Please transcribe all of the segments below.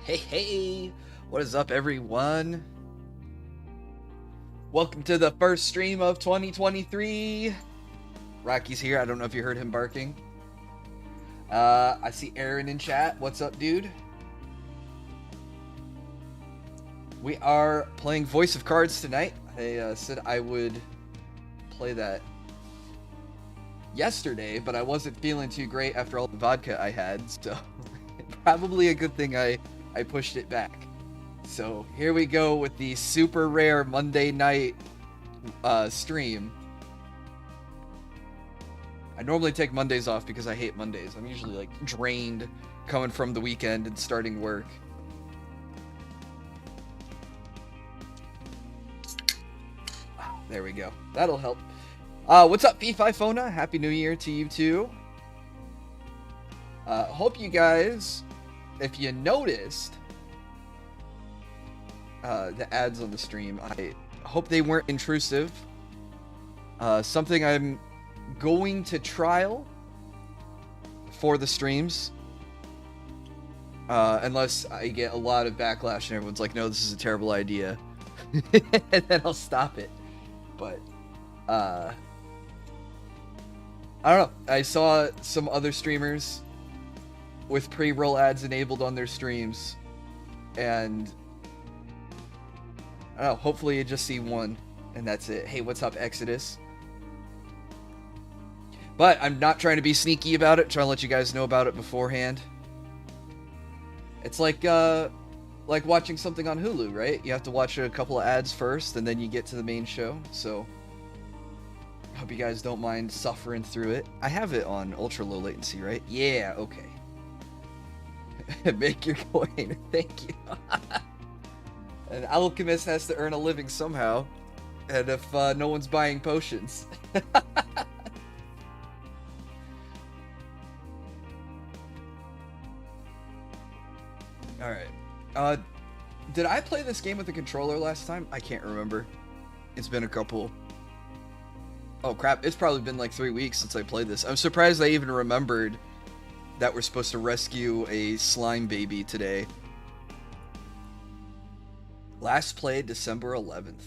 Hey, hey! What is up, everyone? Welcome to the first stream of 2023. Rocky's here. I don't know if you heard him barking. I see Aaron in chat. What's up, dude? We are playing Voice of Cards tonight. I said I would play that yesterday, but I wasn't feeling too great after all the vodka I had, so probably a good thing I pushed it back. So here we go with the super rare Monday night stream. I normally take Mondays off because I hate Mondays. I'm usually like drained coming from the weekend and starting work. There we go. That'll help. What's up, Fifona? Happy New Year to you too. Hope you guys, if you noticed the ads on the stream, I hope they weren't intrusive. Something I'm going to trial for the streams, unless I get a lot of backlash and everyone's like, no, this is a terrible idea. And then I'll stop it. But I don't know, I saw some other streamers with pre-roll ads enabled on their streams, and I don't know, hopefully you just see one and that's it. Hey, what's up, Exodus? But I'm not trying to be sneaky about it, trying to let you guys know about it beforehand. It's like watching something on Hulu, right? You have to watch a couple of ads first, and then you get to the main show. So, I hope you guys don't mind suffering through it. I have it on ultra low latency, right? Yeah, okay. Make your coin. Thank you. An alchemist has to earn a living somehow. And if no one's buying potions. Alright. Did I play this game with the controller last time? I can't remember. It's been a couple. Oh crap, it's probably been like 3 weeks since I played this. I'm surprised I even remembered that we're supposed to rescue a slime baby today. Last played December 11th.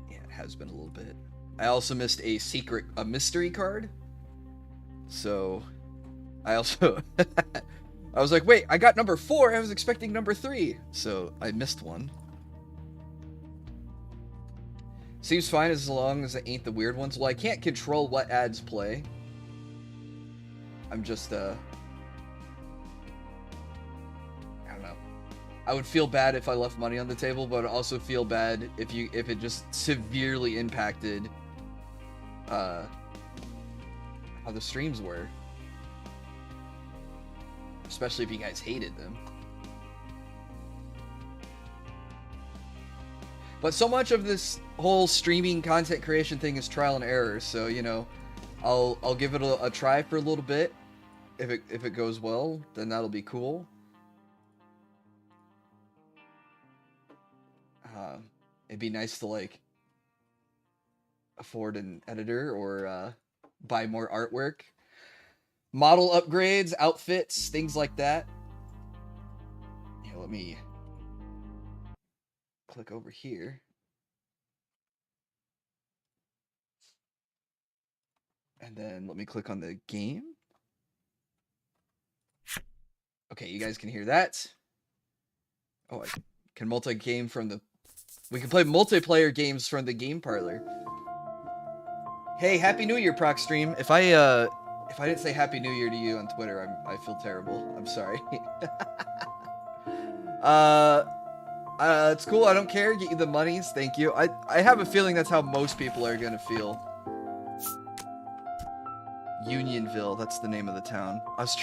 Yeah, it has been a little bit. I also missed a mystery card. So, I also... I was like, wait, I got number 4. I was expecting number 3. So, I missed one. Seems fine as long as it ain't the weird ones. Well, I can't control what ads play. I'm just, I don't know. I would feel bad if I left money on the table, but I'd also feel bad if it just severely impacted, how the streams were. Especially if you guys hated them. But so much of this whole streaming content creation thing is trial and error, so, you know, I'll give it a try for a little bit. If it goes well, then that'll be cool. It'd be nice to, like, afford an editor or buy more artwork. Model upgrades, outfits, things like that. Yeah, let me click over here. And then let me click on the game. Okay, you guys can hear that. Oh, I can multi-game from the... We can play multiplayer games from the game parlor. Hey, Happy New Year, Proc Stream. If I didn't say Happy New Year to you on Twitter, I feel terrible. I'm sorry. It's cool. I don't care. Get you the monies. Thank you. I have a feeling that's how most people are gonna feel. Unionville, that's the name of the town. I was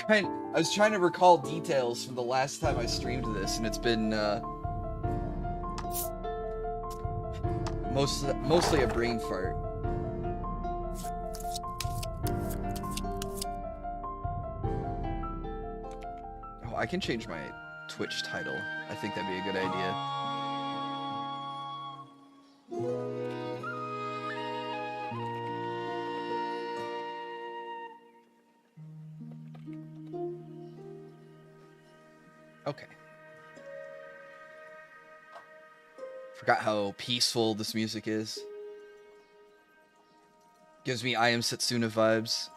trying to recall details from the last time I streamed this, and it's been mostly a brain fart. Oh, I can change my Twitch title. I think that'd be a good idea. Okay. Forgot how peaceful this music is. Gives me I Am Setsuna vibes.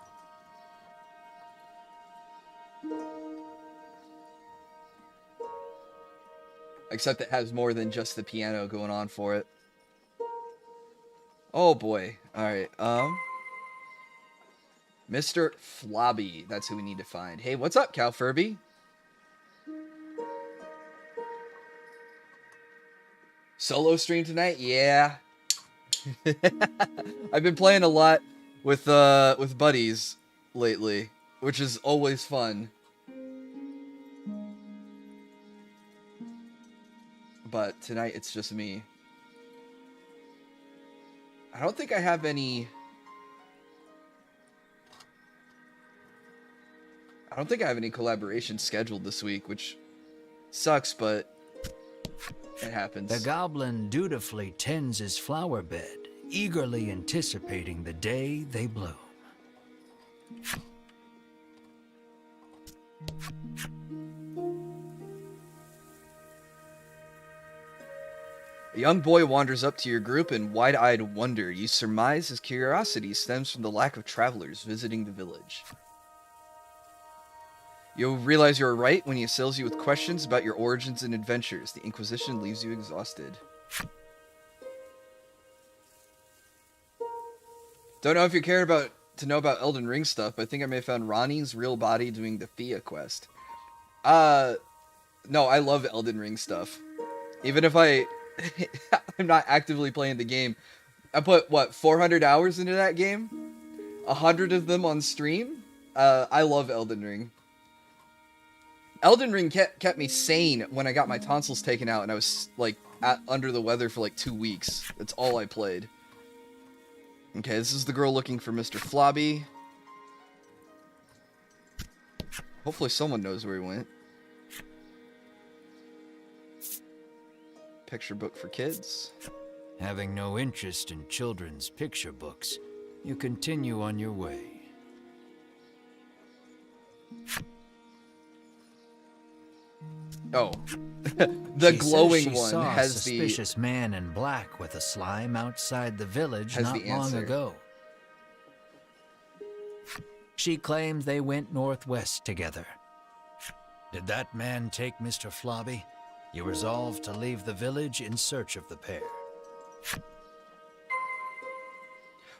Except it has more than just the piano going on for it. Oh boy. Alright, Mr. Flobby. That's who we need to find. Hey, what's up, Cal Furby? Solo stream tonight? Yeah. I've been playing a lot with buddies lately, which is always fun. But tonight it's just me. I don't think I have any... I don't think I have any collaborations scheduled this week, which sucks, but it happens. The goblin dutifully tends his flower bed, eagerly anticipating the day they bloom. A young boy wanders up to your group in wide-eyed wonder. You surmise his curiosity stems from the lack of travelers visiting the village. You'll realize you're right when he assails you with questions about your origins and adventures. The Inquisition leaves you exhausted. Don't know if you care to know about Elden Ring stuff, but I think I may have found Ronnie's real body doing the Thea quest. No, I love Elden Ring stuff. Even if I'm not actively playing the game. I put, 400 hours into that game? 100 of them on stream? I love Elden Ring. Elden Ring kept me sane when I got my tonsils taken out and I was, under the weather for, 2 weeks. That's all I played. Okay, this is the girl looking for Mr. Flobby. Hopefully someone knows where he went. Picture book for kids. Having no interest in children's picture books, you continue on your way. Oh. The She glowing says she one saw has a suspicious man in black with a slime outside the village has not the long answer. ago. She claims they went northwest together. Did that man take Mr. Flobby? You resolve to leave the village in search of the pair.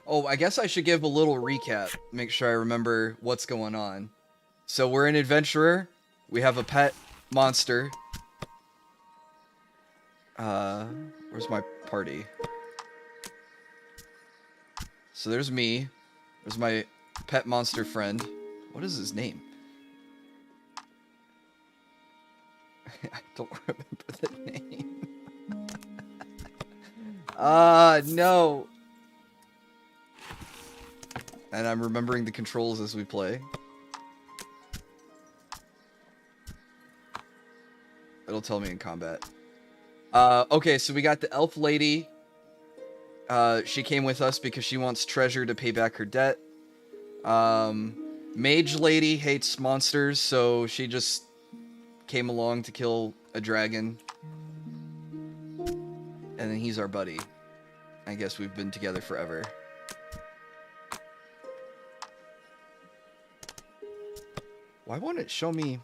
Oh, I guess I should give a little recap. Make sure I remember what's going on. So we're an adventurer. We have a pet monster. Where's my party? So there's me. There's my pet monster friend. What is his name? I don't remember the name. No. And I'm remembering the controls as we play. It'll tell me in combat. Okay, so we got the elf lady. She came with us because she wants treasure to pay back her debt. Mage lady hates monsters, so she just came along to kill a dragon. And then he's our buddy. I guess we've been together forever. Why won't it show me?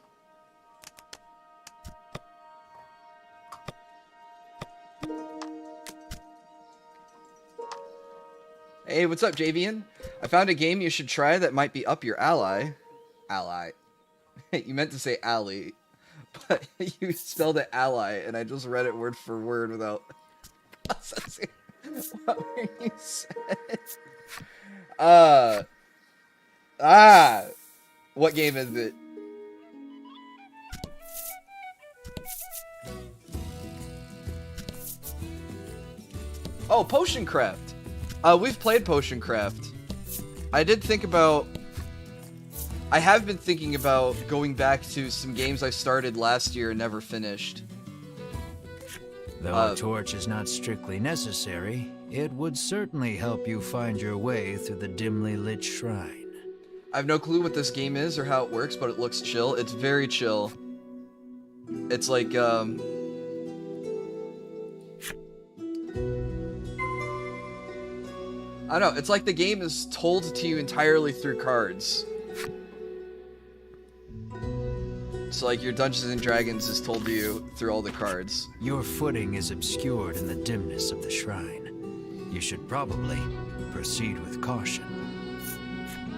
Hey, what's up, Javian? I found a game you should try that might be up your alley. Ally. You meant to say alley, but you spelled it ally, and I just read it word for word without processing what you said. What game is it? Oh, Potion Craft. We've played Potion Craft. I have been thinking about going back to some games I started last year and never finished. Though a torch is not strictly necessary, it would certainly help you find your way through the dimly lit shrine. I have no clue what this game is or how it works, but it looks chill. It's very chill. It's like, I don't know, it's like the game is told to you entirely through cards. So like your Dungeons and Dragons is told to you through all the cards. Your footing is obscured in the dimness of the shrine. You should probably proceed with caution.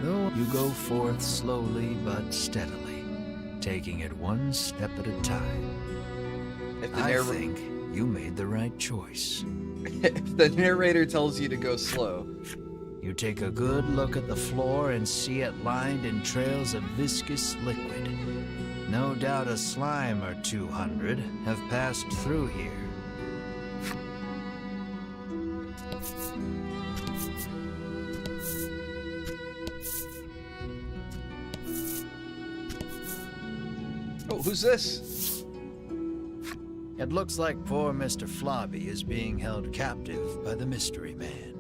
Though you go forth slowly but steadily, taking it one step at a time. If the I think you made the right choice. If the narrator tells you to go slow. You take a good look at the floor and see it lined in trails of viscous liquid. No doubt a slime or 200 have passed through here. Oh, who's this? It looks like poor Mr. Flobby is being held captive by the Mystery Man.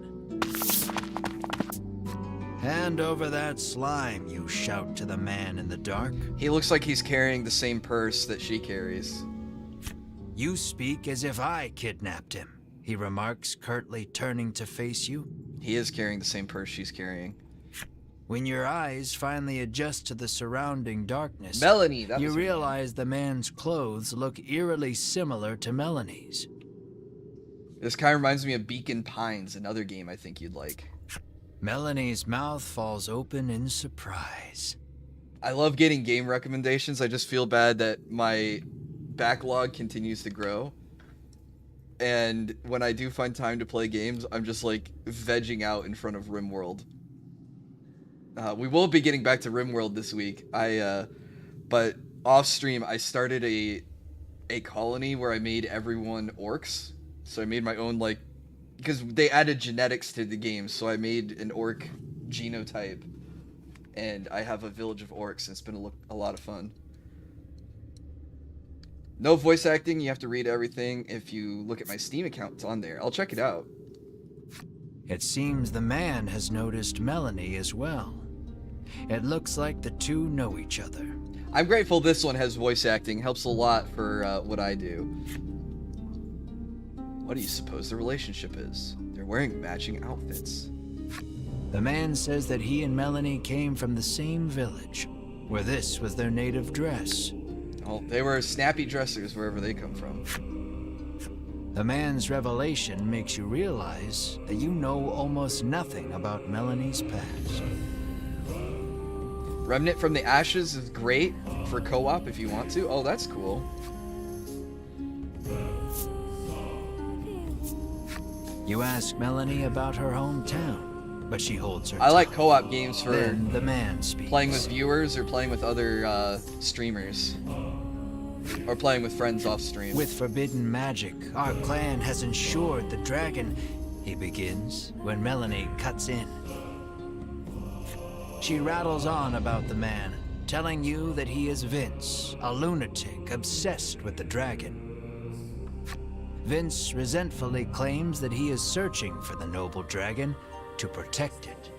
Hand over that slime, you shout to the man in the dark. He looks like he's carrying the same purse that she carries. You speak as if I kidnapped him, he remarks, curtly turning to face you. He is carrying the same purse she's carrying. When your eyes finally adjust to the surrounding darkness, Melanie, that you was her name. realize the man's clothes look eerily similar to Melanie's. This kind of reminds me of Beacon Pines, another game I think you'd like. Melanie's mouth falls open in surprise. I love getting game recommendations. I just feel bad that my backlog continues to grow. And when I do find time to play games, I'm just like vegging out in front of RimWorld. We will be getting back to RimWorld this week. But off stream, I started a colony where I made everyone orcs. So I made my own, like, because they added genetics to the game, so I made an orc genotype, and I have a village of orcs, and it's been a lot of fun. No voice acting, you have to read everything. If you look at my Steam account, it's on there. I'll check it out. It seems the man has noticed Melanie as well. It looks like the two know each other. I'm grateful this one has voice acting. Helps a lot for what I do. What do you suppose the relationship is? They're wearing matching outfits. The man says that he and Melanie came from the same village, where this was their native dress. Oh, they were snappy dressers wherever they come from. The man's revelation makes you realize that you know almost nothing about Melanie's past. Remnant from the Ashes is great for co-op if you want to. Oh, that's cool. You ask Melanie about her hometown, but she holds her I like tongue. co-op games for Then the man speaks. playing with viewers or playing with other streamers. Or playing with friends off stream. With forbidden magic, our clan has ensured the dragon, he begins, when Melanie cuts in. She rattles on about the man, telling you that he is Vince, a lunatic obsessed with the dragon. Vince resentfully claims that he is searching for the noble dragon to protect it.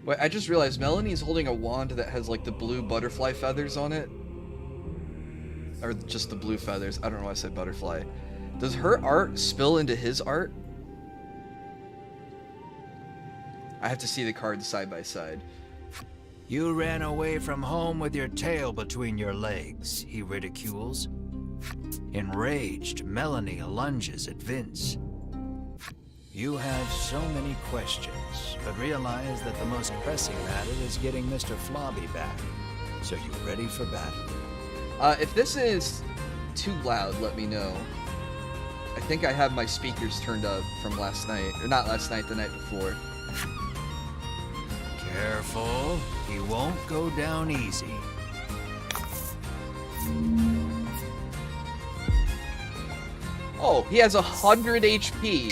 Wait, I just realized Melanie's holding a wand that has like the blue butterfly feathers on it. Or just the blue feathers. I don't know why I said butterfly. Does her art spill into his art? I have to see the cards side by side. You ran away from home with your tail between your legs, he ridicules. Enraged, Melanie lunges at Vince. You have so many questions, but realize that the most pressing matter is getting Mr. Flobby back. So you ready for battle? If this is too loud, let me know. I think I have my speakers turned up from last night. Or not last night, the night before. Careful, he won't go down easy. Oh, he has 100 HP.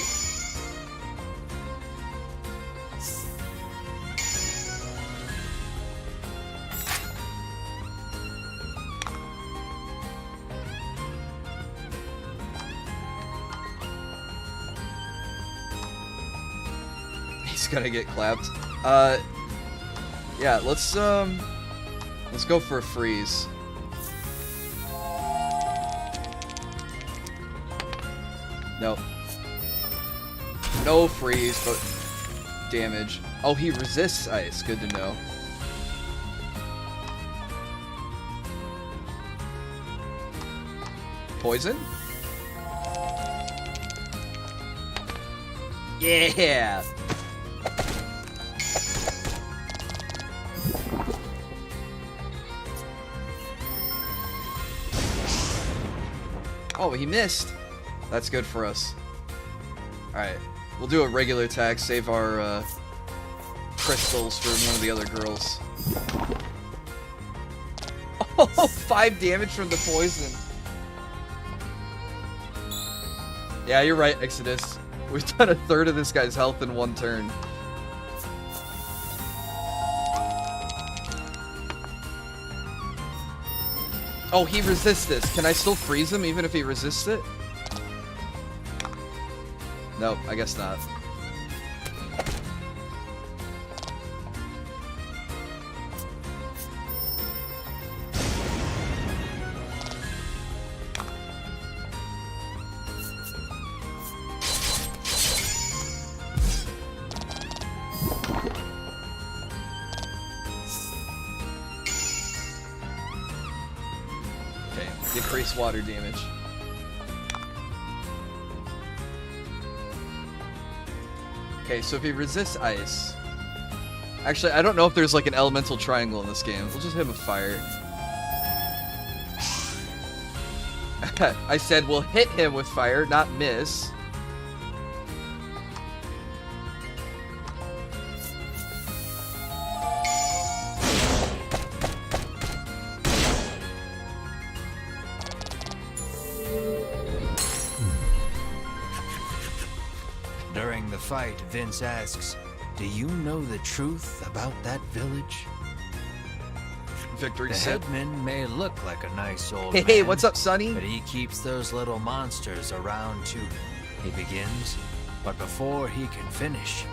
He's gonna get clapped. Yeah, let's go for a freeze. Nope. No freeze, but damage. Oh, he resists ice. Good to know. Poison? Yeah! Oh, he missed. That's good for us. Alright. We'll do a regular attack, save our crystals for one of the other girls. Oh, 5 damage from the poison. Yeah, you're right, Exodus. We've done a third of this guy's health in one turn. Oh, he resists this. Can I still freeze him even if he resists it? Nope, I guess not. Okay, decrease water damage. Okay, so if he resists ice... Actually, I don't know if there's like an elemental triangle in this game. We'll just hit him with fire. I said we'll hit him with fire, not miss. During the fight, Vince asks, "Do you know the truth about that village?" Victory The sip. headman may look like a nice old Hey, man, hey, what's up, Sonny? but he keeps those little monsters around too. He begins, but before he can finish,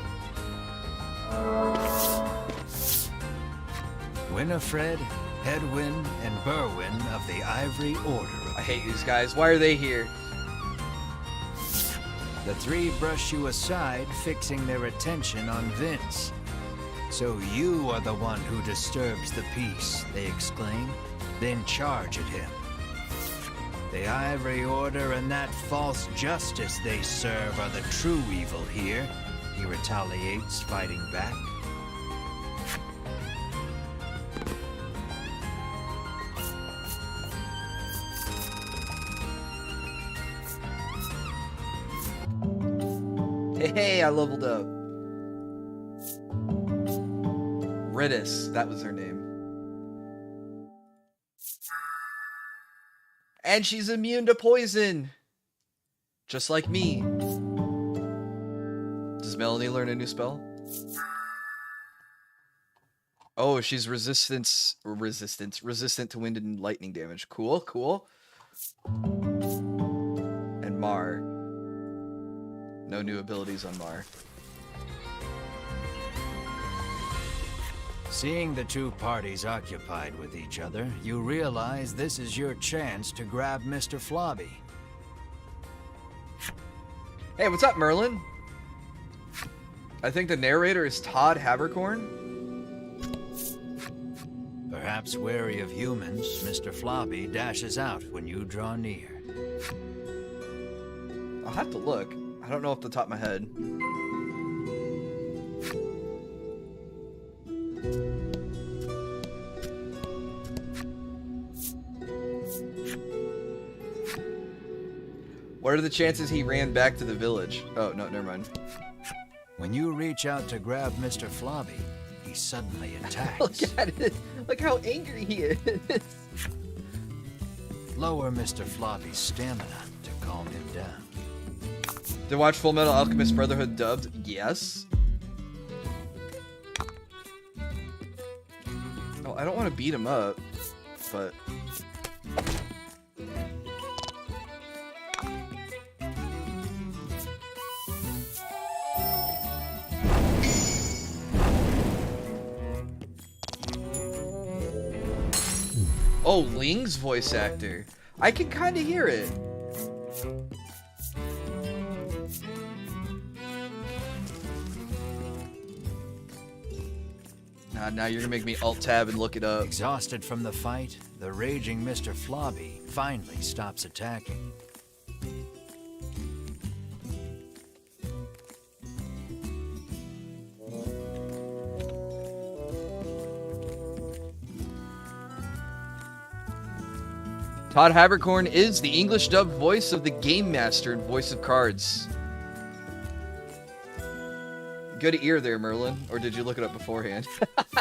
Winifred, Hedwyn, and Berwyn of the Ivory Order. I hate these guys. Why are they here? The three brush you aside, fixing their attention on Vince. "So you are the one who disturbs the peace," they exclaim, then charge at him. The Ivory Order and that false justice they serve are the true evil here, he retaliates, fighting back. Hey, I leveled up. Ridis, that was her name. And she's immune to poison! Just like me. Does Melanie learn a new spell? Oh, she's resistant to wind and lightning damage. Cool, cool. And Mar. No new abilities on Mar. Seeing the two parties occupied with each other, you realize this is your chance to grab Mr. Flobby. Hey, what's up, Merlin? I think the narrator is Todd Habercorn. Perhaps wary of humans, Mr. Flobby dashes out when you draw near. I'll have to look. I don't know off the top of my head. What are the chances he ran back to the village? Oh, no, never mind. When you reach out to grab Mr. Flobby, he suddenly attacks. Look at it. Look how angry he is. Lower Mr. Flobby's stamina to calm him down. Did watch Full Metal Alchemist Brotherhood dubbed? Yes. Oh, I don't want to beat him up, but... Oh, Ling's voice actor. I can kind of hear it. Now you're gonna make me alt-tab and look it up. Exhausted from the fight, the raging Mr. Flobby finally stops attacking. Todd Habercorn is the English dubbed voice of the Game Master in Voice of Cards. Good ear there, Merlin. Or did you look it up beforehand?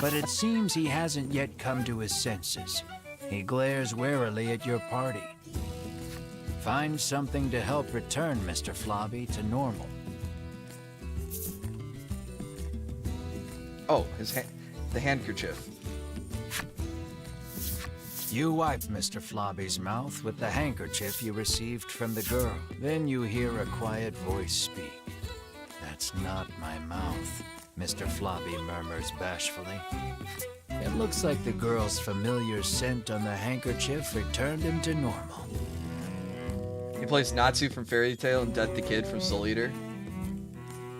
But it seems he hasn't yet come to his senses. He glares warily at your party. Find something to help return Mr. Flobby to normal. Oh, the handkerchief. You wipe Mr. Flobby's mouth with the handkerchief you received from the girl. Then you hear a quiet voice speak. That's not my mouth, Mr. Flobby murmurs bashfully. It looks like the girl's familiar scent on the handkerchief returned him to normal. He plays Natsu from Fairy Tail and Death the Kid from Soul Eater.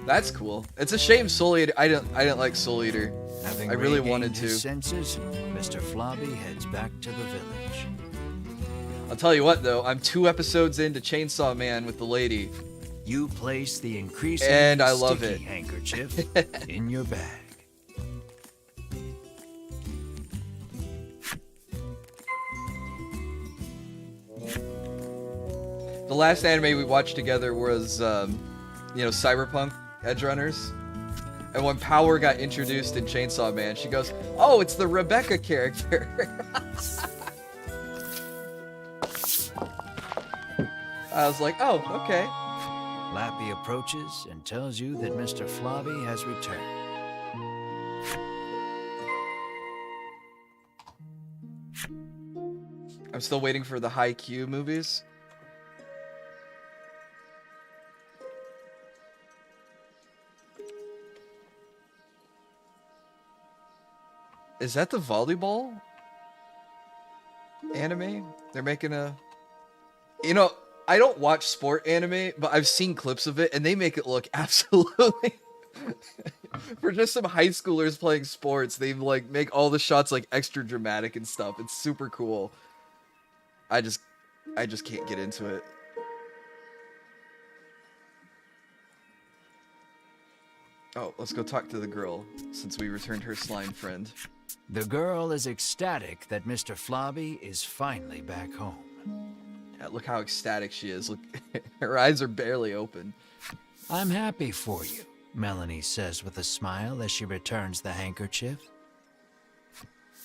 That's cool. It's a shame Soul Eater. I didn't like Soul Eater. Having I really regained wanted his to. senses, Mr. Flobby heads back to the village. I'll tell you what though, I'm 2 episodes into Chainsaw Man with the lady. You place the increasingly And I love sticky it. handkerchief in your bag. The last anime we watched together was, Cyberpunk Edge Runners. And when Power got introduced in Chainsaw Man, she goes, "Oh, it's the Rebecca character." I was like, "Oh, okay." Lappy approaches and tells you that Mr. Flobby has returned. I'm still waiting for the Haikyuu movies. Is that the volleyball anime? They're making a... I don't watch sport anime, but I've seen clips of it, and they make it look absolutely... For just some high schoolers playing sports, they make all the shots extra dramatic and stuff. It's super cool. I just can't get into it. Oh, let's go talk to the girl, since we returned her slime friend. The girl is ecstatic that Mr. Flobby is finally back home. Yeah, look how ecstatic she is. Look, her eyes are barely open. I'm happy for you, Melanie says with a smile as she returns the handkerchief.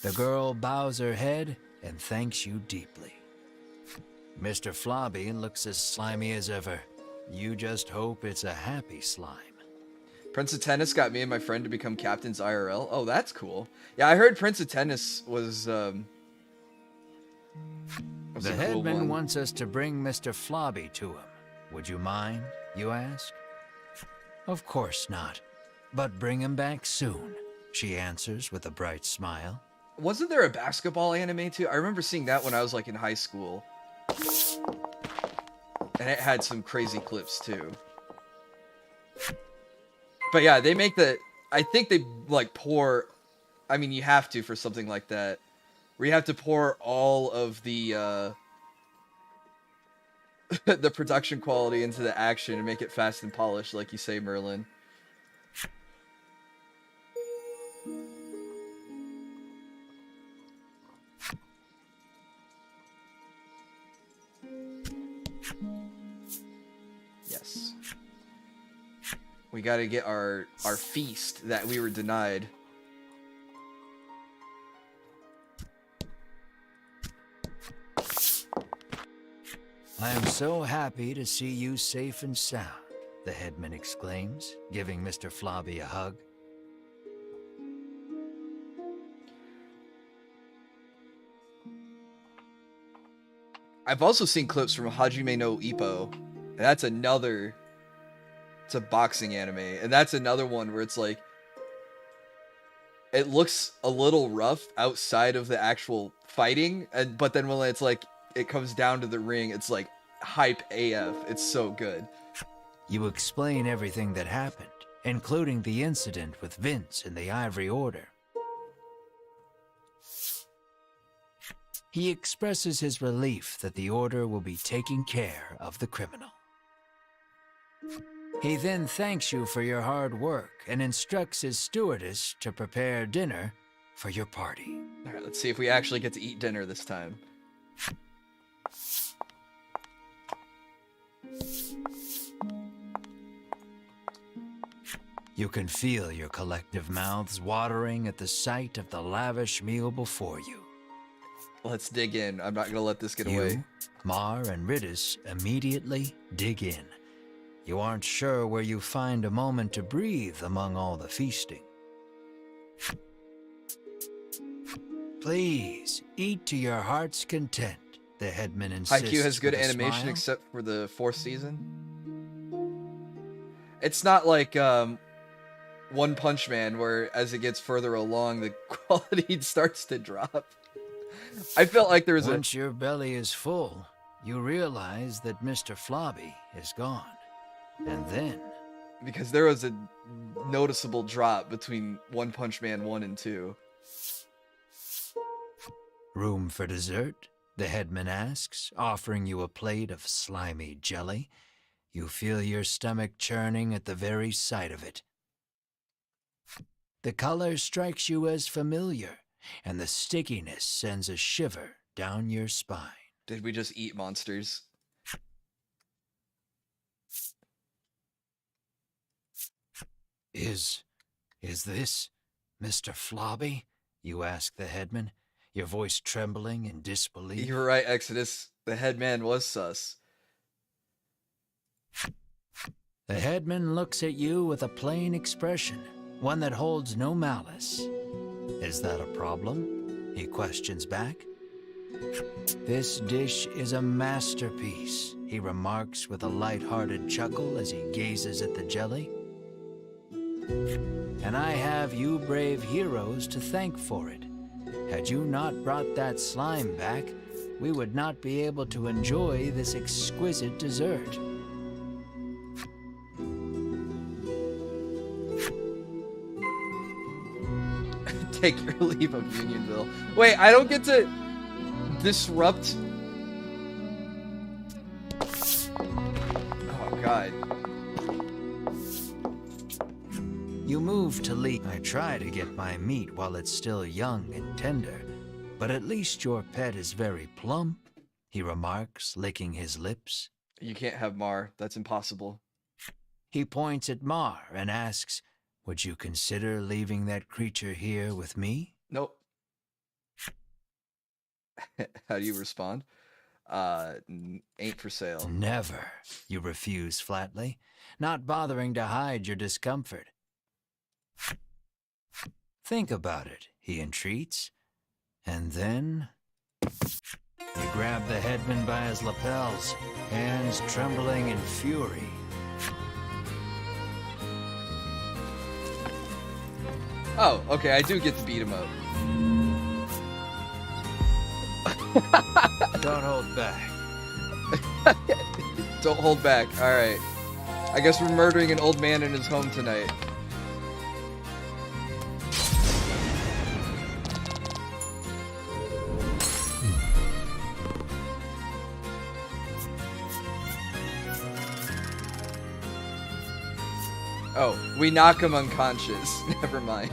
The girl bows her head and thanks you deeply. Mr. Flobby looks as slimy as ever. You just hope it's a happy slime. Prince of Tennis got me and my friend to become captains IRL. Oh, that's cool. Yeah, I heard Prince of Tennis was The a cool headman one. wants us to bring Mr. Flobby to him. Would you mind, you ask? Of course not. But bring him back soon, she answers with a bright smile. Wasn't there a basketball anime too? I remember seeing that when I was in high school. And it had some crazy clips too. But yeah, they make I think they pour, I mean you have to for something like that. Where you have to pour all of the the production quality into the action and make it fast and polished, like you say, Merlin. Yes. We gotta get our feast that we were denied. I am so happy to see you safe and sound, the headman exclaims, giving Mr. Flobby a hug. I've also seen clips from Hajime no Ippo, and that's another... It's a boxing anime, and that's another one where it's it looks a little rough outside of the actual fighting, but then when it's it comes down to the ring, it's hype AF. It's so good. You explain everything that happened, including the incident with Vince and the Ivory Order. He expresses his relief that the Order will be taking care of the criminal. He then thanks you for your hard work and instructs his stewardess to prepare dinner for your party. All right, let's see if we actually get to eat dinner this time. You can feel your collective mouths watering at the sight of the lavish meal before you. Let's dig in. I'm not gonna let this get away. You, Mar, and Ridis immediately dig in. You aren't sure where you find a moment to breathe among all the feasting. Please, eat to your heart's content, the headman insists. Haikyuu has good with a animation smile. except for the 4th season. It's not like One Punch Man where as it gets further along the quality starts to drop. I felt like there was Once your belly is full, you realize that Mr. Flobby is gone. And then, because there was a noticeable drop between One Punch Man 1 and 2. room for dessert? The headman asks, offering you a plate of slimy jelly. You feel your stomach churning at the very sight of it. The color strikes you as familiar, and the stickiness sends a shiver down your spine. Did we just eat monsters? Is this Mr. Flobby? You ask the headman, your voice trembling in disbelief. You're right, Exodus. The headman was sus. The headman looks at you with a plain expression, one that holds no malice. Is that a problem? He questions back. This dish is a masterpiece, he remarks with a light-hearted chuckle as he gazes at the jelly. And I have you brave heroes to thank for it. Had you not brought that slime back, we would not be able to enjoy this exquisite dessert. Take your leave of Unionville. Wait, I don't get to disrupt. Oh, God. You move to leave. I try to get my meat while it's still young and tender, but at least your pet is very plump, he remarks, licking his lips. You can't have Mar. That's impossible. He points at Mar and asks, would you consider leaving that creature here with me? Nope. How do you respond? Ain't for sale. Never, you refuse flatly, not bothering to hide your discomfort. Think about it, he entreats. And then you grab the headman by his lapels, hands trembling in fury. Oh, okay, I do get to beat him up. Don't hold back. Don't hold back. Alright. I guess we're murdering an old man in his home tonight. Oh, we knock him unconscious. Never mind.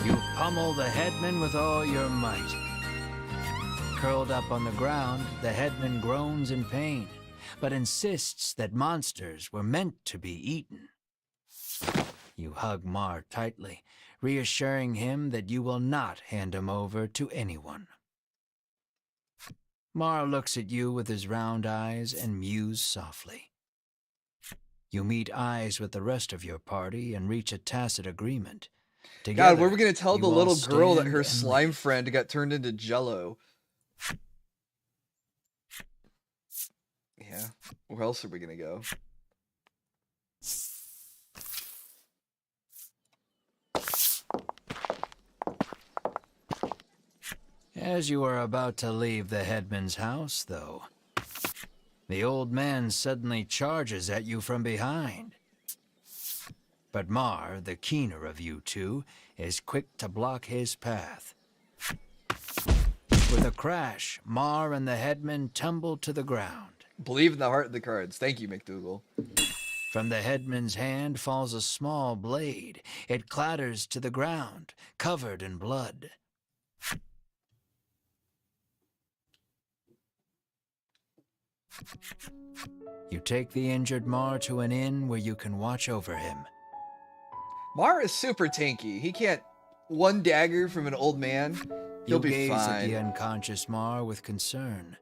You pummel the headman with all your might. Curled up on the ground, the headman groans in pain, but insists that monsters were meant to be eaten. You hug Mar tightly, reassuring him that you will not hand him over to anyone. Mar looks at you with his round eyes and mews softly. You meet eyes with the rest of your party and reach a tacit agreement. Together, God, what are we gonna tell the you all little girl that stand her and slime leave. friend got turned into Jello? Yeah. Where else are we gonna go? As you are about to leave the headman's house, though, the old man suddenly charges at you from behind. But Mar, the keener of you two, is quick to block his path. With a crash, Mar and the headman tumble to the ground. Believe in the heart of the cards. Thank you, McDougal. From the headman's hand falls a small blade. It clatters to the ground, covered in blood. You take the injured Mar to an inn where you can watch over him. Mar is super tanky. He can't one dagger from an old man. He'll You be gaze at the fine. unconscious Mar with concern.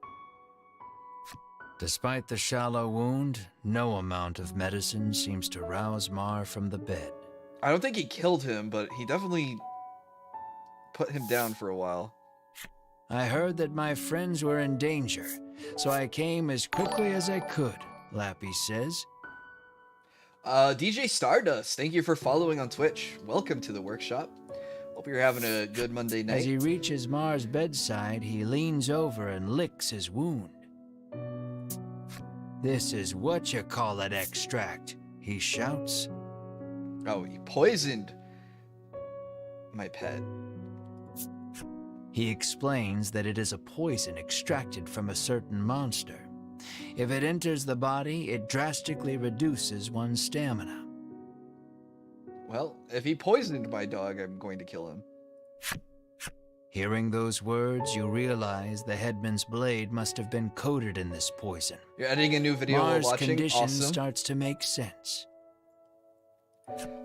Despite the shallow wound, no amount of medicine seems to rouse Mar from the bed. I don't think he killed him, but he definitely put him down for a while. I heard that my friends were in danger, so I came as quickly as I could, Lappy says. DJ Stardust, thank you for following on Twitch. Welcome to the workshop. Hope you're having a good Monday night. As he reaches Mar's bedside, he leans over and licks his wound. This is what you call it extract, he shouts. Oh, he poisoned my pet. He explains that it is a poison extracted from a certain monster. If it enters the body, it drastically reduces one's stamina. Well, if he poisoned my dog, I'm going to kill him. Hearing those words, you realize the headman's blade must have been coated in this poison. You're editing a new video while Mar's watching? condition Awesome. starts to make sense.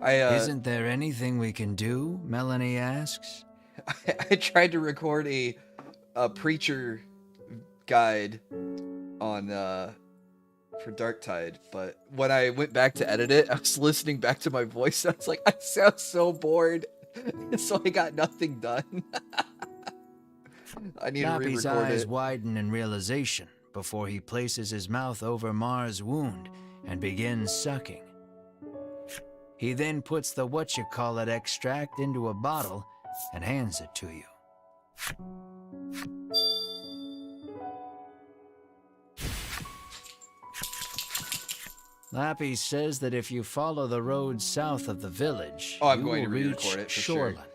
Isn't there anything we can do? Melanie asks. I tried to record a preacher guide on for Darktide, but when I went back to edit it, I was listening back to my voice. I was like, I sound so bored, so I got nothing done. I need to Lappy's re-record eyes it. widen in realization before he places his mouth over Mar's wound and begins sucking. He then puts the what-you-call-it extract into a bottle and hands it to you. Lappy says that if you follow the road south of the village, Oh, I'm you going will to re-record reach it for sure. Shoreland.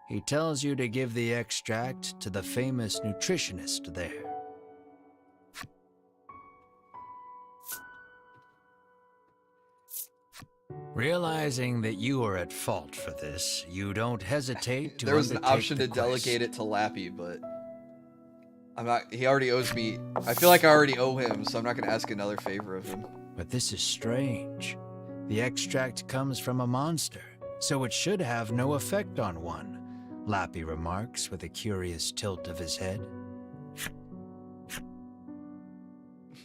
He tells you to give the extract to the famous nutritionist there. Realizing that you are at fault for this, you don't hesitate to There was an undertake option the to delegate quest. it to Lappy, but I'm not. He already owes me. I feel like I already owe him, so I'm not going to ask another favor of him. But this is strange. The extract comes from a monster, so it should have no effect on one, Lappy remarks with a curious tilt of his head.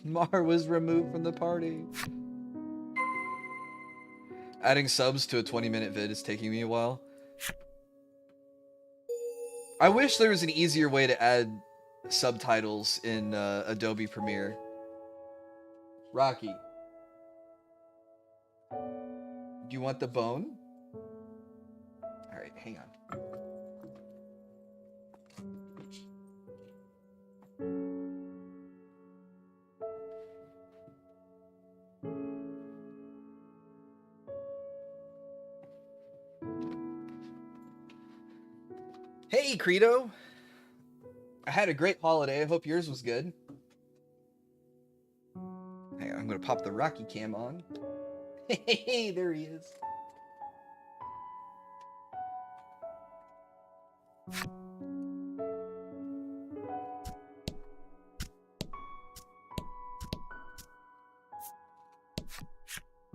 Mar was removed from the party. Adding subs to a 20-minute vid is taking me a while. I wish there was an easier way to add subtitles in Adobe Premiere. Rocky. Do you want the bone? Alright, hang on. Hey, Credo! I had a great holiday. I hope yours was good. Hang on, I'm gonna pop the Rocky cam on. Hey, there he is.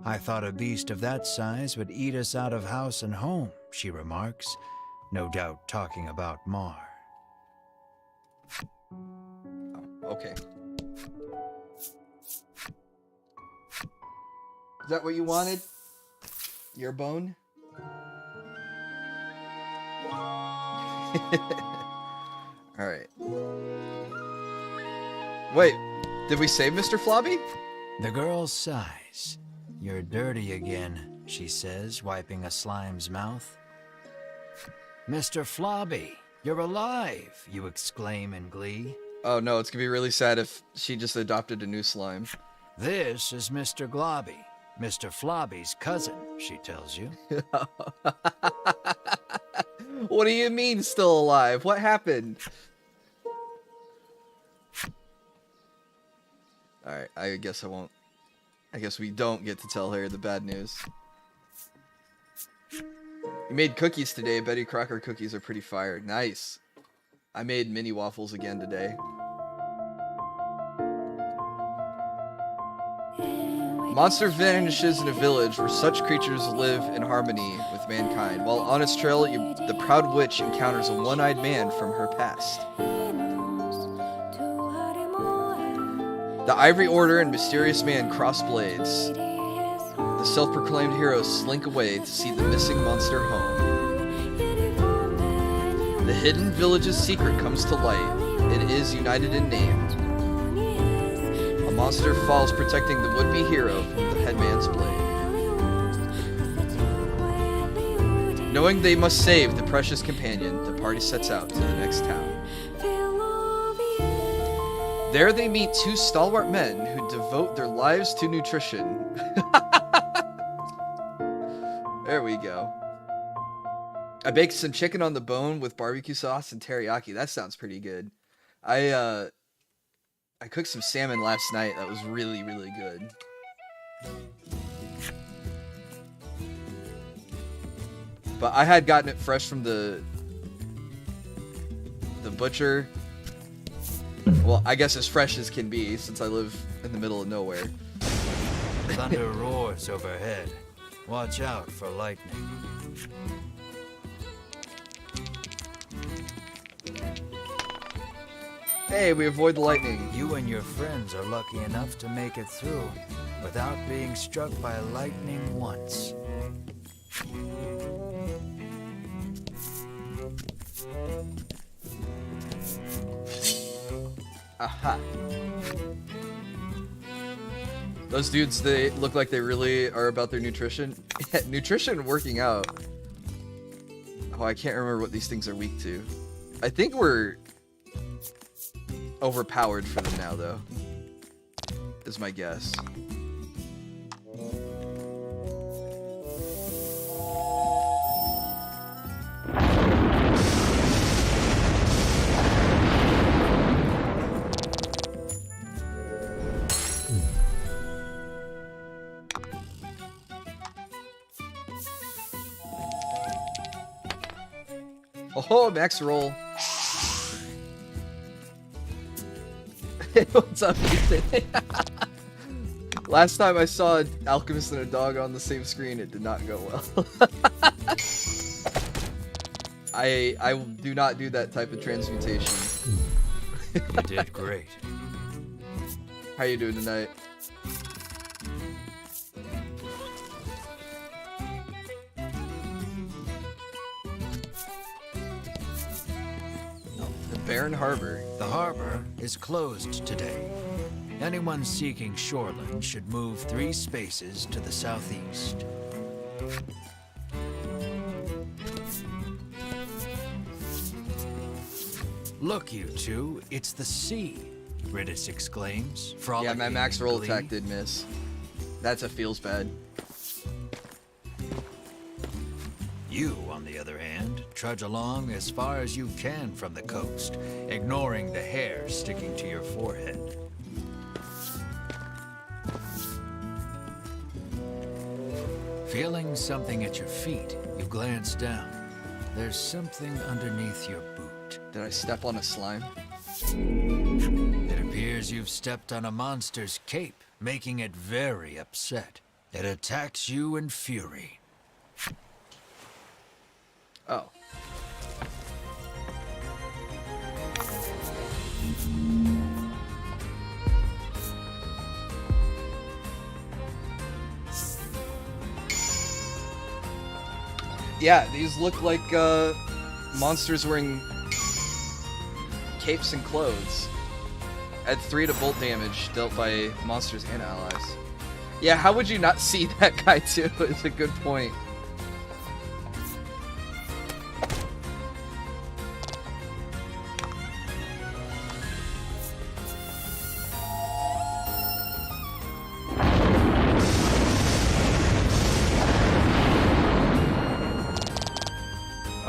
I thought a beast of that size would eat us out of house and home, she remarks, no doubt talking about Mar. Oh, okay. Is that what you wanted? Your bone? Alright. Wait, did we save Mr. Flobby? The girl sighs. You're dirty again, she says, wiping a slime's mouth. Mr. Flobby, you're alive, you exclaim in glee. Oh no, it's gonna be really sad if she just adopted a new slime. This is Mr. Globby, Mr. Flobby's cousin, she tells you. What do you mean still alive? What happened? Alright, I guess I won't. I guess we don't get to tell her the bad news. You made cookies today. Betty Crocker cookies are pretty fire. Nice. I made mini waffles again today. Monster vanishes in a village where such creatures live in harmony with mankind. While on its trail, the proud witch encounters a one-eyed man from her past. The Ivory Order and Mysterious Man cross blades. The self-proclaimed heroes slink away to see the missing monster home. The hidden village's secret comes to light. It is united in name. A monster falls protecting the would-be hero from the headman's blade. Knowing they must save the precious companion, the party sets out to the next town. There they meet two stalwart men who devote their lives to nutrition. There we go. I baked some chicken on the bone with barbecue sauce and teriyaki. That sounds pretty good. I cooked some salmon last night. That was really, really good. But I had gotten it fresh from the butcher. Well, I guess as fresh as can be, since I live in the middle of nowhere. Thunder roars overhead. Watch out for lightning. Hey, we avoid the lightning. You and your friends are lucky enough to make it through without being struck by lightning once. Aha. Those dudes, they look like they really are about their nutrition. Nutrition and working out. Oh, I can't remember what these things are weak to. I think we're overpowered for them now, though. Is my guess. Oh, max roll. What's up, Ethan? Last time I saw an alchemist and a dog on the same screen, it did not go well. I do not do that type of transmutation. You did great. How you doing tonight? Barren Harbor. The harbor is closed today. Anyone seeking shoreline should move 3 spaces to the southeast. Look, you two, it's the sea, Ridis exclaims. Yeah, my max roll glee. attack did miss. That's a feels bad. You, on the other hand, trudge along as far as you can from the coast, ignoring the hair sticking to your forehead. Feeling something at your feet, you glance down. There's something underneath your boot. Did I step on a slime? It appears you've stepped on a monster's cape, making it very upset. It attacks you in fury. Oh. Yeah, these look like monsters wearing capes and clothes. Add 3 to bolt damage dealt by monsters and allies. Yeah, how would you not see that guy too? It's a good point.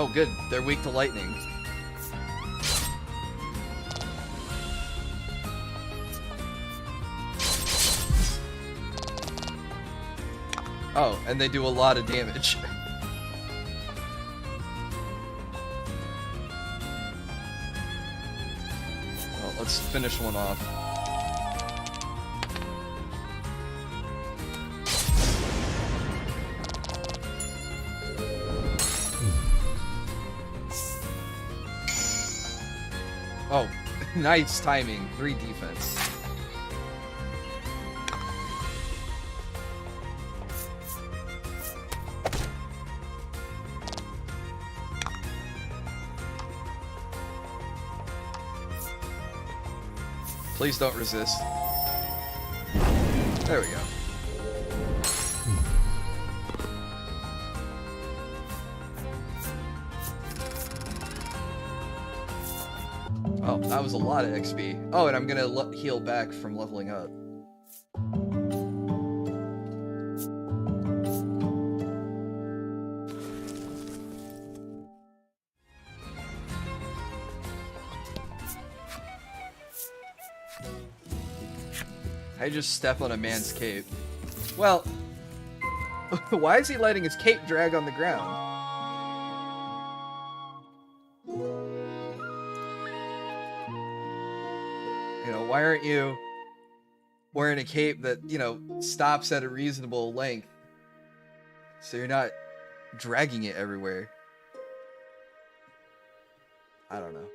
Oh, good. They're weak to lightning. Oh, and they do a lot of damage. Well, let's finish one off. Oh, nice timing. 3 defense. Please don't resist. There we go. Oh, that was a lot of XP. Oh, and I'm gonna heal back from leveling up. I just step on a man's cape. Well, why is he letting his cape drag on the ground? You know, why aren't you wearing a cape that, you know, stops at a reasonable length so you're not dragging it everywhere? I don't know.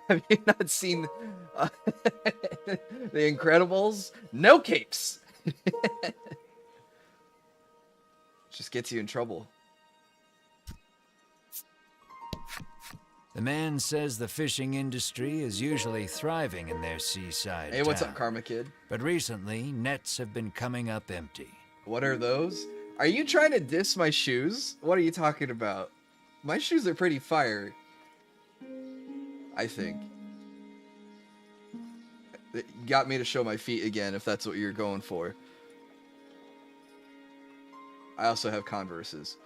Have you not seen The Incredibles? No capes. Just gets you in trouble. The man says the fishing industry is usually thriving in their seaside Hey, what's town. up, Karma Kid? But recently, nets have been coming up empty. What are those? Are you trying to diss my shoes? What are you talking about? My shoes are pretty fire. I think. It got me to show my feet again, if that's what you're going for. I also have Converses.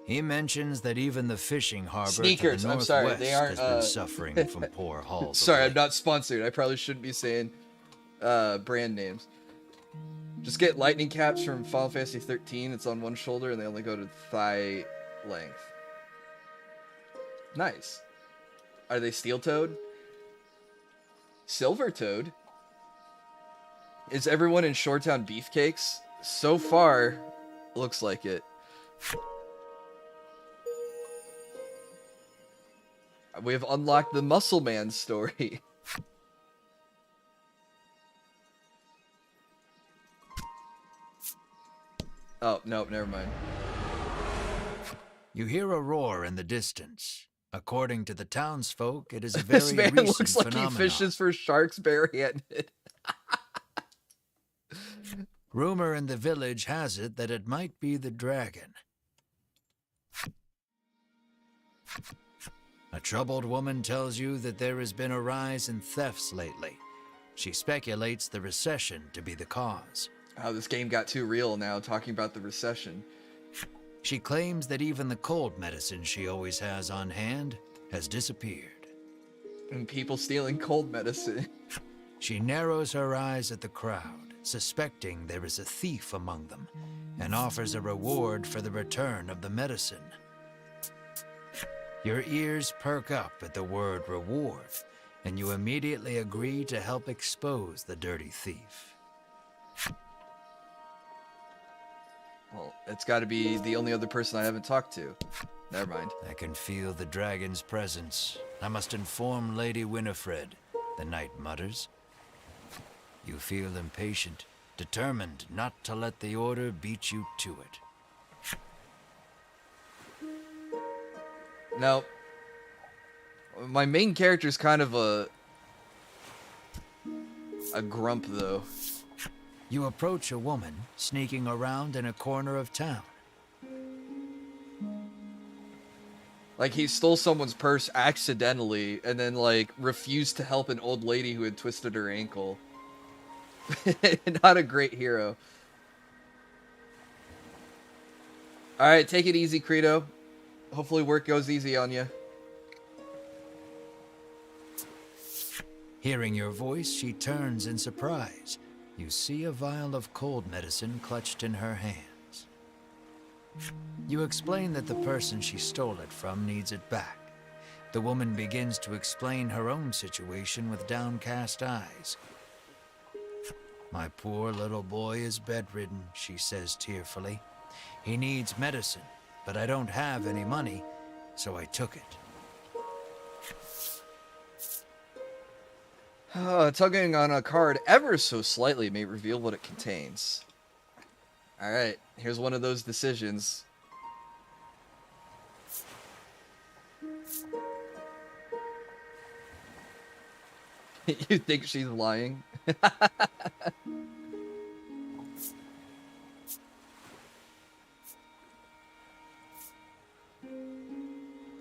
He mentions that even the fishing harbor Sneakers, to the I'm sorry, northwest they aren't, has been suffering from poor hauls. Sorry, of I'm late. not sponsored. I probably shouldn't be saying brand names. Just get lightning caps from Final Fantasy 13. It's on one shoulder and they only go to thigh length. Nice. Are they steel toed? Silver toed? Is everyone in Shoretown beefcakes? So far, looks like it. We have unlocked the Muscle Man story. Oh, nope, never mind. You hear a roar in the distance. According to the townsfolk, it is a very This man recent looks like phenomenon. he fishes for sharks barehanded. Rumor in the village has it that it might be the dragon. A troubled woman tells you that there has been a rise in thefts lately. She speculates the recession to be the cause. Oh, this game got too real now, talking about the recession. She claims that even the cold medicine she always has on hand has disappeared. And people stealing cold medicine. She narrows her eyes at the crowd, suspecting there is a thief among them, and offers a reward for the return of the medicine. Your ears perk up at the word reward, and you immediately agree to help expose the dirty thief. Well, it's got to be the only other person I haven't talked to. Never mind. I can feel the dragon's presence. I must inform Lady Winifred, the knight mutters. You feel impatient, determined not to let the order beat you to it. Now, my main character's kind of a grump, though. You approach a woman sneaking around in a corner of town. Like, he stole someone's purse accidentally and then, like, refused to help an old lady who had twisted her ankle. Not a great hero. Alright, take it easy, Credo. Hopefully work goes easy on you. Hearing your voice, she turns in surprise. You see a vial of cold medicine clutched in her hands. You explain that the person she stole it from needs it back. The woman begins to explain her own situation with downcast eyes. My poor little boy is bedridden, she says tearfully. He needs medicine, but I don't have any money, so I took it. Tugging on a card ever so slightly may reveal what it contains. Alright, here's one of those decisions. You think she's lying?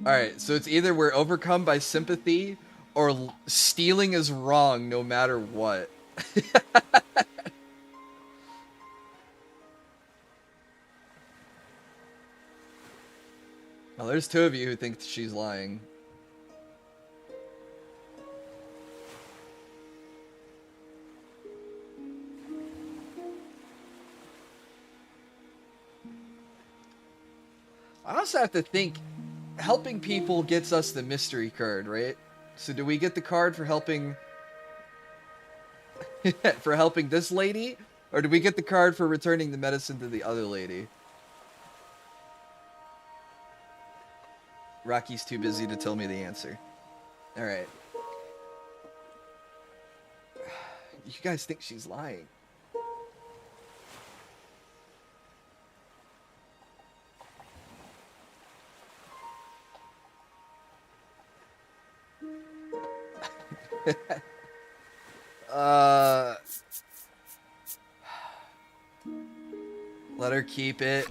Alright, so it's either we're overcome by sympathy or stealing is wrong no matter what. Well, there's two of you who think she's lying. I also have to think, helping people gets us the mystery card, right? So do we get the card for helping for helping this lady? Or do we get the card for returning the medicine to the other lady? Rocky's too busy to tell me the answer. Alright. You guys think she's lying. Let her keep it.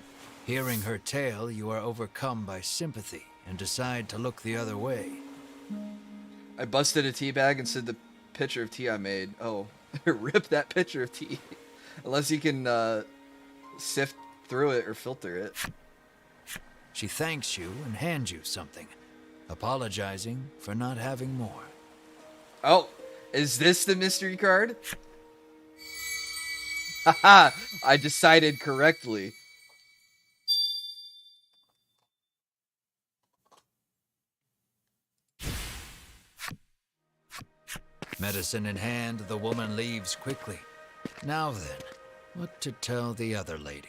Hearing her tale, you are overcome by sympathy and decide to look the other way. I busted a tea bag and said the pitcher of tea I made. Oh, rip that pitcher of tea. Unless you can sift through it or filter it. She thanks you and hands you something, apologizing for not having more. Oh, is this the mystery card? Haha, I decided correctly. Medicine in hand, the woman leaves quickly. Now then, what to tell the other lady?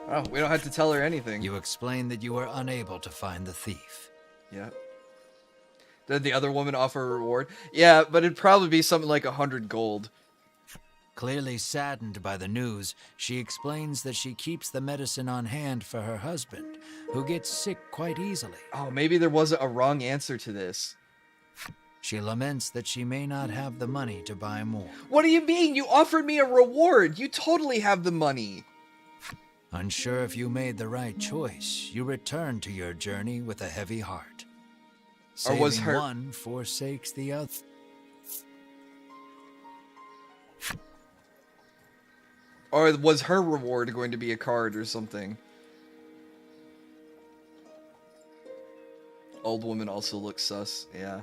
Oh, we don't have to tell her anything. You explain that you are unable to find the thief. Yeah. Did the other woman offer a reward? Yeah, but it'd probably be something like 100 gold. Clearly saddened by the news, she explains that she keeps the medicine on hand for her husband, who gets sick quite easily. Oh, maybe there wasn't a wrong answer to this. She laments that she may not have the money to buy more. What do you mean? You offered me a reward. You totally have the money. Unsure if you made the right choice, you return to your journey with a heavy heart. Or was Saving her... one forsakes the other. Or was her reward going to be a card or something? Old woman also looks sus, yeah.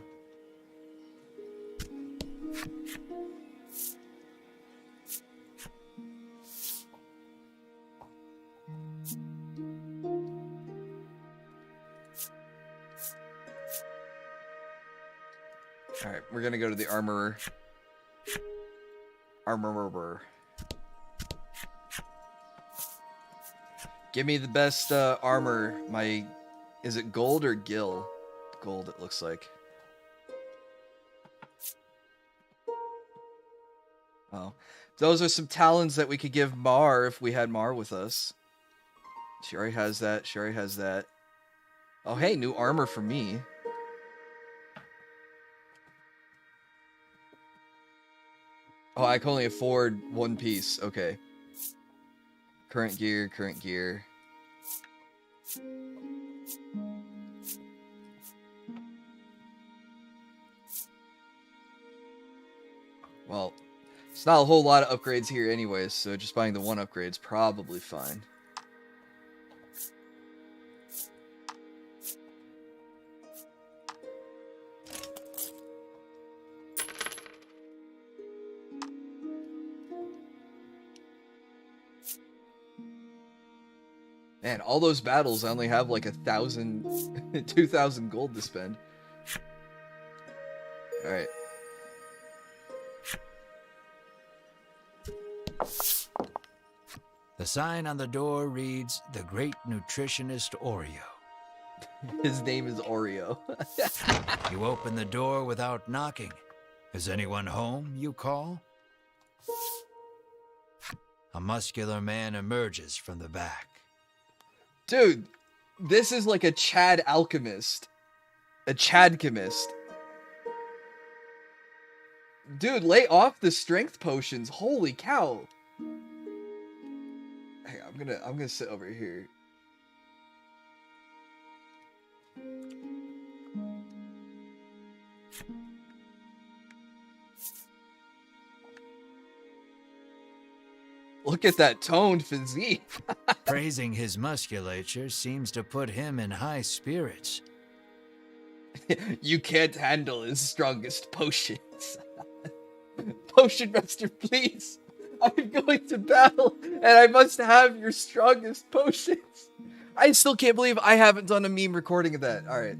Alright, we're gonna go to the armorer. Armorer. Give me the best armor. Is it gold or gil? Gold, it looks like. Oh. Those are some talons that we could give Mar if we had Mar with us. She already has that. She already has that. Oh, hey, new armor for me. Oh, I can only afford one piece. Okay. Current gear, current gear. Well, it's not a whole lot of upgrades here anyways, so just buying the one upgrade's probably fine. Man, all those battles, I only have like 1,000, 2,000 gold to spend. Alright. The sign on the door reads, "The Great Nutritionist Oreo." His name is Oreo. You open the door without knocking. Is anyone home, you call? A muscular man emerges from the back. Dude, this is like a Chad alchemist. A Chadchemist. Dude, lay off the strength potions. Holy cow. Hey, I'm gonna sit over here. Look at that toned physique. Praising his musculature seems to put him in high spirits. You can't handle his strongest potions. Potion Master, please. I'm going to battle, and I must have your strongest potions. I still can't believe I haven't done a meme recording of that. All right.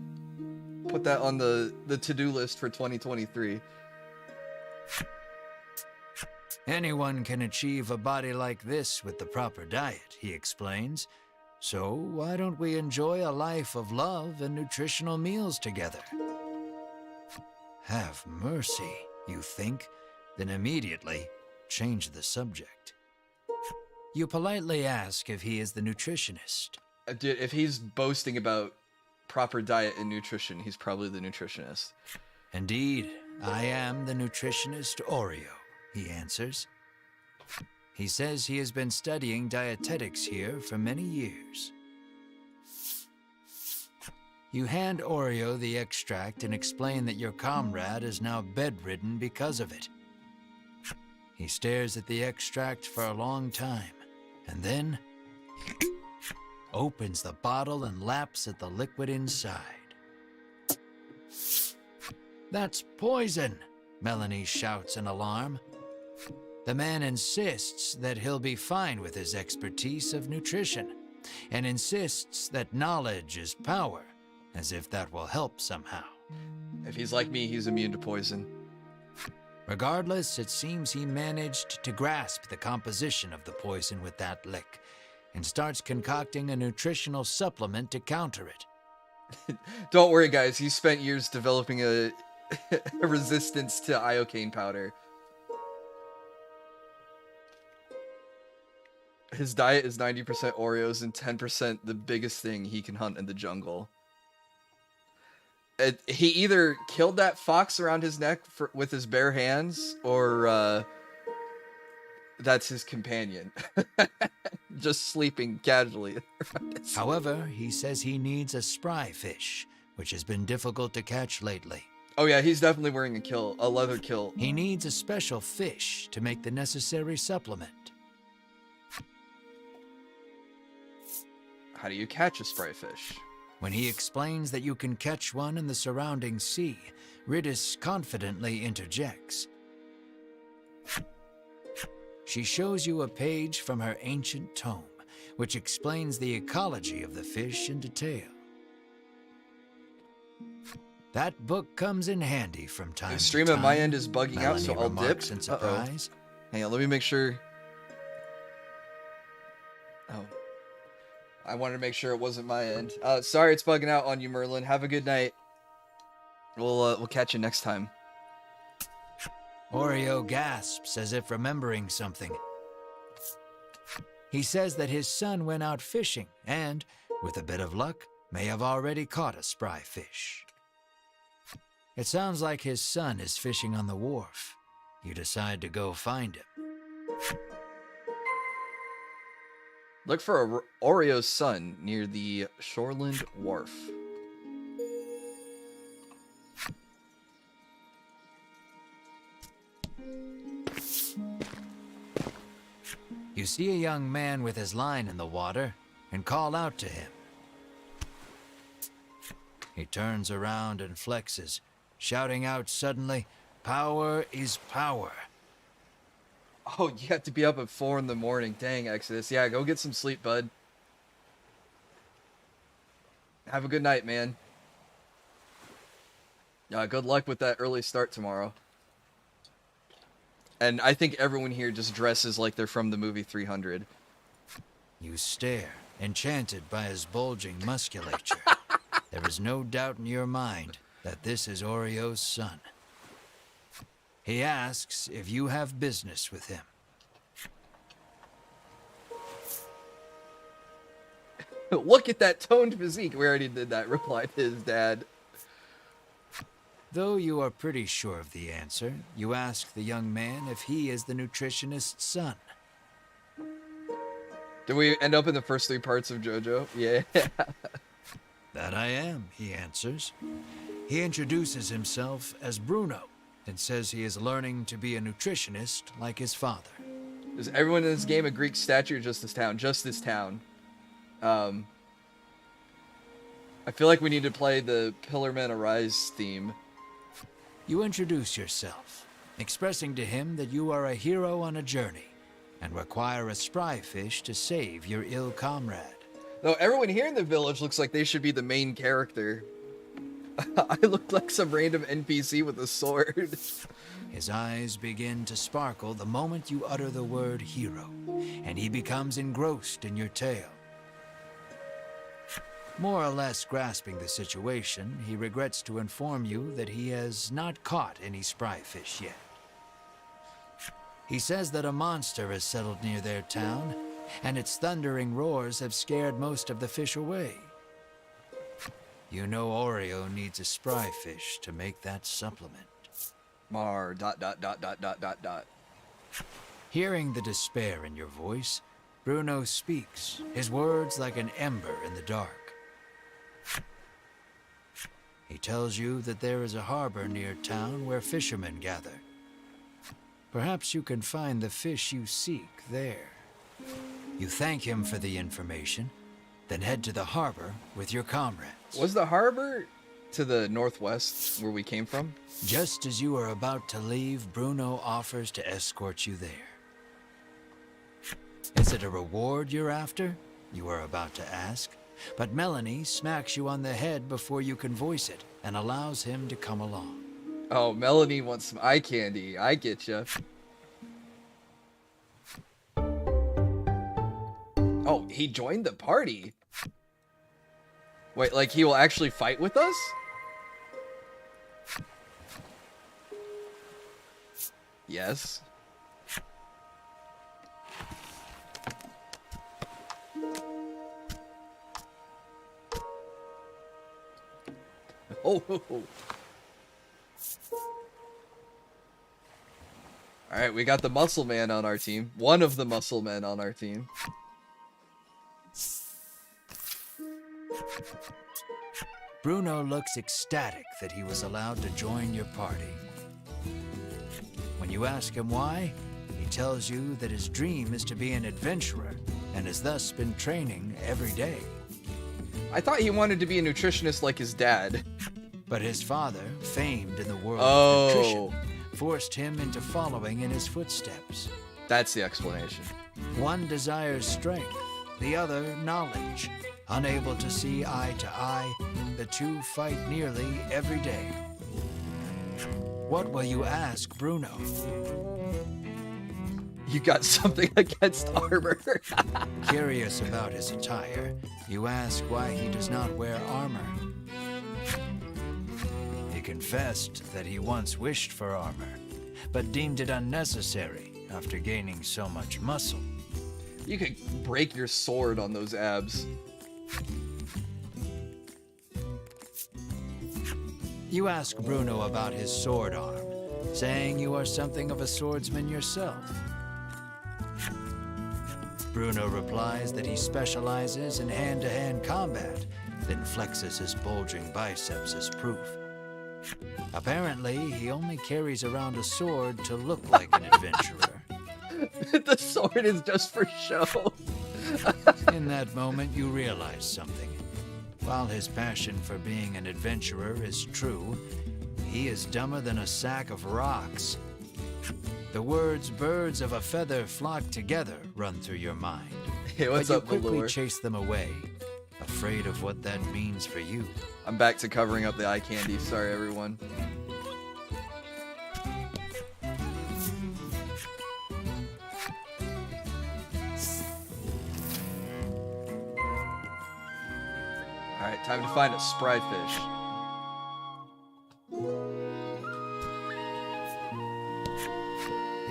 Put that on the to-do list for 2023. Anyone can achieve a body like this with the proper diet, he explains. So why don't we enjoy a life of love and nutritional meals together? Have mercy, you think, then immediately change the subject. You politely ask if he is the nutritionist. Dude, if he's boasting about proper diet and nutrition, he's probably the nutritionist. Indeed, I am the nutritionist Oreo, he answers. He says he has been studying dietetics here for many years. You hand Oreo the extract and explain that your comrade is now bedridden because of it. He stares at the extract for a long time, and then opens the bottle and laps at the liquid inside. That's poison, Melanie shouts in alarm. The man insists that he'll be fine with his expertise of nutrition, and insists that knowledge is power, as if that will help somehow. If he's like me, he's immune to poison. Regardless, it seems he managed to grasp the composition of the poison with that lick, and starts concocting a nutritional supplement to counter it. Don't worry, guys. He spent years developing a resistance to iocane powder. His diet is 90% Oreos and 10% the biggest thing he can hunt in the jungle. He either killed that fox around his neck with his bare hands, or that's his companion. Just sleeping casually. However, he says he needs a spry fish, which has been difficult to catch lately. Oh yeah, he's definitely wearing a leather kilt. He needs a special fish to make the necessary supplement. How do you catch a spray fish? When he explains that you can catch one in the surrounding sea, Ridis confidently interjects. She shows you a page from her ancient tome, which explains the ecology of the fish in detail. That book comes in handy from time to time. The stream at my end is bugging out, so I'll dip. Remarks in surprise. Hang on, let me make sure. Oh. I wanted to make sure it wasn't my end. Sorry it's bugging out on you, Merlin. Have a good night. We'll catch you next time. Oreo gasps as if remembering something. He says that his son went out fishing and, with a bit of luck, may have already caught a spry fish. It sounds like his son is fishing on the wharf. You decide to go find him. Look for Oreo's son near the Shoreland Wharf. You see a young man with his line in the water and call out to him. He turns around and flexes, shouting out suddenly, "Power is power." Oh, you have to be up at 4 in the morning. Dang, Exodus. Yeah, go get some sleep, bud. Have a good night, man. Good luck with that early start tomorrow. And I think everyone here just dresses like they're from the movie 300. You stare, enchanted by his bulging musculature. There is no doubt in your mind that this is Oreo's son. He asks if you have business with him. Look at that toned physique. We already did that, replied his dad. Though you are pretty sure of the answer, you ask the young man if he is the nutritionist's son. Did we end up in the first 3 parts of JoJo? Yeah. That I am, he answers. He introduces himself as Bruno and says he is learning to be a nutritionist like his father. Is everyone in this game a Greek statue or just this town? Just this town. I feel like we need to play the Pillarmen Arise theme. You introduce yourself, expressing to him that you are a hero on a journey and require a spry fish to save your ill comrade. Though everyone here in the village looks like they should be the main character. I look like some random NPC with a sword. His eyes begin to sparkle the moment you utter the word hero, and he becomes engrossed in your tale. More or less grasping the situation, he regrets to inform you that he has not caught any spry fish yet. He says that a monster has settled near their town, and its thundering roars have scared most of the fish away. You know Oreo needs a spry fish to make that supplement. Mar ... Hearing the despair in your voice, Bruno speaks, his words like an ember in the dark. He tells you that there is a harbor near town where fishermen gather. Perhaps you can find the fish you seek there. You thank him for the information, then head to the harbor with your comrades. Was the harbor to the northwest where we came from? Just as you are about to leave, Bruno offers to escort you there. Is it a reward you're after? You are about to ask. But Melanie smacks you on the head before you can voice it and allows him to come along. Oh, Melanie wants some eye candy. I get ya. Oh, he joined the party. Wait, like he will actually fight with us? Yes. Oh. Alright, we got the muscle man on our team. One of the muscle men on our team. Bruno looks ecstatic that he was allowed to join your party. When you ask him why, he tells you that his dream is to be an adventurer and has thus been training every day. I thought he wanted to be a nutritionist like his dad. But his father, famed in the world of nutrition, forced him into following in his footsteps. That's the explanation. One desires strength, the other knowledge. Unable to see eye to eye, the two fight nearly every day. What will you ask Bruno? You got something against armor. Curious about his attire, you ask why he does not wear armor. He confessed that he once wished for armor, but deemed it unnecessary after gaining so much muscle. You could break your sword on those abs. You ask Bruno about his sword arm, saying you are something of a swordsman yourself. Bruno replies that he specializes in hand-to-hand combat, then flexes his bulging biceps as proof. Apparently, he only carries around a sword to look like an adventurer. The sword is just for show. In that moment, you realize something. While his passion for being an adventurer is true, he is dumber than a sack of rocks. The words "birds of a feather flock together" run through your mind. Hey, what's but you up, quickly Velour? chase them away, afraid of what that means for you. I'm back to covering up the eye candy. Sorry, everyone. Alright, time to find a spry fish.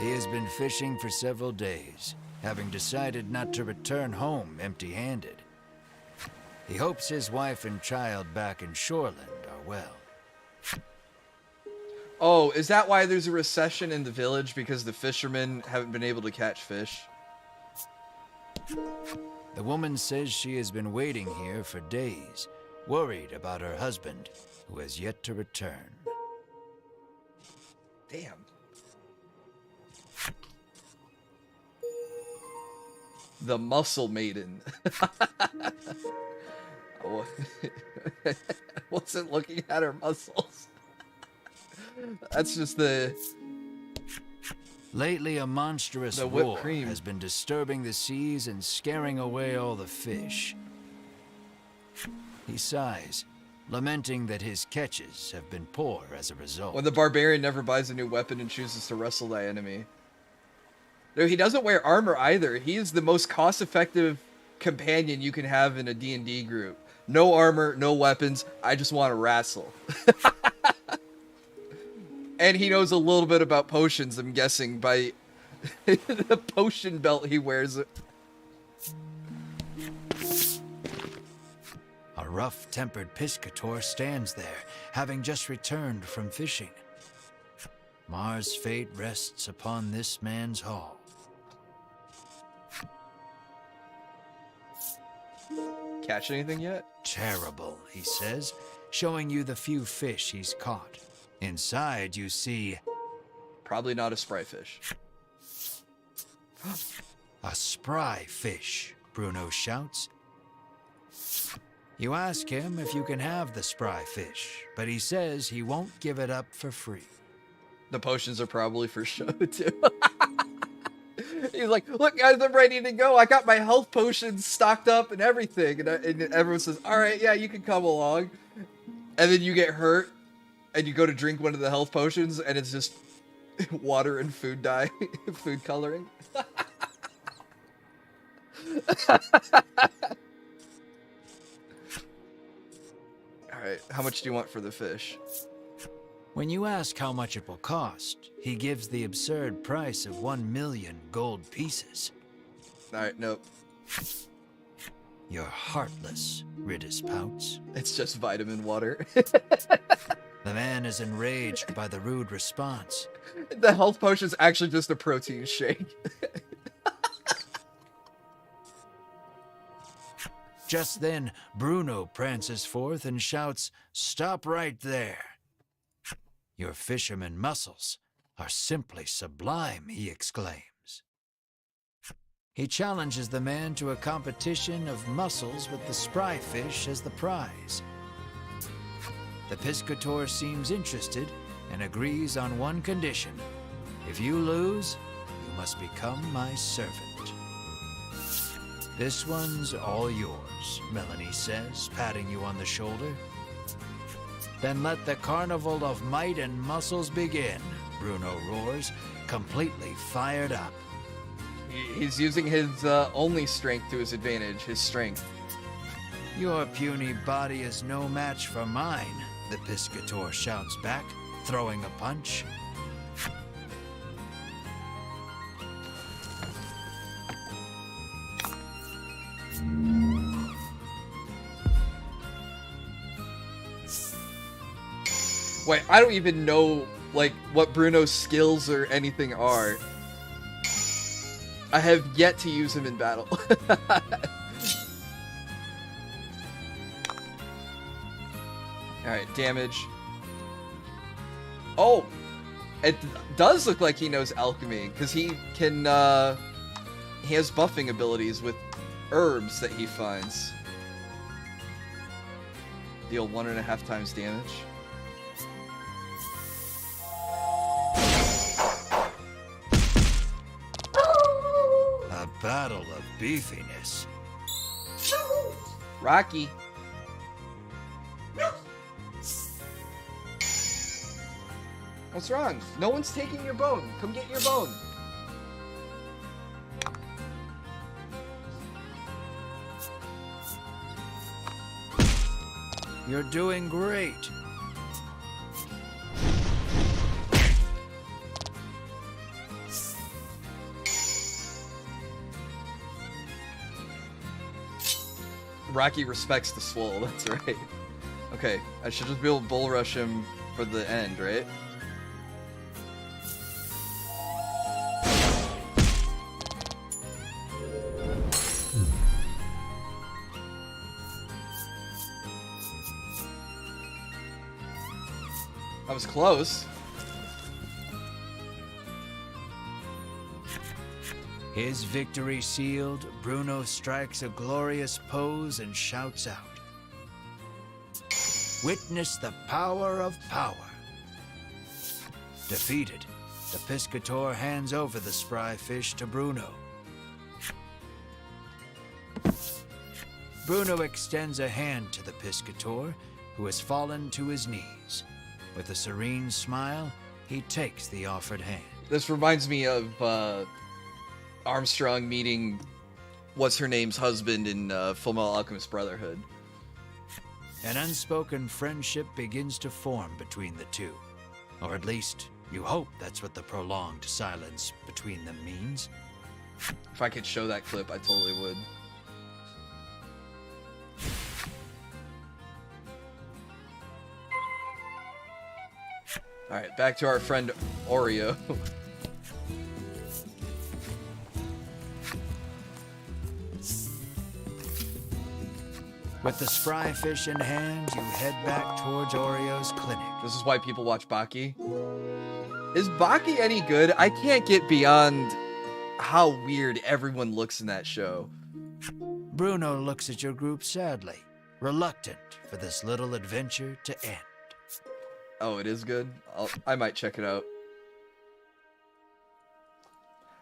He has been fishing for several days, having decided not to return home empty-handed. He hopes his wife and child back in Shoreland are well. Oh, is that why there's a recession in the village? Because the fishermen haven't been able to catch fish? The woman says she has been waiting here for days, worried about her husband, who has yet to return. Damn. The Muscle Maiden. I wasn't looking at her muscles. That's just the... Lately, a monstrous The whipped roar cream. has been disturbing the seas and scaring away all the fish. He sighs, lamenting that his catches have been poor as a result. When the barbarian never buys a new weapon and chooses to wrestle that enemy. No, he doesn't wear armor either. He is the most cost-effective companion you can have in a D&D group. No armor, no weapons. I just want to wrestle. And he knows a little bit about potions, I'm guessing, by the potion belt he wears. A rough-tempered piscator stands there, having just returned from fishing. Mars' fate rests upon this man's haul. Catch anything yet? Terrible, he says, showing you the few fish he's caught. Inside, you see Probably not a spry fish. a spry fish, Bruno shouts. You ask him if you can have the spry fish, but he says he won't give it up for free. The potions are probably for show, too. He's like, look, guys, I'm ready to go. I got my health potions stocked up and everything. And everyone says, all right, yeah, you can come along. And then you get hurt, and you go to drink one of the health potions, and it's just water and food dye, food coloring. All right, how much do you want for the fish? When you ask how much it will cost, he gives the absurd price of 1,000,000 gold pieces. All right, nope. You're heartless, Ridis pouts. It's just vitamin water. The man is enraged by the rude response. The health potion's actually just a protein shake. Just then, Bruno prances forth and shouts, "Stop right there!" Your fisherman muscles are simply sublime, he exclaims. He challenges the man to a competition of muscles with the spry fish as the prize. The piscator seems interested and agrees on one condition. If you lose, you must become my servant. This one's all yours, Melanie says, patting you on the shoulder. Then let the carnival of might and muscles begin, Bruno roars, completely fired up. He's using his only strength to his advantage, his strength. Your puny body is no match for mine, the piscator shouts back, throwing a punch. Wait, I don't even know like what Bruno's skills or anything are. I have yet to use him in battle. Alright, damage. Oh! It does look like he knows alchemy, because he can, he has buffing abilities with herbs that he finds. Deal 1.5 times damage. A battle of beefiness. Rocky. What's wrong? No one's taking your bone. Come get your bone. You're doing great. Rocky respects the swole, that's right. Okay, I should just be able to bull rush him for the end, right? I was close. His victory sealed, Bruno strikes a glorious pose and shouts out, "Witness the power of power." Defeated, the Piscator hands over the spry fish to Bruno. Bruno extends a hand to the Piscator, who has fallen to his knees. With a serene smile, he takes the offered hand. This reminds me of Armstrong meeting what's-her-name's husband in Fullmetal Alchemist Brotherhood. An unspoken friendship begins to form between the two. Or at least, you hope that's what the prolonged silence between them means. If I could show that clip, I totally would. Alright, back to our friend Oreo. With the spry fish in hand, you head back towards Oreo's clinic. This is why people watch Baki. Is Baki any good? I can't get beyond how weird everyone looks in that show. Bruno looks at your group sadly, reluctant for this little adventure to end. Oh, it is good? I might check it out.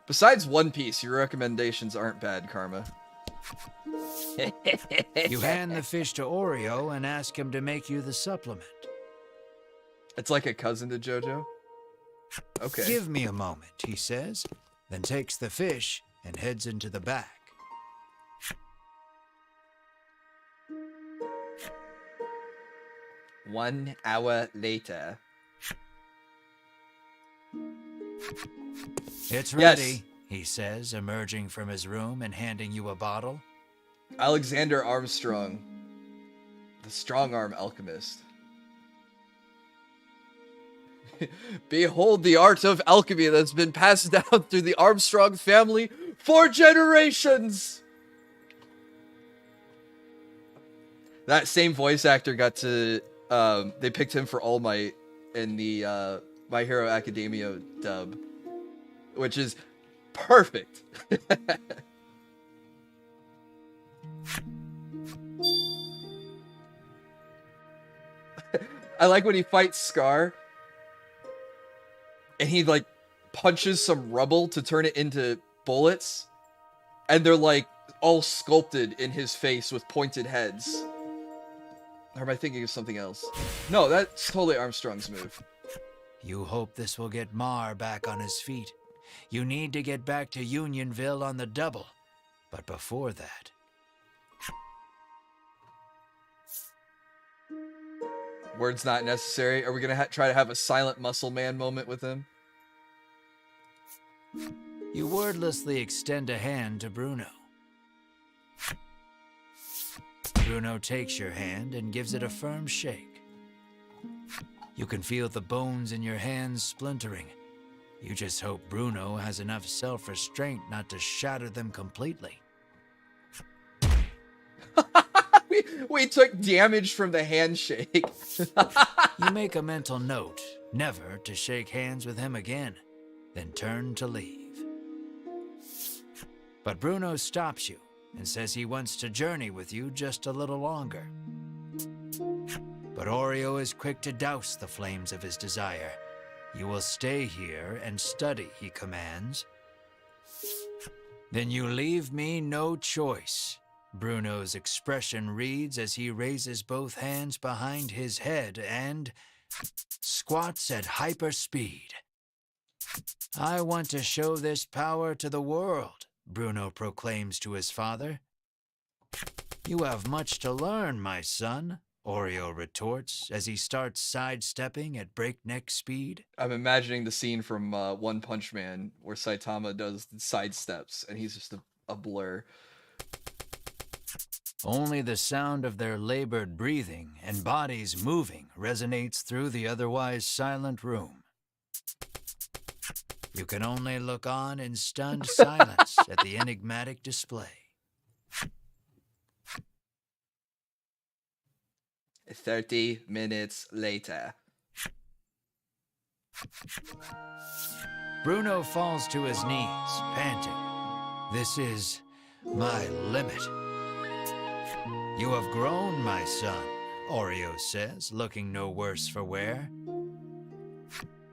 Besides One Piece, your recommendations aren't bad, Karma. You hand the fish to Oreo and ask him to make you the supplement. It's like a cousin to JoJo? Okay. Give me a moment, he says, then takes the fish and heads into the back. One hour later. It's Yes. ready, he says, emerging from his room and handing you a bottle. Alexander Armstrong, the strong-arm alchemist. Behold the art of alchemy that's been passed down through the Armstrong family for generations! That same voice actor got to, they picked him for All Might in the My Hero Academia dub, which is perfect. I like when he fights Scar and he like punches some rubble to turn it into bullets, and they're like all sculpted in his face with pointed heads. Or am I thinking of something else? No, that's totally Armstrong's move. You hope this will get Mar back on his feet. You need to get back to Unionville on the double. But before that... Words not necessary. Are we gonna try to have a silent muscle man moment with him? You wordlessly extend a hand to Bruno. Bruno takes your hand and gives it a firm shake. You can feel the bones in your hands splintering. You just hope Bruno has enough self-restraint not to shatter them completely. we took damage from the handshake. You make a mental note never to shake hands with him again, then turn to leave. But Bruno stops you and says he wants to journey with you just a little longer. But Oreo is quick to douse the flames of his desire. You will stay here and study, he commands. Then you leave me no choice. Bruno's expression reads as he raises both hands behind his head and squats at hyper speed. I want to show this power to the world, Bruno proclaims to his father. You have much to learn, my son, Oreo retorts as he starts sidestepping at breakneck speed. I'm imagining the scene from One Punch Man where Saitama does the sidesteps and he's just a blur. Only the sound of their labored breathing and bodies moving resonates through the otherwise silent room. You can only look on in stunned silence at the enigmatic display. 30 minutes later. Bruno falls to his knees, panting. This is my limit. You have grown, my son, Oreo says, looking no worse for wear.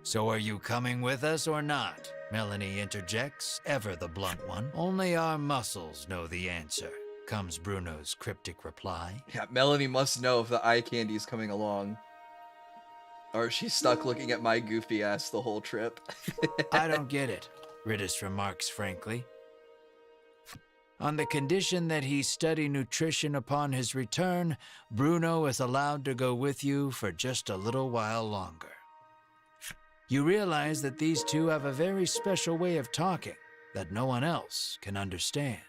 So are you coming with us or not? Melanie interjects, ever the blunt one. Only our muscles know the answer, comes Bruno's cryptic reply. Yeah, Melanie must know if the eye candy's coming along. Or she's stuck looking at my goofy ass the whole trip. I don't get it, Ridis remarks frankly. On the condition that he study nutrition upon his return, Bruno is allowed to go with you for just a little while longer. You realize that these two have a very special way of talking that no one else can understand.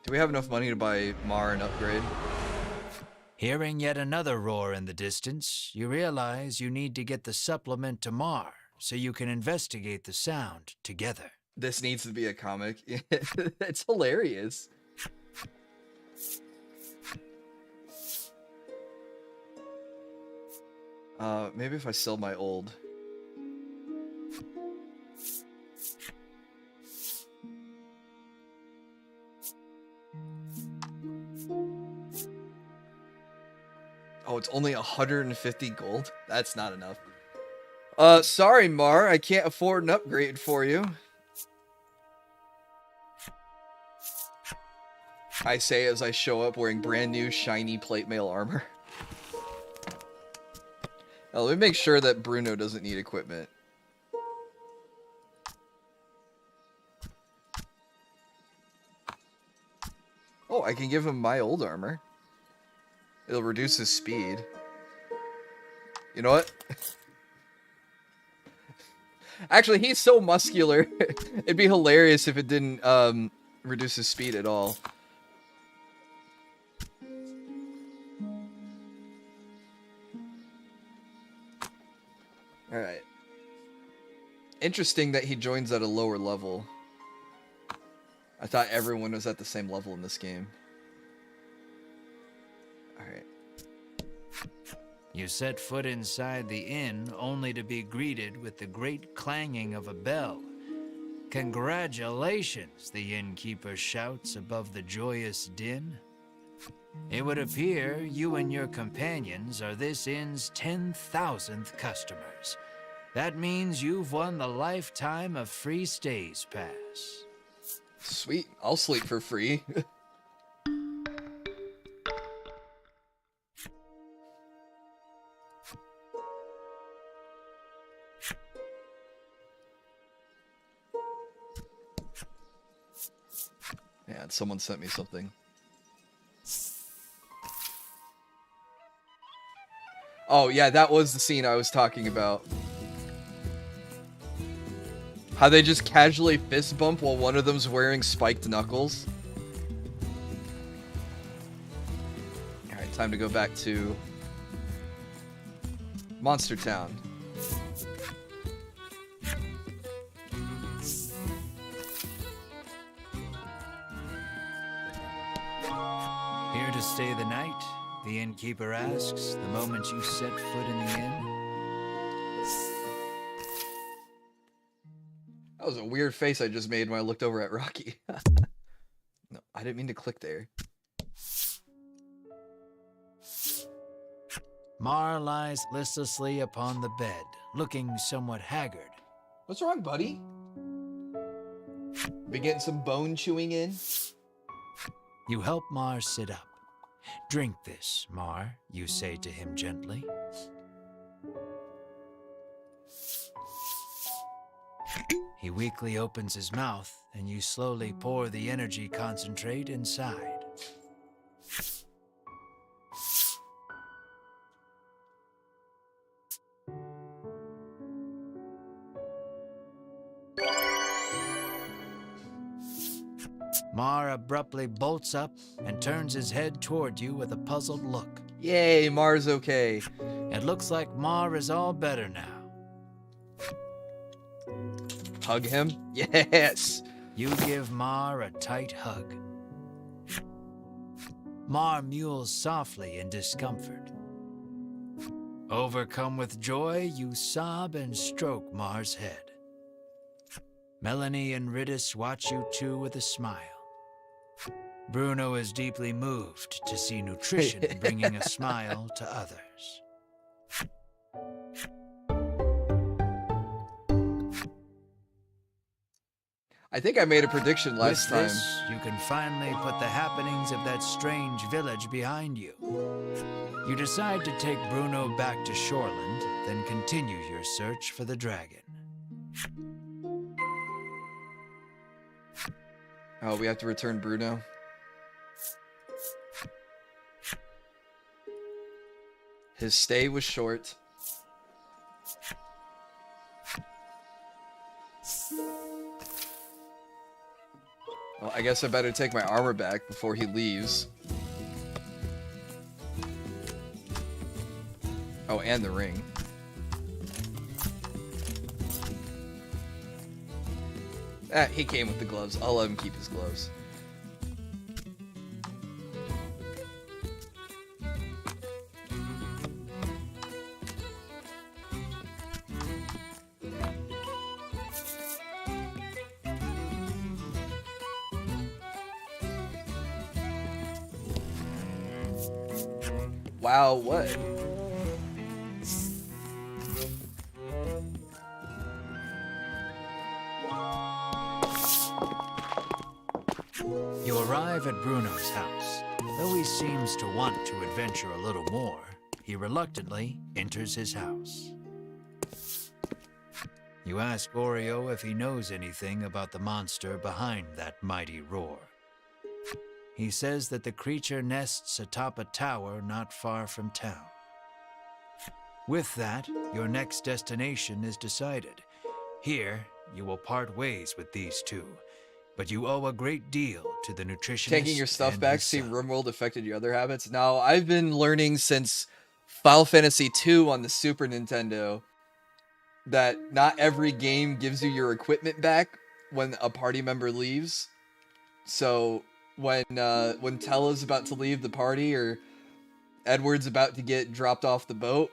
Do we have enough money to buy Mar an upgrade? Hearing yet another roar in the distance, you realize you need to get the supplement to Mar so you can investigate the sound together. This needs to be a comic. It's hilarious. Maybe if I sell my old. Oh, it's only 150 gold? That's not enough. Sorry, Mar. I can't afford an upgrade for you. I say as I show up wearing brand new shiny plate mail armor. Now, let me make sure that Bruno doesn't need equipment. Oh, I can give him my old armor. It'll reduce his speed. You know what? Actually, he's so muscular. It'd be hilarious if it didn't reduce his speed at all. Alright. Interesting that he joins at a lower level. I thought everyone was at the same level in this game. Alright. You set foot inside the inn only to be greeted with the great clanging of a bell. Congratulations, the innkeeper shouts above the joyous din. It would appear you and your companions are this inn's 10,000th customers. That means you've won the lifetime of free stays pass. Sweet, I'll sleep for free. Yeah, someone sent me something. Oh, yeah, that was the scene I was talking about. How they just casually fist bump while one of them's wearing spiked knuckles. time to go back to Monster Town. Here to stay the night? The innkeeper asks the moment you set foot in the inn. That was a weird face I just made when I looked over at Rocky. No, I didn't mean to click there. Mar lies listlessly upon the bed, looking somewhat haggard. What's wrong, buddy? Been getting some bone chewing in? You help Mar sit up. Drink this, Mar, you say to him gently. He weakly opens his mouth, and you slowly pour the energy concentrate inside. Mar abruptly bolts up and turns his head toward you with a puzzled look. Yay, Mar's okay. It looks like Mar is all better now. Hug him? Yes! You give Mar a tight hug. Mar mewls softly in discomfort. Overcome with joy, you sob and stroke Mar's head. Melanie and Ridis watch you two with a smile. Bruno is deeply moved to see nutrition bringing a smile to others. I think I made a prediction last With time. this, you can finally put the happenings of that strange village behind you. You decide to take Bruno back to Shoreland, then continue your search for the dragon. Oh, we have to return Bruno. His stay was short. Well, I guess I better take my armor back before he leaves. Oh, and the ring. Ah, he came with the gloves. I'll let him keep his gloves. Wow, what? You arrive at Bruno's house. Though he seems to want to adventure a little more, he reluctantly enters his house. You ask Oreo if he knows anything about the monster behind that mighty roar. He says that the creature nests atop a tower not far from town. With that, your next destination is decided. Here, you will part ways with these two, but you owe a great deal to the nutritionist. Taking your stuff and back, his see son. RimWorld affected your other habits. Now, I've been learning since Final Fantasy II on the Super Nintendo that not every game gives you your equipment back when a party member leaves. So when Tella's about to leave the party or Edward's about to get dropped off the boat,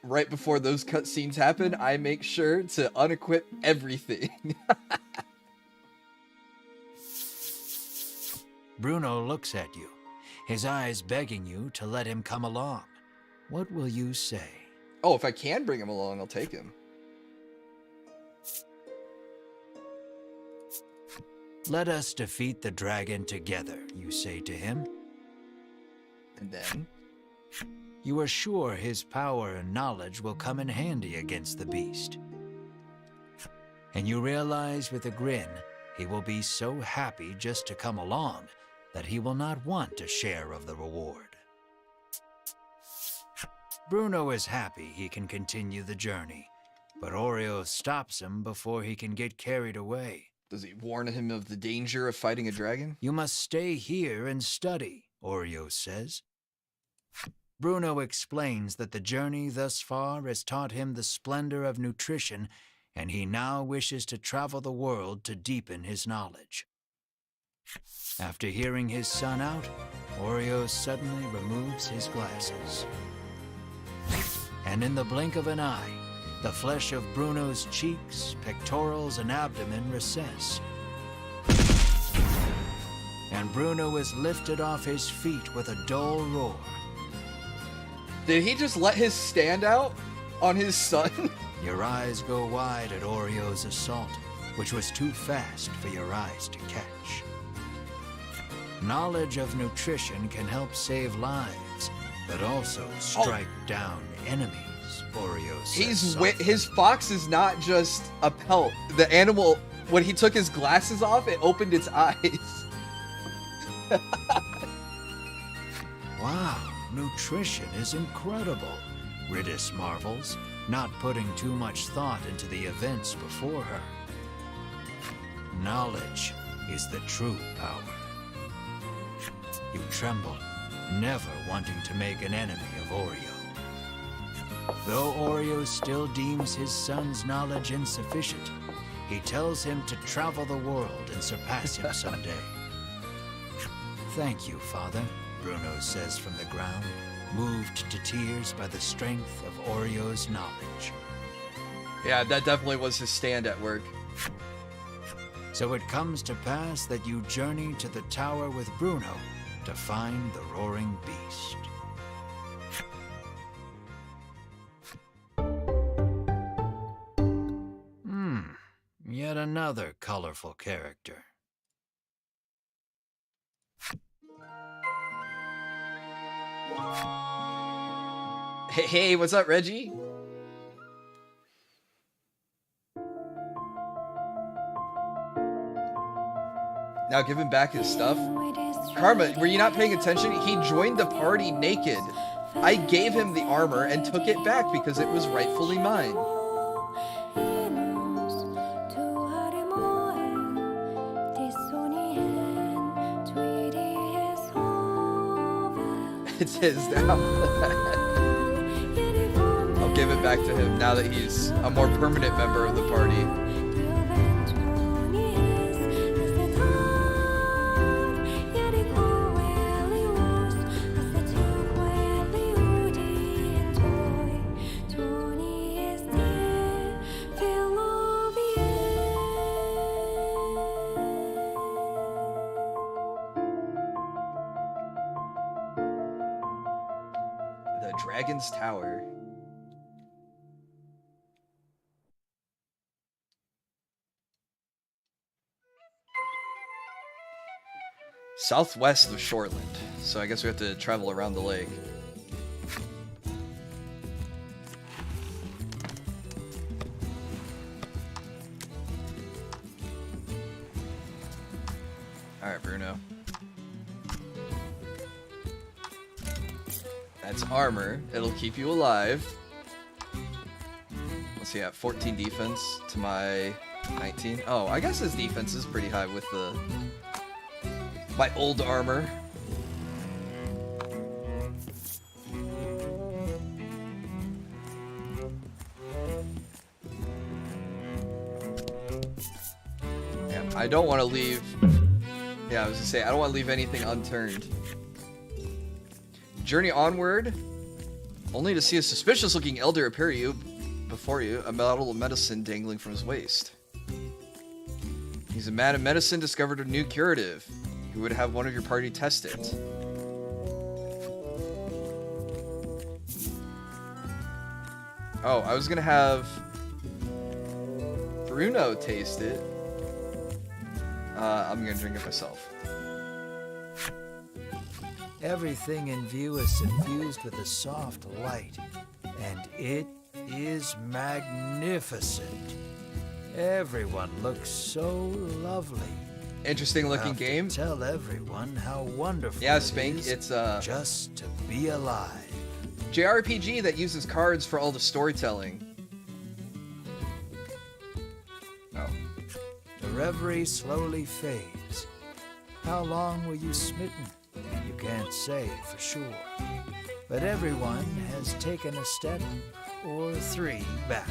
right before those cutscenes happen, I make sure to unequip everything. Bruno looks at you, his eyes begging you to let him come along. What will you say? Oh, if I can bring him along, I'll take him. Let us defeat the dragon together, you say to him. And then? You are sure his power and knowledge will come in handy against the beast. And you realize with a grin, he will be so happy just to come along that he will not want a share of the reward. Bruno is happy he can continue the journey, but Oreo stops him before he can get carried away. Does he warn him of the danger of fighting a dragon? You must stay here and study, Oreo says. Bruno explains that the journey thus far has taught him the splendor of nutrition, and he now wishes to travel the world to deepen his knowledge. After hearing his son out, Oreo suddenly removes his glasses. And in the blink of an eye, the flesh of Bruno's cheeks, pectorals, and abdomen recess. And Bruno is lifted off his feet with a dull roar. Did he just let his stand out on his son? Your eyes go wide at Oreo's assault, which was too fast for your eyes to catch. Knowledge of nutrition can help save lives, but also strike down enemies, Oreo says. His fox is not just a pelt. The animal, when he took his glasses off, it opened its eyes. Wow, nutrition is incredible, Ridis marvels, not putting too much thought into the events before her. Knowledge is the true power. You tremble, never wanting to make an enemy of Oreo. Though Oreo still deems his son's knowledge insufficient, he tells him to travel the world and surpass him someday. Thank you, Father, Bruno says from the ground, moved to tears by the strength of Oreo's knowledge. Yeah, that definitely was his stand at work. So it comes to pass that you journey to the tower with Bruno to find the roaring beast. Yet another colorful character. Hey, what's up, Reggie? Now give him back his stuff. Karma, were you not paying attention? He joined the party naked. I gave him the armor and took it back because it was rightfully mine. It's his now. I'll give it back to him now that he's a more permanent member of the party. Dragon's Tower. Southwest of Shoreland, so I guess we have to travel around the lake. Alright, Bruno. That's armor. It'll keep you alive. Let's see, I have 14 defense to my 19. Oh, I guess his defense is pretty high with my old armor. Yeah, I don't want to leave. Yeah, I was gonna say, I don't want to leave anything unturned. Journey onward, only to see a suspicious-looking elder appear before you, a bottle of medicine dangling from his waist. He's a man of medicine, discovered a new curative. He would have one of your party test it. Oh, I was gonna have Bruno taste it. I'm gonna drink it myself. Everything in view is suffused with a soft light, and it is magnificent. Everyone looks so lovely. Interesting looking game. Tell everyone how wonderful Spank, it's just to be alive. JRPG that uses cards for all the storytelling. Oh. The reverie slowly fades. How long were you smitten? You can't say for sure. But everyone has taken a step or 3 back,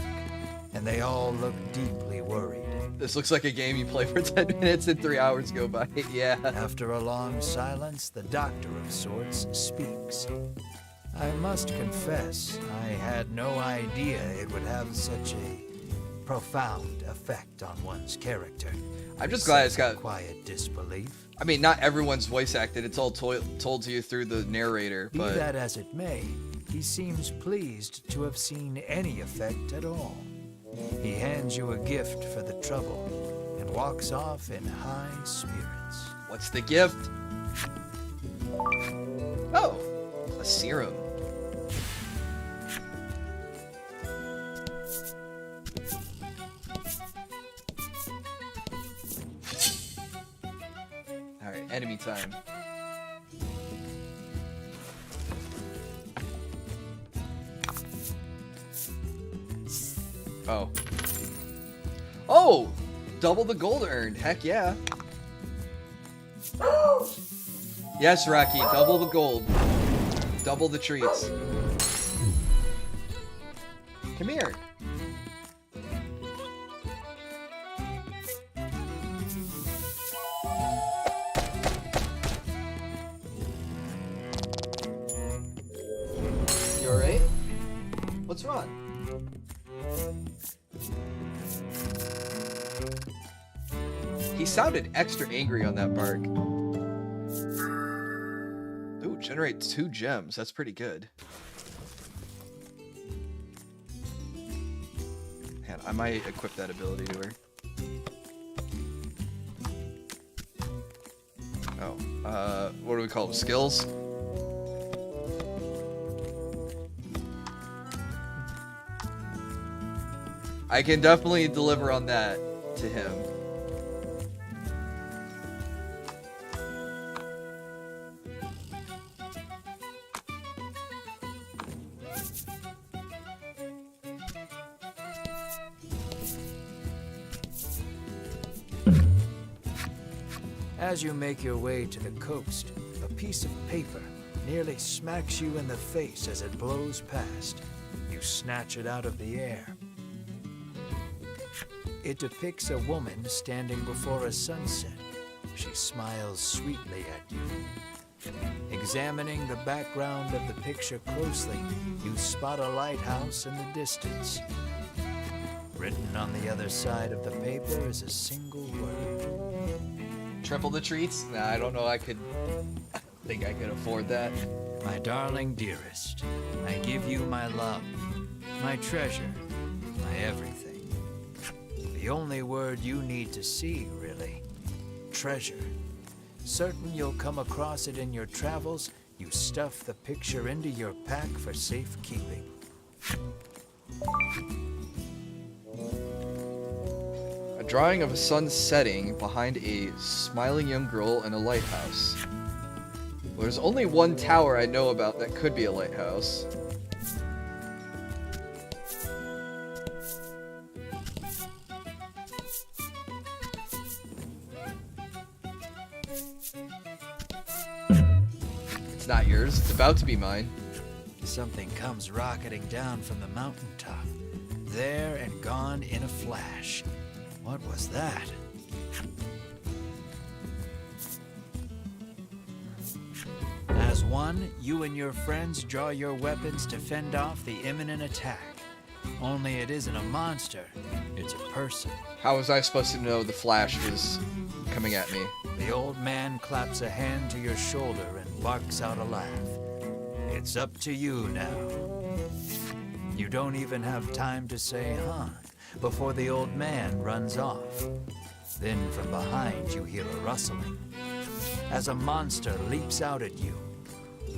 and they all look deeply worried. This looks like a game you play for 10 minutes and 3 hours go by. Yeah. After a long silence, the doctor of sorts speaks. I must confess, I had no idea it would have such a profound effect on one's character. I'm just glad it's got quiet disbelief. I mean, not everyone's voice acted. It's all told to you through the narrator, Be but that as it may, he seems pleased to have seen any effect at all. He hands you a gift for the trouble and walks off in high spirits. what's the gift? Oh, a serum. All right, enemy time. Oh. Oh! Double the gold earned. Heck yeah. Yes, Rocky. Double the gold. Double the treats. Come here. You alright? What's wrong? He sounded extra angry on that bark. Ooh, generate 2 gems. That's pretty good. Man, I might equip that ability to her. Oh, what do we call them? Skills? I can definitely deliver on that to him. As you make your way to the coast, a piece of paper nearly smacks you in the face as it blows past. You snatch it out of the air. It depicts a woman standing before a sunset. She smiles sweetly at you. Examining the background of the picture closely, you spot a lighthouse in the distance. Written on the other side of the paper is a single word. Triple the treats? Nah, I don't know. I think I could afford that. My darling dearest, I give you my love, my treasure, my everything. The only word you need to see, really. Treasure. Certain you'll come across it in your travels, you stuff the picture into your pack for safekeeping. A drawing of a sun setting behind a smiling young girl in a lighthouse. Well, there's only one tower I know about that could be a lighthouse. It's not yours. It's about to be mine. Something comes rocketing down from the mountaintop. There and gone in a flash. What was that? As one, you and your friends draw your weapons to fend off the imminent attack. Only it isn't a monster, it's a person. How was I supposed to know the flash was coming at me? The old man claps a hand to your shoulder and barks out a laugh. It's up to you now. You don't even have time to say, huh, before the old man runs off. Then from behind you hear a rustling. As a monster leaps out at you.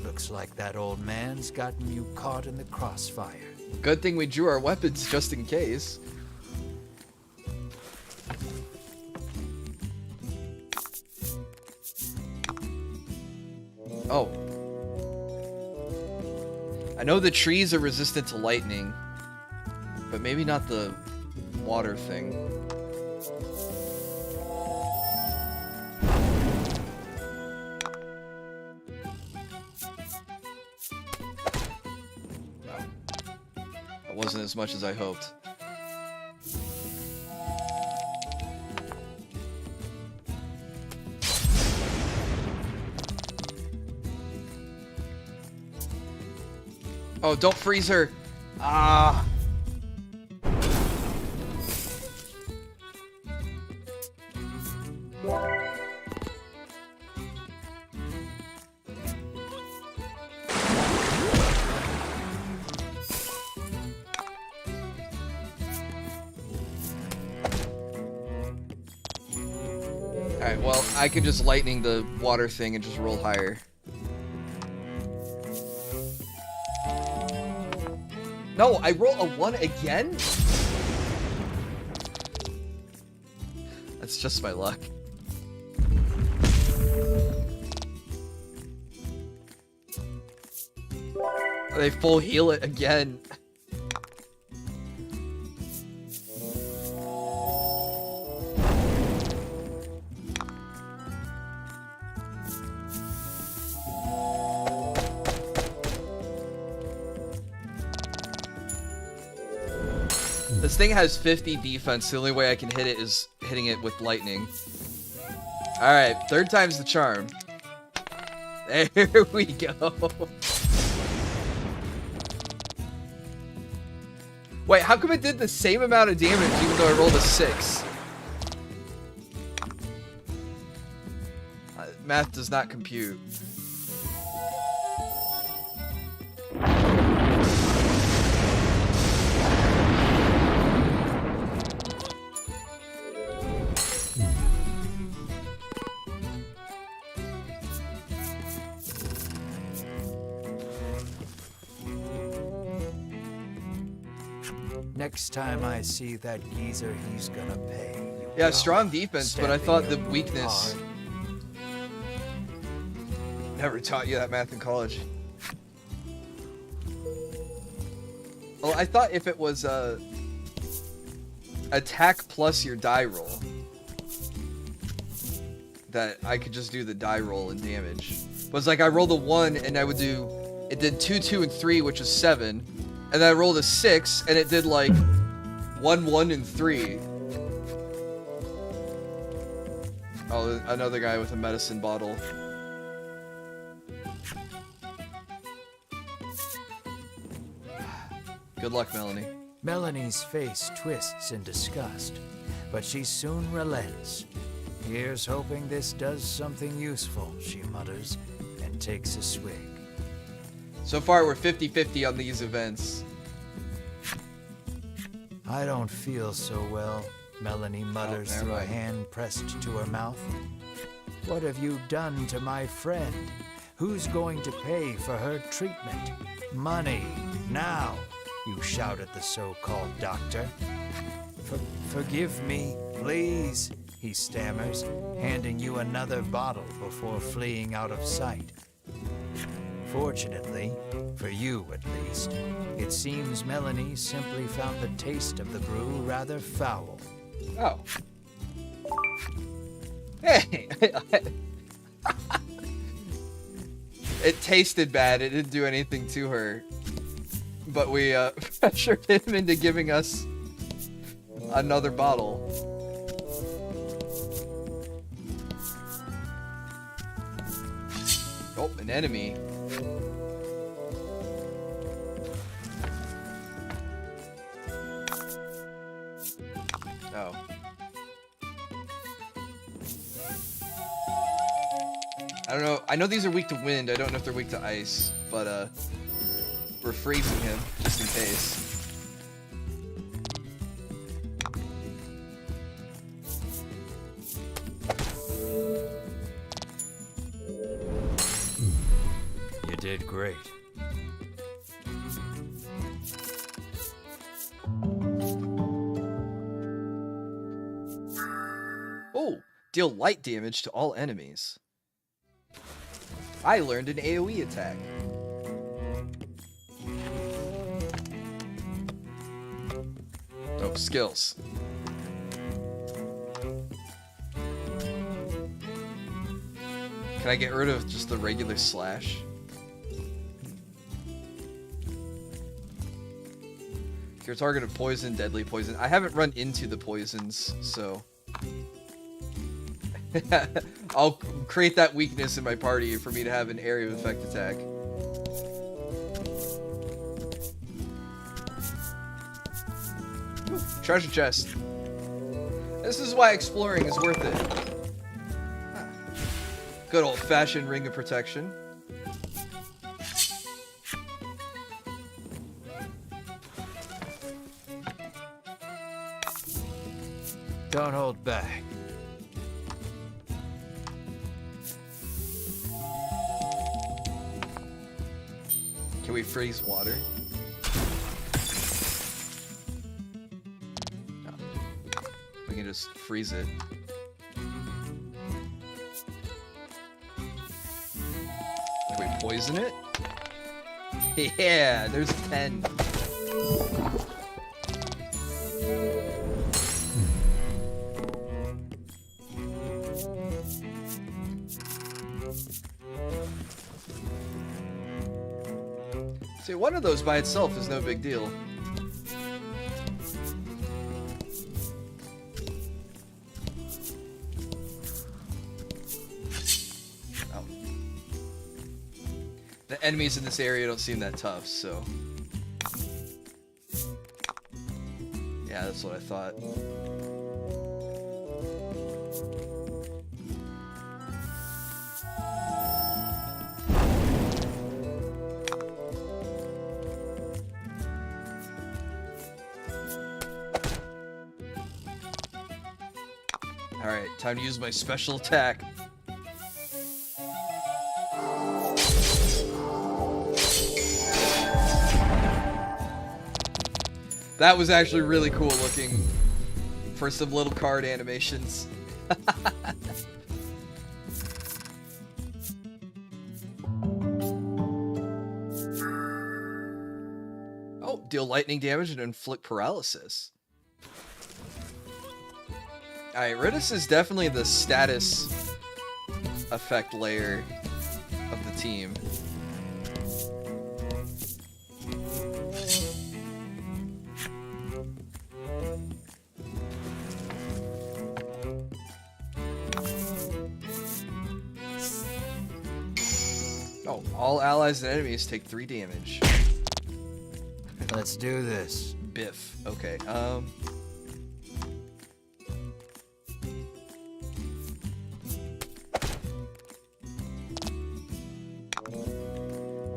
Looks like that old man's gotten you caught in the crossfire. Good thing we drew our weapons just in case. Oh. I know the trees are resistant to lightning, but maybe not the water thing. That wasn't as much as I hoped. Oh, don't freeze her! Ah! Alright, well, I could just lightning the water thing and just roll higher. No, I roll a 1 again? That's just my luck. They full heal it again. This thing has 50 defense. The only way I can hit it is hitting it with lightning. Alright, third time's the charm. There we go. Wait, how come it did the same amount of damage even though I rolled a 6? Math does not compute. Next time I see that geezer, he's gonna pay. Yeah, strong defense, but I thought the weakness... Never taught you that math in college. Well, I thought if it was attack plus your die roll, that I could just do the die roll and damage. But it's like I rolled a 1 and I would do... It did 2, 2, and 3, which is 7. And then I rolled a 6, and it did like 1, 1, and 3. Oh, another guy with a medicine bottle. Good luck, Melanie. Melanie's face twists in disgust, but she soon relents. Here's hoping this does something useful, she mutters, and takes a swig. So far, we're 50-50 on these events. I don't feel so well, Melanie mutters through a hand pressed to her mouth. What have you done to my friend? Who's going to pay for her treatment? Money, now, you shout at the so-called doctor. Forgive me, please, he stammers, handing you another bottle before fleeing out of sight. Fortunately, for you at least, it seems Melanie simply found the taste of the brew rather foul. Oh. Hey! It tasted bad. It didn't do anything to her. But we pressured him into giving us another bottle. Oh, an enemy. Oh. I don't know. I know these are weak to wind. I don't know if they're weak to ice, but we're freezing him just in case. You did great. Oh, deal light damage to all enemies. I learned an AoE attack. Oh, skills. Can I get rid of just the regular slash? If you're target of poison, deadly poison. I haven't run into the poisons, so... I'll create that weakness in my party for me to have an area of effect attack. Ooh, treasure chest. This is why exploring is worth it. Ah. Good old-fashioned ring of protection. Don't hold back. Can we freeze water? No. We can just freeze it. Can we poison it? Yeah, there's 10. See, one of those by itself is no big deal. Oh. The enemies in this area don't seem that tough, so... Yeah, that's what I thought. Alright, time to use my special attack. That was actually really cool looking for some little card animations. Oh, deal lightning damage and inflict paralysis. Alright, Ridus is definitely the status effect layer of the team. Oh, all allies and enemies take 3 damage. Let's do this. Biff. Okay,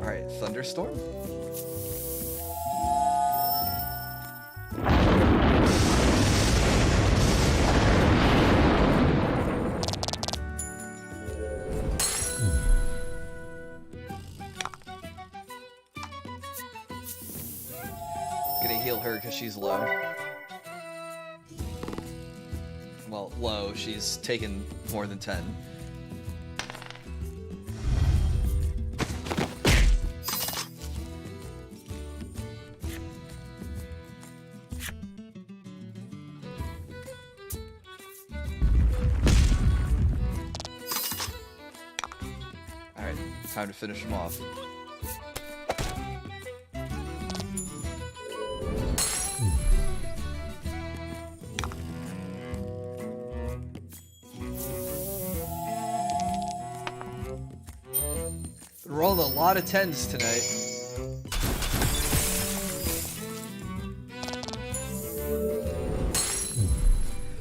Alright, Thunderstorm? Gonna heal her because she's low. Well, low, she's taken more than 10. Alright, time to finish him off. We're rolling a lot of 10s tonight.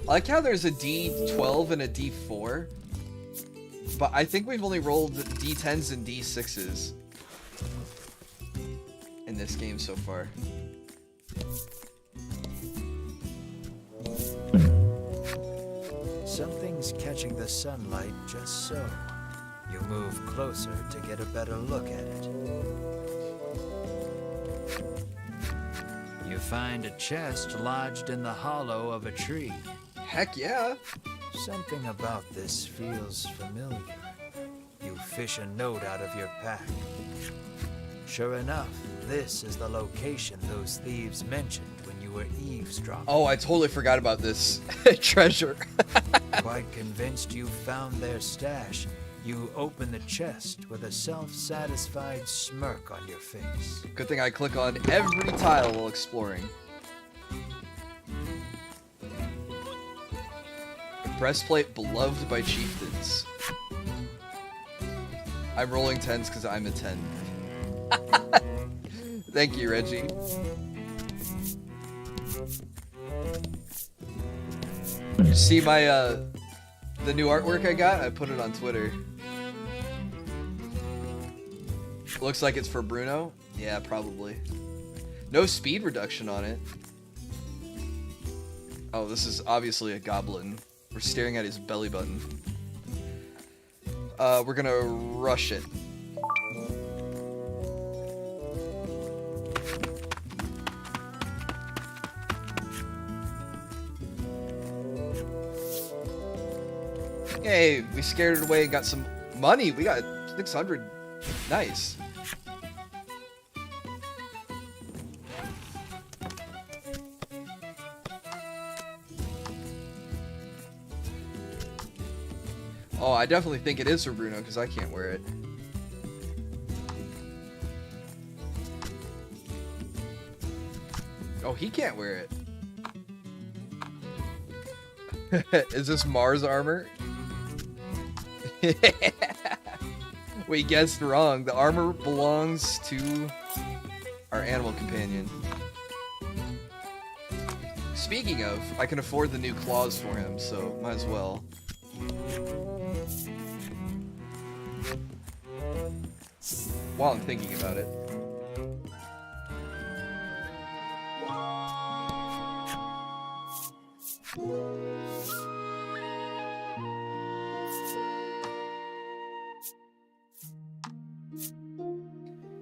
I like how there's a D12 and a D4, but I think we've only rolled D10s and D6s in this game so far. Something's catching the sunlight just so. You move closer to get a better look at it. You find a chest lodged in the hollow of a tree. Heck yeah! Something about this feels familiar. You fish a note out of your pack. Sure enough, this is the location those thieves mentioned when you were eavesdropping. Oh, I totally forgot about this treasure. Quite convinced you found their stash, you open the chest with a self-satisfied smirk on your face. Good thing I click on every tile while exploring. Breastplate beloved by chieftains. I'm rolling 10s because I'm a 10. Thank you, Reggie. You see my the new artwork I got? I put it on Twitter. Looks like it's for Bruno. Yeah, probably. No speed reduction on it. Oh, this is obviously a goblin. We're staring at his belly button. We're gonna rush it. Hey, we scared it away and got some money. We got 600. Nice. Oh, I definitely think it is for Bruno because I can't wear it. Oh, he can't wear it. Is this Mars armor? We guessed wrong. The armor belongs to our animal companion. Speaking of, I can afford the new claws for him, so might as well. While I'm thinking about it.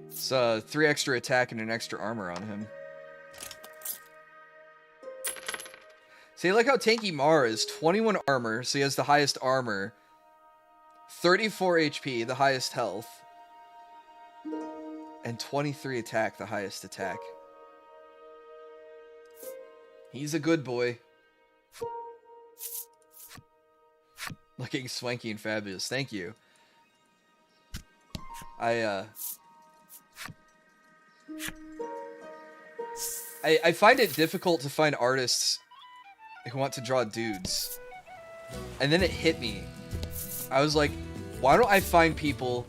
It's 3 extra attack and an extra armor on him. See, like how tanky Mar is 21 armor, so he has the highest armor. 34 HP, the highest health. And 23 attack, the highest attack. He's a good boy. Looking swanky and fabulous. Thank you. I find it difficult to find artists who want to draw dudes. And then it hit me. I was like, why don't I find people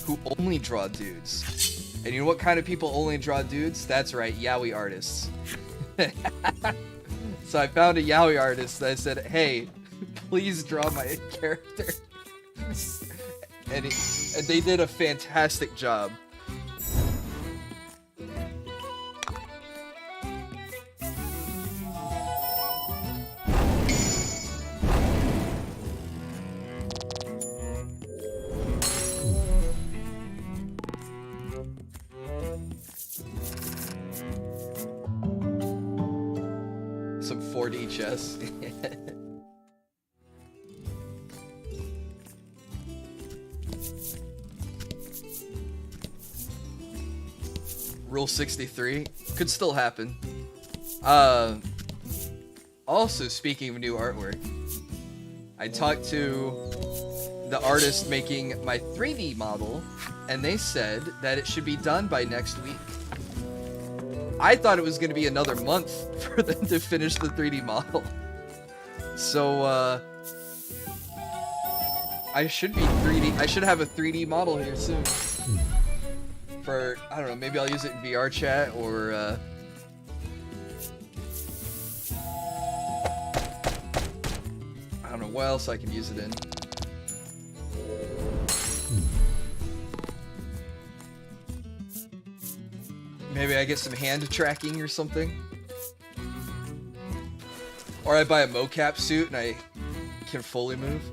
who only draw dudes? And you know what kind of people only draw dudes? That's right, yaoi artists. So I found a yaoi artist that I said, hey, please draw my character. And they did a fantastic job. Some 4D chess. Rule 63 could still happen. Also, speaking of new artwork, I talked to the artist making my 3D model, and they said that it should be done by next week. I thought it was going to be another month for them to finish the 3D model. So, I should have a 3D model here soon. For, I don't know, maybe I'll use it in VR chat, or, I don't know what else I can use it in. Maybe I get some hand tracking or something. Or I buy a mocap suit and I can fully move.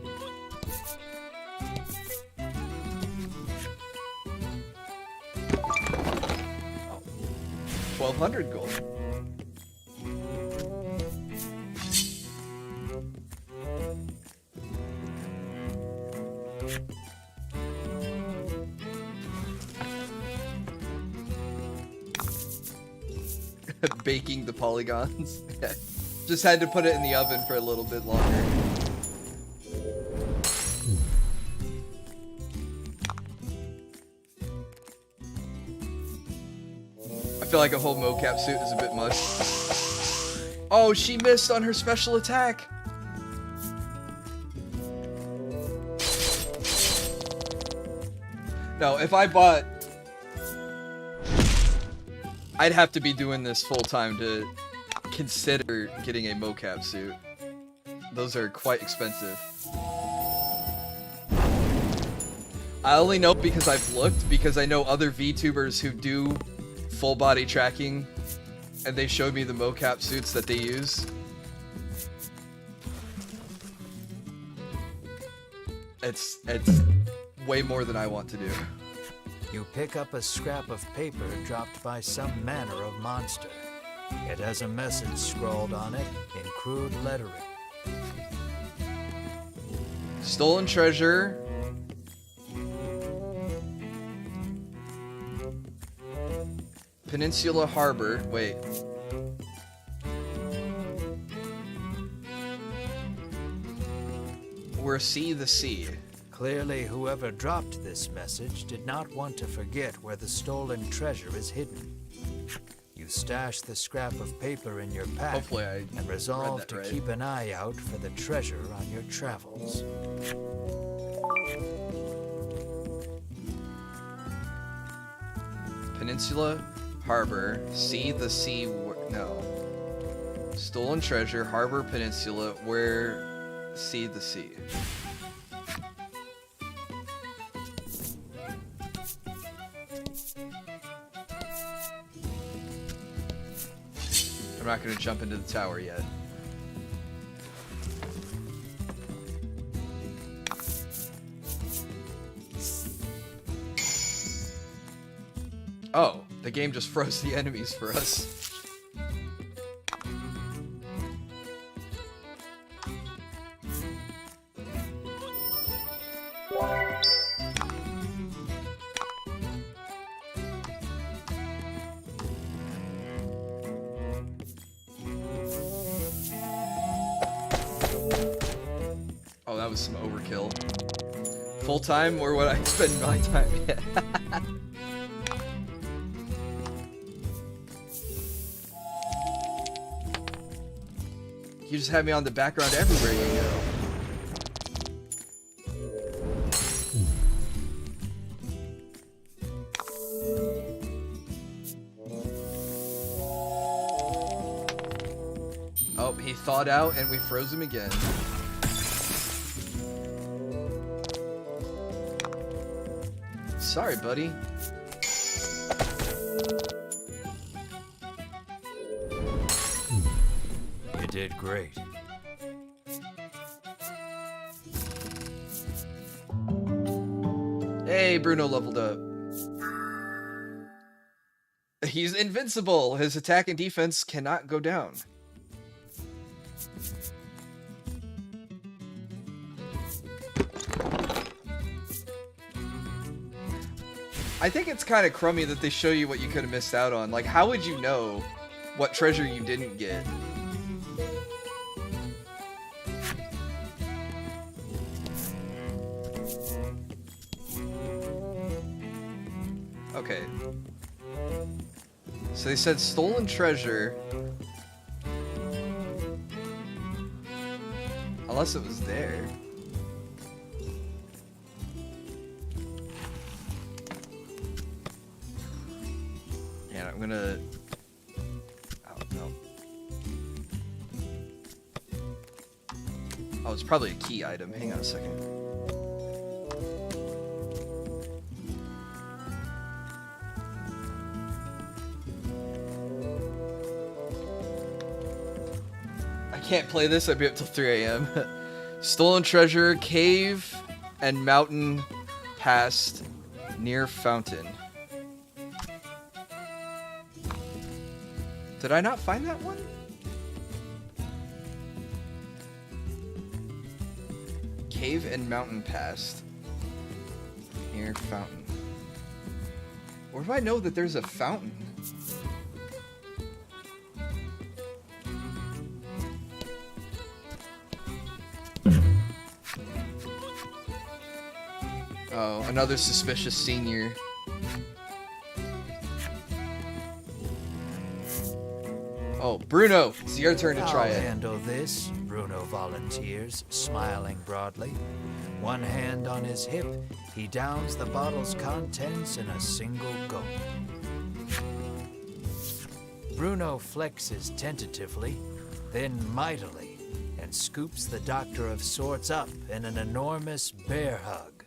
Oh. 1,200 gold. Baking the polygons. Just had to put it in the oven for a little bit longer. I feel like a whole mocap suit is a bit much. Oh, she missed on her special attack. No, if I bought... I'd have to be doing this full time to consider getting a mocap suit. Those are quite expensive. I only know because I've looked, because I know other VTubers who do full body tracking, and they showed me the mocap suits that they use. It's way more than I want to do. You pick up a scrap of paper dropped by some manner of monster. It has a message scrawled on it in crude lettering. Stolen treasure. Peninsula Harbor. Wait. We're the sea. Clearly, whoever dropped this message did not want to forget where the stolen treasure is hidden. You stash the scrap of paper in your pack Hopefully I and resolve read that to right. keep an eye out for the treasure on your travels. Peninsula Harbor. The sea. No. Stolen treasure. Harbor Peninsula. Where the sea. I'm not going to jump into the tower yet. Oh, the game just froze the enemies for us. Oh, that was some overkill. Full time, or would I spend my time? You just have me on the background everywhere you go. Oh, he thawed out and we froze him again. Sorry, buddy. You did great. Hey, Bruno leveled up. He's invincible. His attack and defense cannot go down. I think it's kind of crummy that they show you what you could have missed out on. Like, how would you know what treasure you didn't get? Okay. So they said stolen treasure. Unless it was there. Yeah, I'm gonna... Oh, no. Oh, it's probably a key item. Hang on a second. I can't play this. I'd be up till 3 a.m. Stolen treasure, cave, and mountain past near fountain. Did I not find that one? Cave and mountain past near fountain. Where do I know that there's a fountain? Oh, another suspicious senior. Oh, Bruno, it's your turn to try I'll it. handle this, Bruno volunteers, smiling broadly. One hand on his hip, he downs the bottle's contents in a single gulp. Bruno flexes tentatively, then mightily, and scoops the Doctor of Sorts up in an enormous bear hug.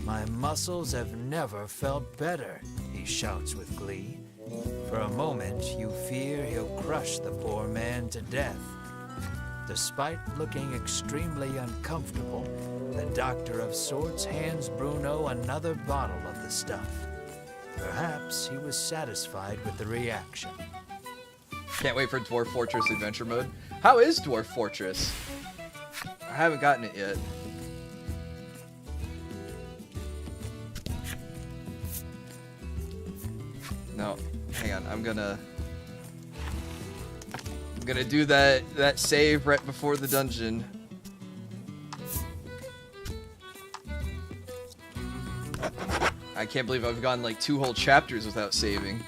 My muscles have never felt better, he shouts with glee. For a moment, you fear he'll crush the poor man to death. Despite looking extremely uncomfortable, the Doctor of Sorts hands Bruno another bottle of the stuff. Perhaps he was satisfied with the reaction. Can't wait for Dwarf Fortress Adventure Mode. How is Dwarf Fortress? I haven't gotten it yet. No, hang on. I'm gonna do that save right before the dungeon. I can't believe I've gone like 2 whole chapters without saving.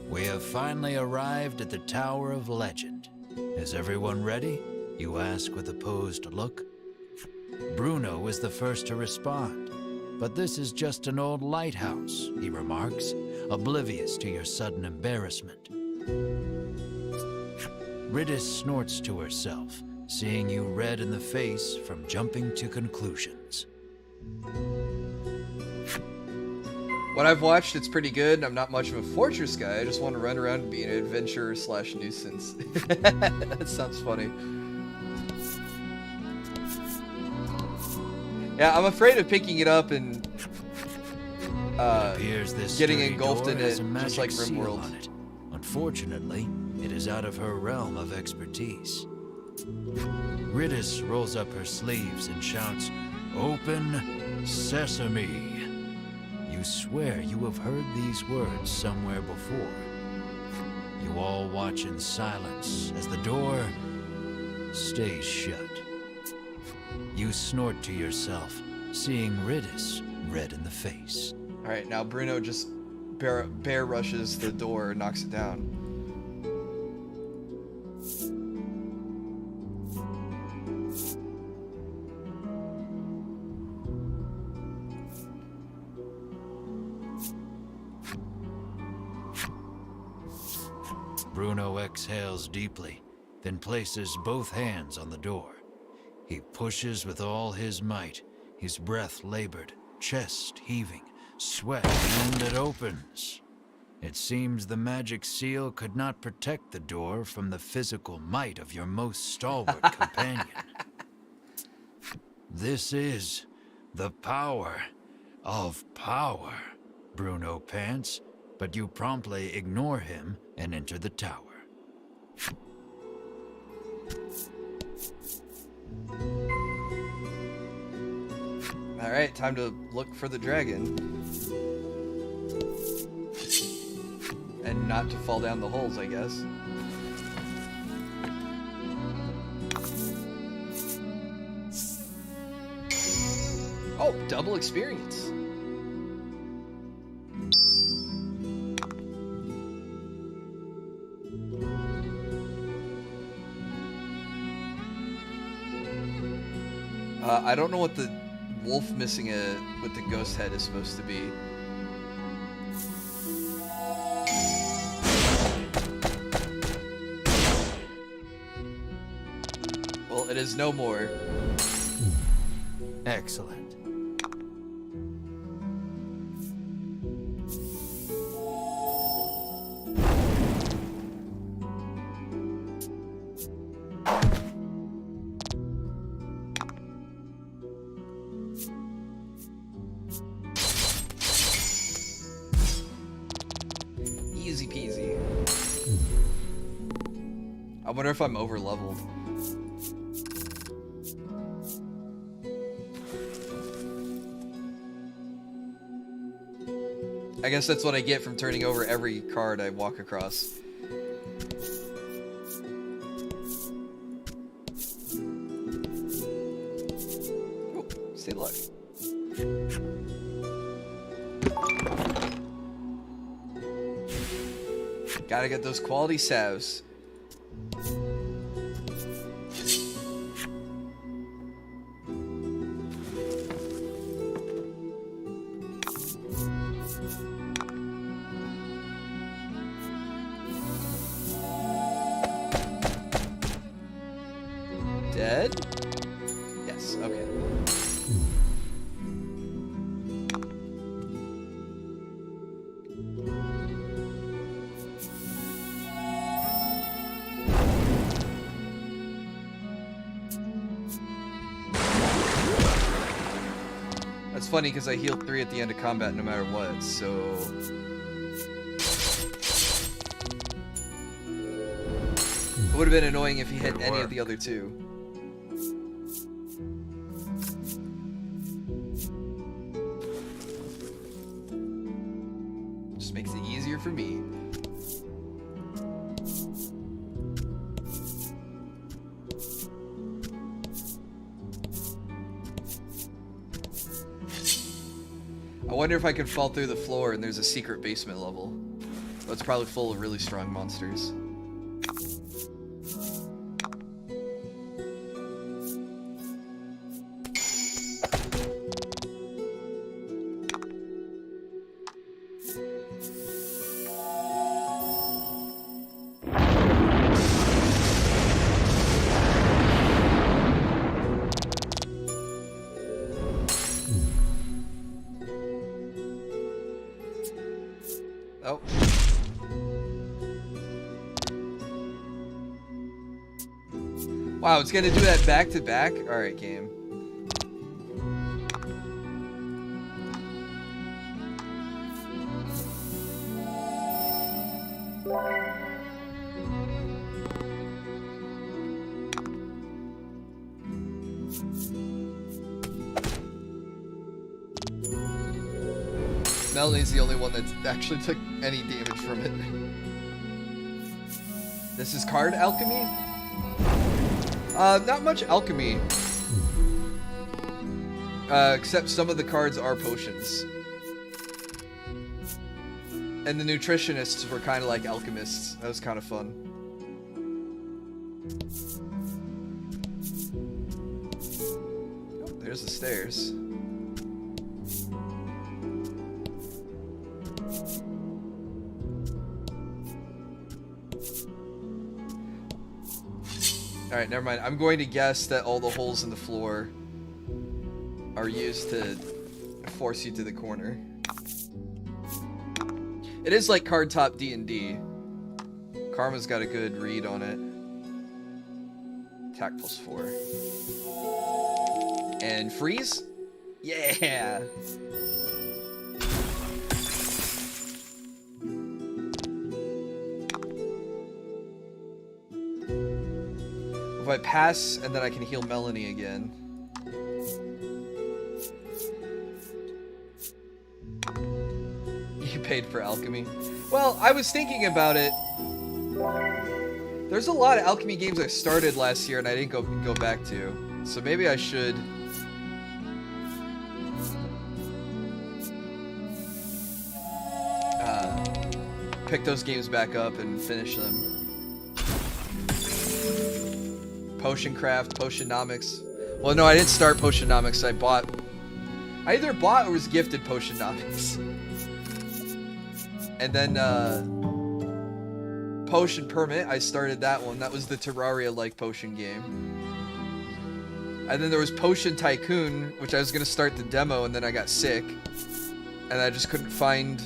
We have finally arrived at the Tower of Legend. Is everyone ready? You ask with a posed look. Bruno is the first to respond. But this is just an old lighthouse, he remarks, oblivious to your sudden embarrassment. Ridis snorts to herself, seeing you red in the face from jumping to conclusions. What I've watched, it's pretty good. I'm not much of a fortress guy. I just want to run around and be an adventurer / nuisance. That sounds funny. Yeah, I'm afraid of picking it up and getting engulfed in it, just like RimWorld. Unfortunately, it is out of her realm of expertise. Ridis rolls up her sleeves and shouts, "Open Sesame!" You swear you have heard these words somewhere before. You all watch in silence as the door stays shut. You snort to yourself, seeing Ridis red in the face. Alright, now Bruno just bear rushes the door and knocks it down. Bruno exhales deeply, then places both hands on the door. He pushes with all his might, his breath labored, chest heaving, sweat, and it opens. It seems the magic seal could not protect the door from the physical might of your most stalwart companion. This is the power of power, Bruno pants, but you promptly ignore him and enter the tower. Alright, time to look for the dragon. And not to fall down the holes, I guess. Oh, double experience. I don't know what the wolf missing with the ghost head is supposed to be. Well, it is no more. Excellent. Easy peasy. I wonder if I'm over leveled. I guess that's what I get from turning over every card I walk across. Stay luck. Gotta get those quality salves. Dead? Yes, okay. That's funny because I healed 3 at the end of combat no matter what, so... It would have been annoying if he hit any of the other 2. Just makes it easier for me. I wonder if I could fall through the floor and there's a secret basement level. But it's probably full of really strong monsters. Oh. Wow, it's gonna do that back to back? Alright, game. Melanie's the only one that actually took any damage from it. This is card alchemy? Not much alchemy. Except some of the cards are potions. And the nutritionists were kind of like alchemists. That was kind of fun. Oh, there's the stairs. Alright, never mind. I'm going to guess that all the holes in the floor are used to force you to the corner. It is like card top D&D. Karma's got a good read on it. Attack +4. And freeze? Yeah! If I pass, and then I can heal Melanie again. You paid for alchemy? Well, I was thinking about it. There's a lot of alchemy games I started last year and I didn't go back to. So maybe I should... pick those games back up and finish them. Potion craft, Potionomics. Well, no, I didn't start Potionomics. I either bought or was gifted Potionomics. And then, Potion Permit, I started that one. That was the Terraria-like potion game. And then there was Potion Tycoon, which I was going to start the demo, and then I got sick. And I just couldn't find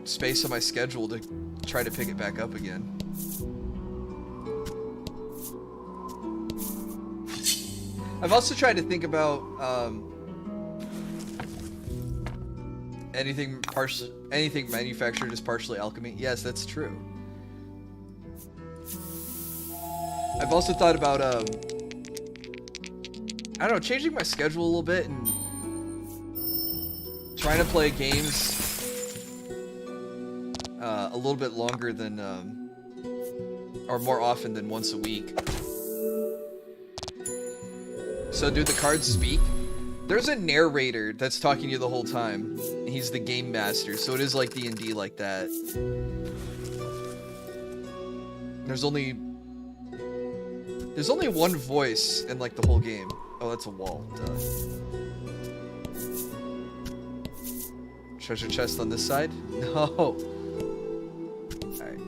space on my schedule to try to pick it back up again. I've also tried to think about anything manufactured is partially alchemy. Yes, that's true. I've also thought about I don't know, changing my schedule a little bit and trying to play games a little bit longer than or more often than once a week. So do the cards speak? There's a narrator that's talking to you the whole time. He's the game master, so it is like D&D like that. There's only one voice in like the whole game. Oh, that's a wall. Duh. Treasure chest on this side? No. Alright.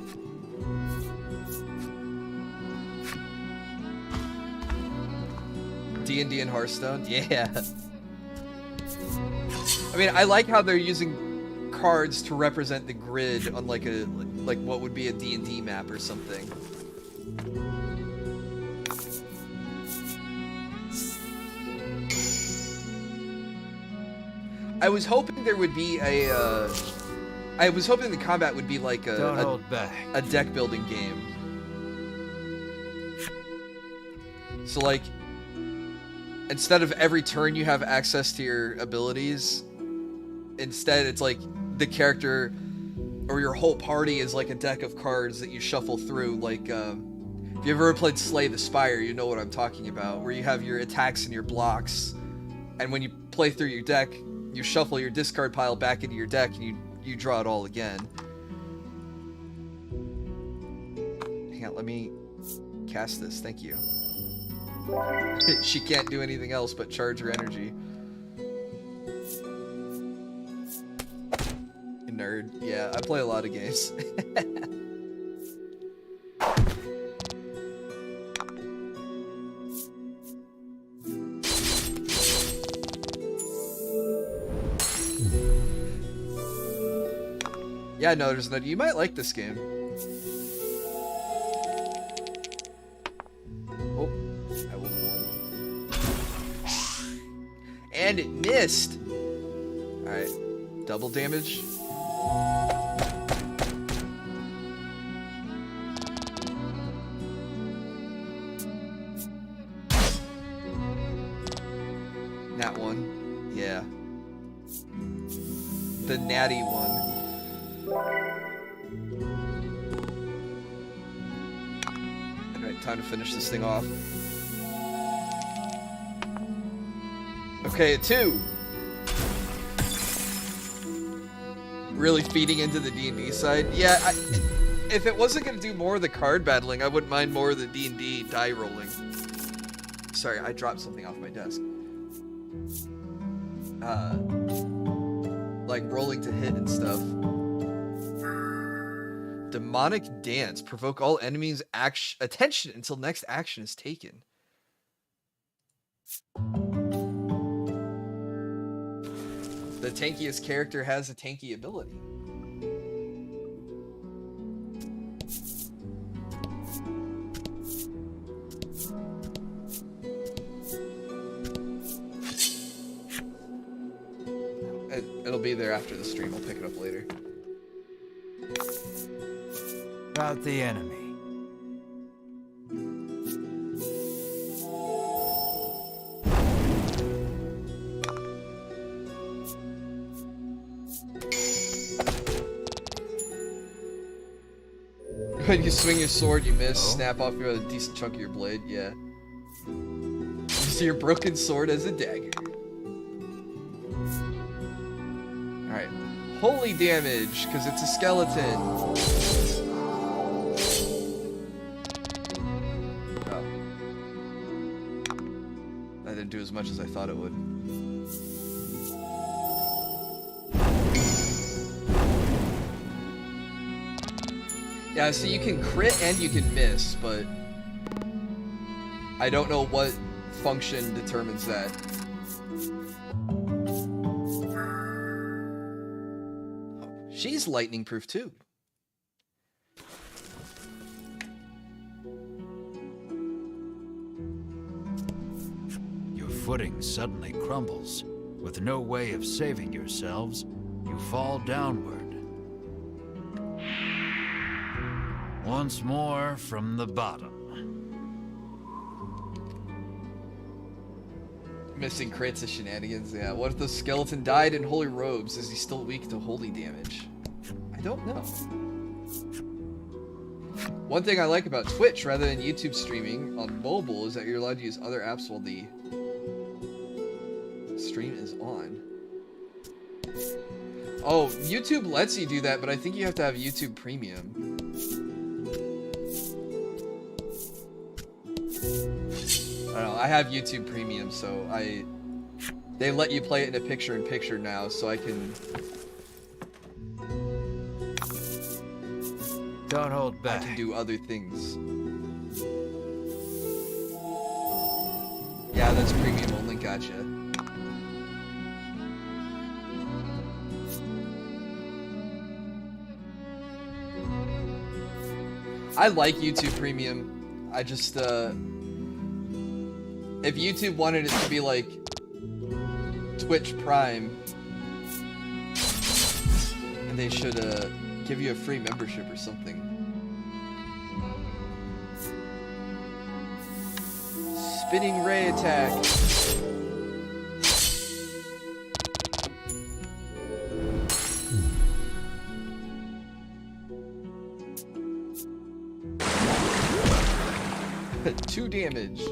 D&D and Hearthstone? Yeah. I mean, I like how they're using cards to represent the grid on like what would be a D&D map or something. I was hoping there would be I was hoping the combat would be like a deck building game. So like, instead of every turn you have access to your abilities, instead it's like the character or your whole party is like a deck of cards that you shuffle through. Like, if you ever played Slay the Spire, you know what I'm talking about, where you have your attacks and your blocks, and when you play through your deck, you shuffle your discard pile back into your deck and you draw it all again. Hang on, let me cast this, thank you. She can't do anything else but charge her energy. You nerd. Yeah, I play a lot of games. Yeah, no, there's no. You might like this game. Oh, I will won. And it missed. All right, double damage. That one, yeah. The natty one. Alright, time to finish this thing off. Okay, a 2. Really feeding into the D&D side. Yeah, if it wasn't going to do more of the card battling, I wouldn't mind more of the D&D die rolling. Sorry, I dropped something off my desk. Like rolling to hit and stuff. Demonic Dance. Provoke all enemies' attention until next action is taken. The tankiest character has a tanky ability. It'll be there after the stream. I'll pick it up later. About the enemy. When you swing your sword, you miss. Oh. Snap off a decent chunk of your blade. Yeah. You see your broken sword as a dagger. Alright. Holy damage, because it's a skeleton. Oh. That didn't do as much as I thought it would. Yeah, so you can crit and you can miss, but I don't know what function determines that. She's lightning proof too. Your footing suddenly crumbles. With no way of saving yourselves, you fall downward. Once more from the bottom. Missing crits is shenanigans, yeah. What if the skeleton died in holy robes? Is he still weak to holy damage? I don't know. One thing I like about Twitch rather than YouTube streaming on mobile is that you're allowed to use other apps while the Stream is on. Oh, YouTube lets you do that, but I think you have to have YouTube Premium. I don't know, I have YouTube Premium, so they let you play it in a picture-in-picture now, so I can... Don't hold I back. can do other things. Yeah, that's premium only, gotcha. I like YouTube Premium. I just, if YouTube wanted it to be like Twitch Prime, and they should, give you a free membership or something. Spinning ray attack. Two damage.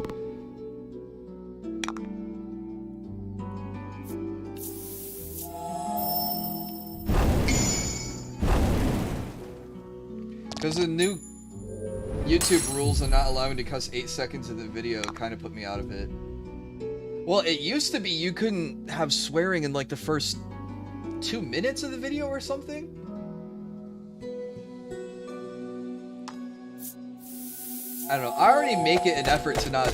Because the new YouTube rules are not allowing to cuss 8 seconds of the video kind of put me out of it. Well, it used to be you couldn't have swearing in like the first 2 minutes of the video or something. I don't know. I already make it an effort to not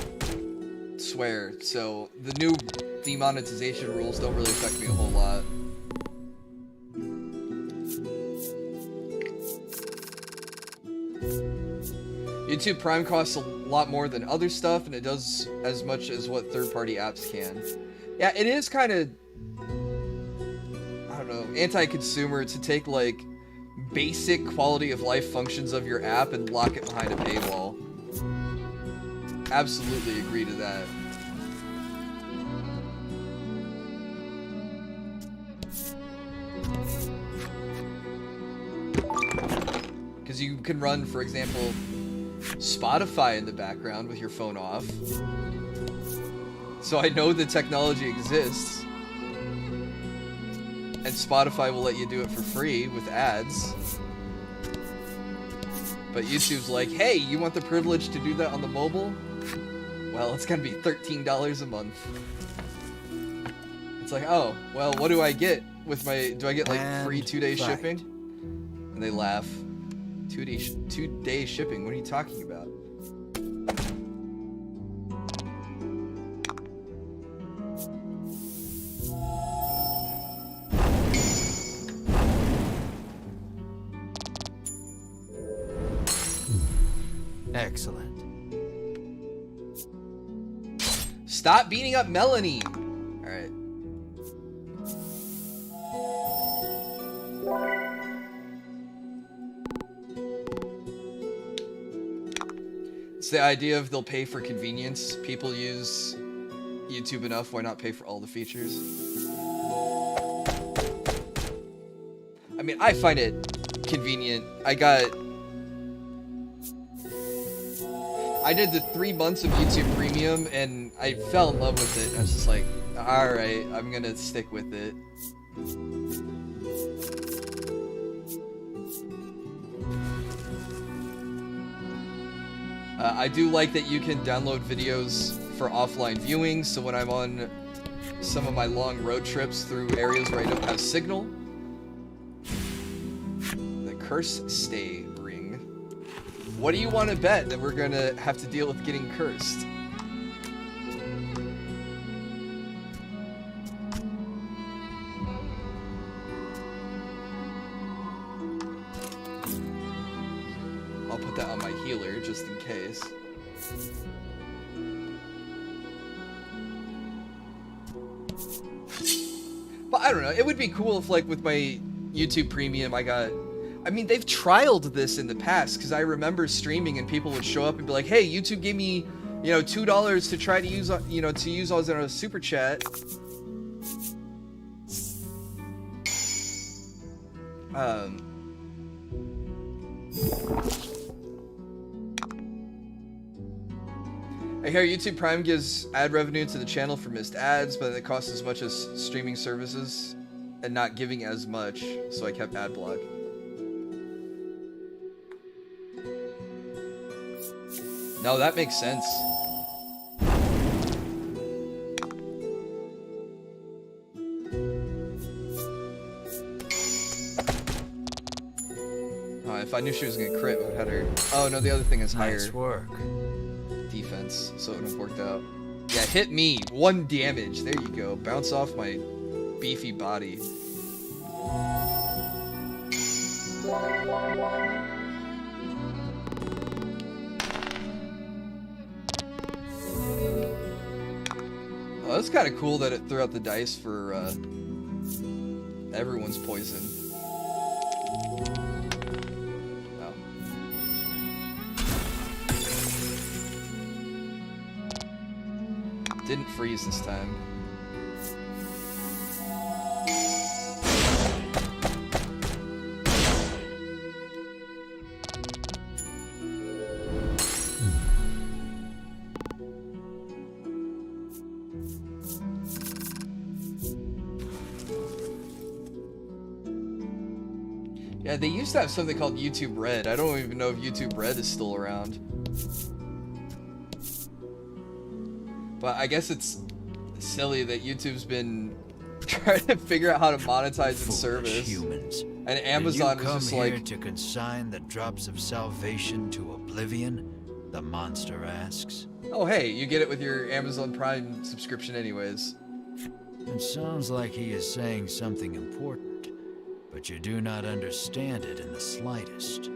swear, so the new demonetization rules don't really affect me a whole lot. YouTube Prime costs a lot more than other stuff, and it does as much as what third-party apps can. Yeah, it is kind of, I don't know, anti-consumer to take, like, basic quality of life functions of your app and lock it behind a paywall. Absolutely agree to that. Because you can run, for example, Spotify in the background with your phone off. So I know the technology exists. And Spotify will let you do it for free with ads. But YouTube's like, hey, you want the privilege to do that on the mobile? Well, it's gonna be $13 a month. It's like, oh, well, what do I get with my... Do I get, like, free 2-day shipping? And they laugh. 2-day shipping? What are you talking about? Excellent. Stop beating up Melanie! Alright. It's the idea of they'll pay for convenience. People use YouTube enough, why not pay for all the features? I mean, I find it convenient. I did the 3 months of YouTube Premium, and I fell in love with it. I was just like, alright, I'm gonna stick with it. I do like that you can download videos for offline viewing, so when I'm on some of my long road trips through areas where I don't have signal. The curse stay ring. What do you want to bet that we're gonna have to deal with getting cursed? I'll put that on my healer just in case. But I don't know, it would be cool if, like, with my YouTube Premium I mean, they've trialed this in the past, because I remember streaming and people would show up and be like, hey, YouTube gave me, you know, $2 to try to use, you know, to use as a super chat. I hear YouTube Prime gives ad revenue to the channel for missed ads, but it costs as much as streaming services and not giving as much, so I kept ad block. No, that makes sense. If I knew she was gonna crit, I would have had her. Oh no, the other thing is higher Nice work. defense, so it would have worked out. Yeah, hit me. 1 damage. There you go. Bounce off my beefy body. Oh, that's kind of cool that it threw out the dice for everyone's poison. Oh. Didn't freeze this time. Yeah, they used to have something called YouTube Red. I don't even know if YouTube Red is still around. But I guess it's silly that YouTube's been trying to figure out how to monetize its Foolish service. humans. And Amazon is just here like, to consign the drops of salvation to oblivion? The monster asks. oh hey, you get it with your Amazon Prime subscription anyways. It sounds like he is saying something important, but you do not understand it in the slightest.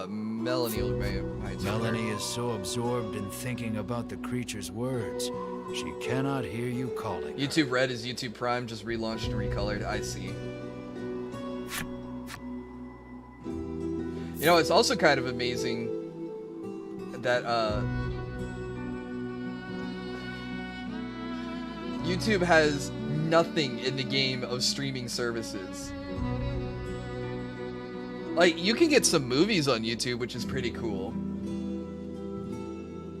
Melanie Melanie is so absorbed in thinking about the creature's words, she cannot hear you calling. YouTube Red is YouTube Prime, just relaunched and recolored. I see. You know, it's also kind of amazing that YouTube has nothing in the game of streaming services. Like, you can get some movies on YouTube, which is pretty cool.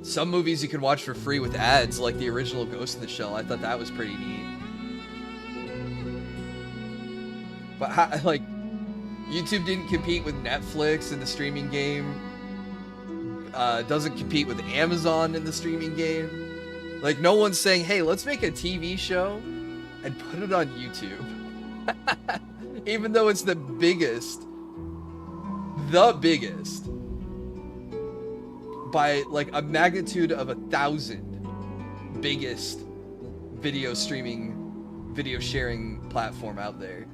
Some movies you can watch for free with ads, like the original Ghost in the Shell. I thought that was pretty neat. But, like, YouTube didn't compete with Netflix in the streaming game. Doesn't compete with Amazon in the streaming game. Like, no one's saying, hey, let's make a TV show and put it on YouTube. Even though it's the biggest by like a magnitude of 1,000 biggest video sharing platform out there.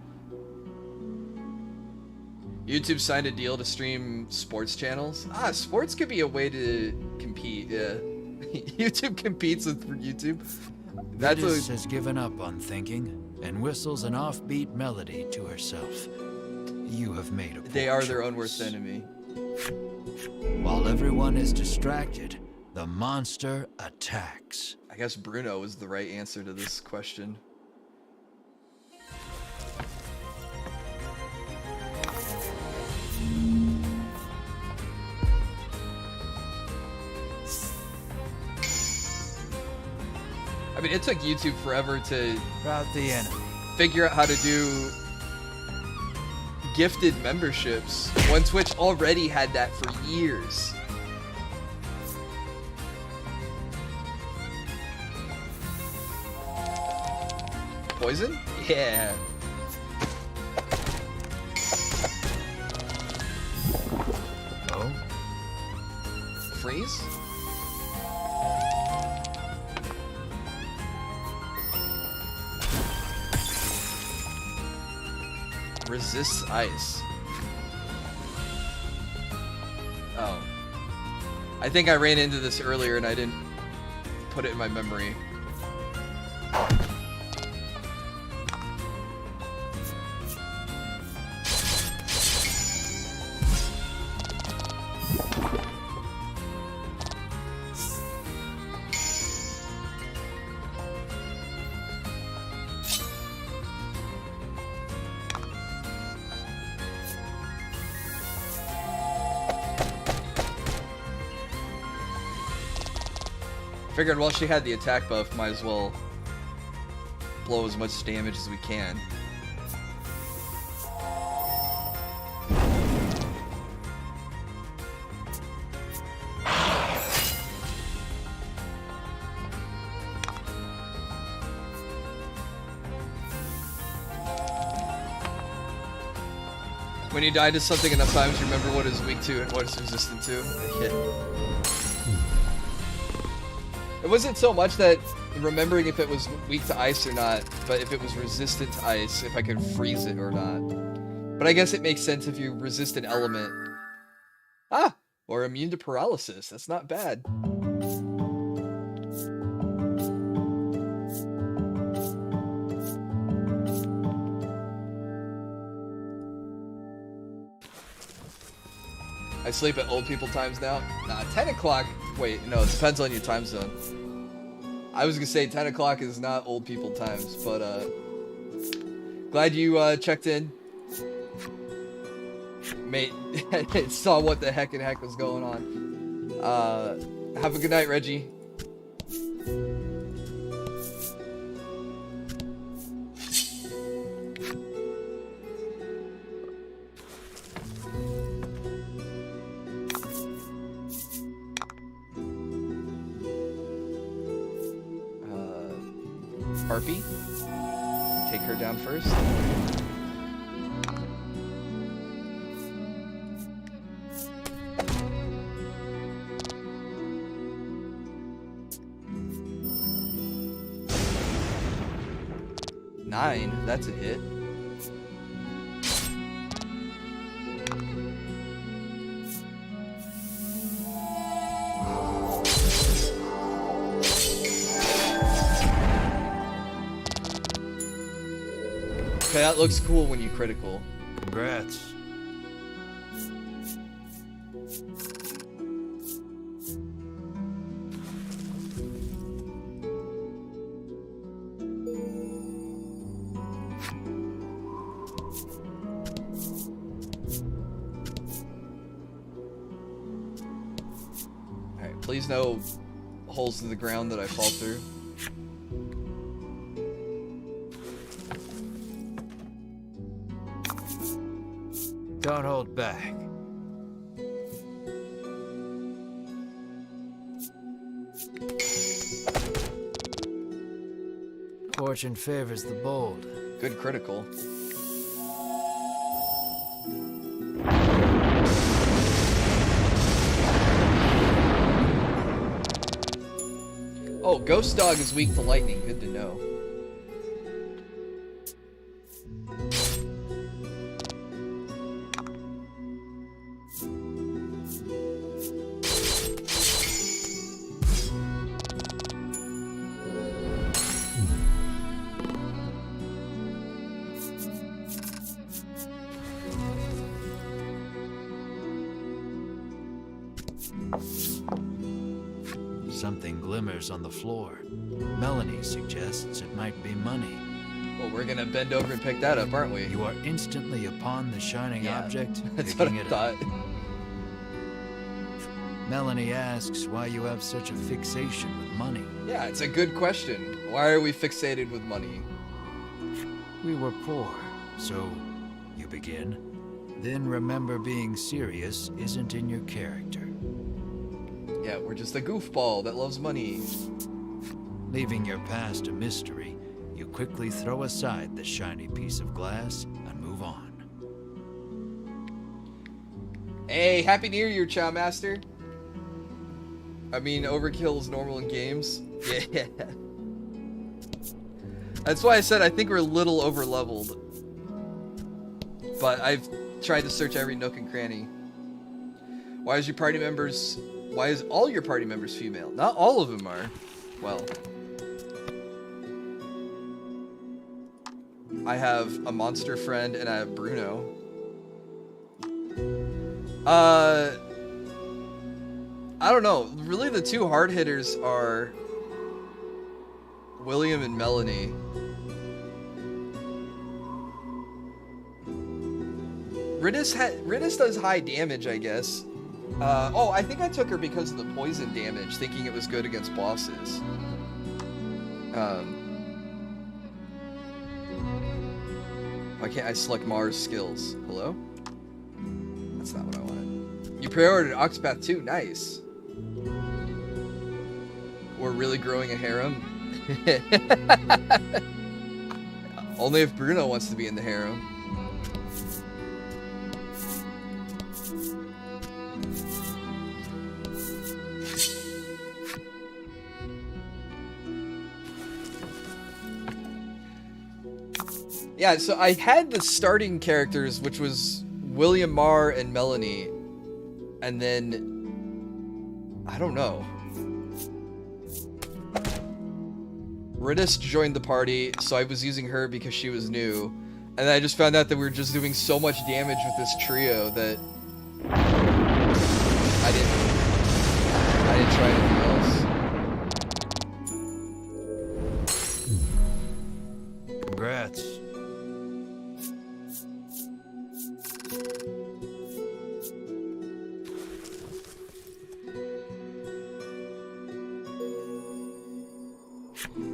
YouTube signed a deal to stream sports channels. Sports could be a way to compete. Yeah. YouTube competes with YouTube. That's Vitis has given up on thinking and whistles an offbeat melody to herself. You have made a poor They are their own choice. worst enemy. While everyone is distracted, the monster attacks. I guess Bruno is the right answer to this question. I mean, it took YouTube forever to Rout the enemy. figure out how to do gifted memberships when Twitch already had that for years. Poison? Yeah. Oh? Freeze? Resists ice. Oh. I think I ran into this earlier and I didn't put it in my memory. Figured while she had the attack buff, might as well blow as much damage as we can. When you die to something enough times, you remember what it's weak to and what it's resistant to. It wasn't so much that remembering if it was weak to ice or not, but if it was resistant to ice, if I could freeze it or not. But I guess it makes sense if you resist an element. Ah! Or immune to paralysis. That's not bad. I sleep at old people times now. Nah, 10 o'clock. Wait, no, it depends on your time zone. I was gonna say 10 o'clock is not old people times, but glad you checked in. Mate, saw what the heck was going on. Have a good night, Reggie. Harpy, take her down first. Nine, that's a hit. Okay, that looks cool when you critical. Congrats. Alright, please no holes in the ground that I fall through. Don't hold back. Fortune favors the bold. Good critical. Oh, Ghost Dog is weak to lightning. Good to know. Something glimmers on the floor. Melanie suggests it might be money. Well, we're gonna bend over and pick that up, aren't we? You are instantly upon the shining object, That's what picking I it thought. up. Melanie asks why you have such a fixation with money. Yeah, it's a good question. Why are we fixated with money? We were poor, so you begin. Then remember being serious isn't in your character. Yeah, we're just a goofball that loves money. Leaving your past a mystery, you quickly throw aside the shiny piece of glass and move on. Hey, Happy New Year, Chow Master. I mean, overkill is normal in games. Yeah. That's why I said I think we're a little over-leveled. But I've tried to search every nook and cranny. Why is all your party members female? Not all of them are. Well. I have a monster friend and I have Bruno. I don't know. Really, the two hard hitters are William and Melanie. Ridis does high damage, I guess. Oh, I think I took her because of the poison damage, thinking it was good against bosses. Why can't I select Mars skills? Hello? That's not what I wanted. You pre-ordered Octopath 2, nice. We're really growing a harem. Only if Bruno wants to be in the harem. Yeah, so I had the starting characters, which was William Marr and Melanie, and then I don't know. Ridis joined the party, so I was using her because she was new, and then I just found out that we were just doing so much damage with this trio that I didn't try anything else. Congrats.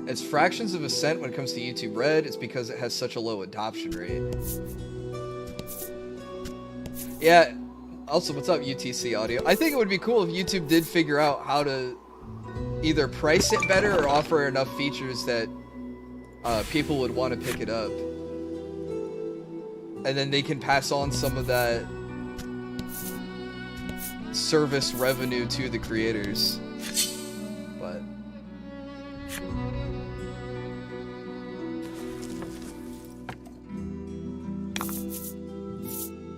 It's fractions of a cent when it comes to YouTube Red. It's because it has such a low adoption rate. Yeah. Also, what's up, UTC Audio? I think it would be cool if YouTube did figure out how to either price it better or offer enough features that people would want to pick it up. And then they can pass on some of that service revenue to the creators. But...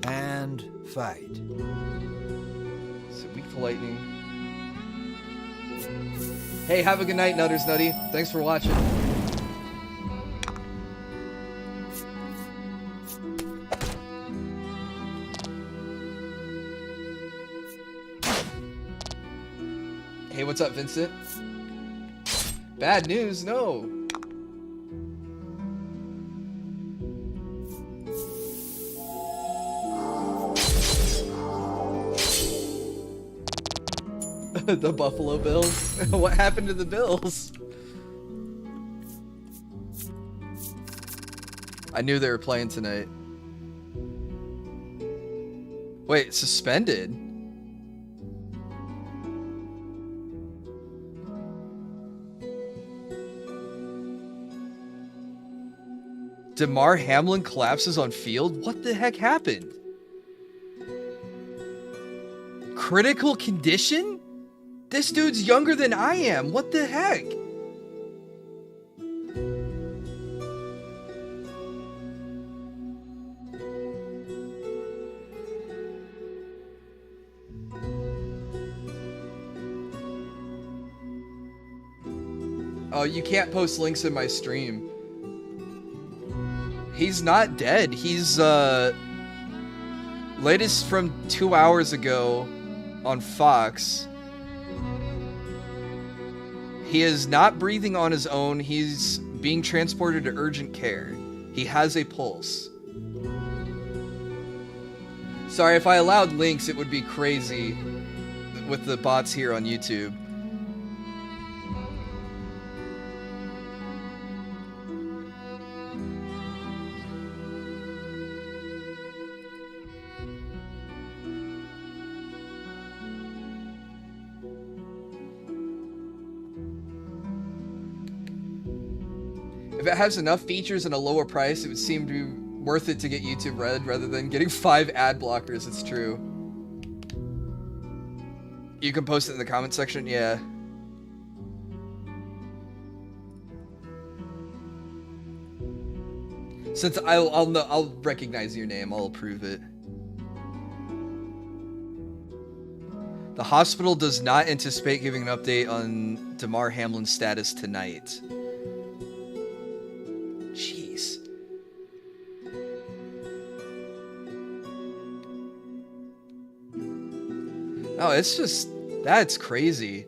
And fight. So weak to lightning. Hey, have a good night, Nutters Nutty. Thanks for watching. Hey, what's up, Vincent? Bad news? No. The Buffalo Bills? What happened to the Bills? I knew they were playing tonight. Wait, suspended? Damar Hamlin collapses on field? What the heck happened? Critical condition? This dude's younger than I am. What the heck? Oh, you can't post links in my stream. He's not dead. He's, latest from 2 hours ago on Fox. He is not breathing on his own. He's being transported to urgent care. He has a pulse. Sorry, if I allowed links, it would be crazy with the bots here on YouTube. If it has enough features and a lower price, it would seem to be worth it to get YouTube Red rather than getting 5 ad blockers. It's true. You can post it in the comment section, yeah. Since I'll recognize your name, I'll approve it. The hospital does not anticipate giving an update on Damar Hamlin's status tonight. Jeez. No, it's just... that's crazy.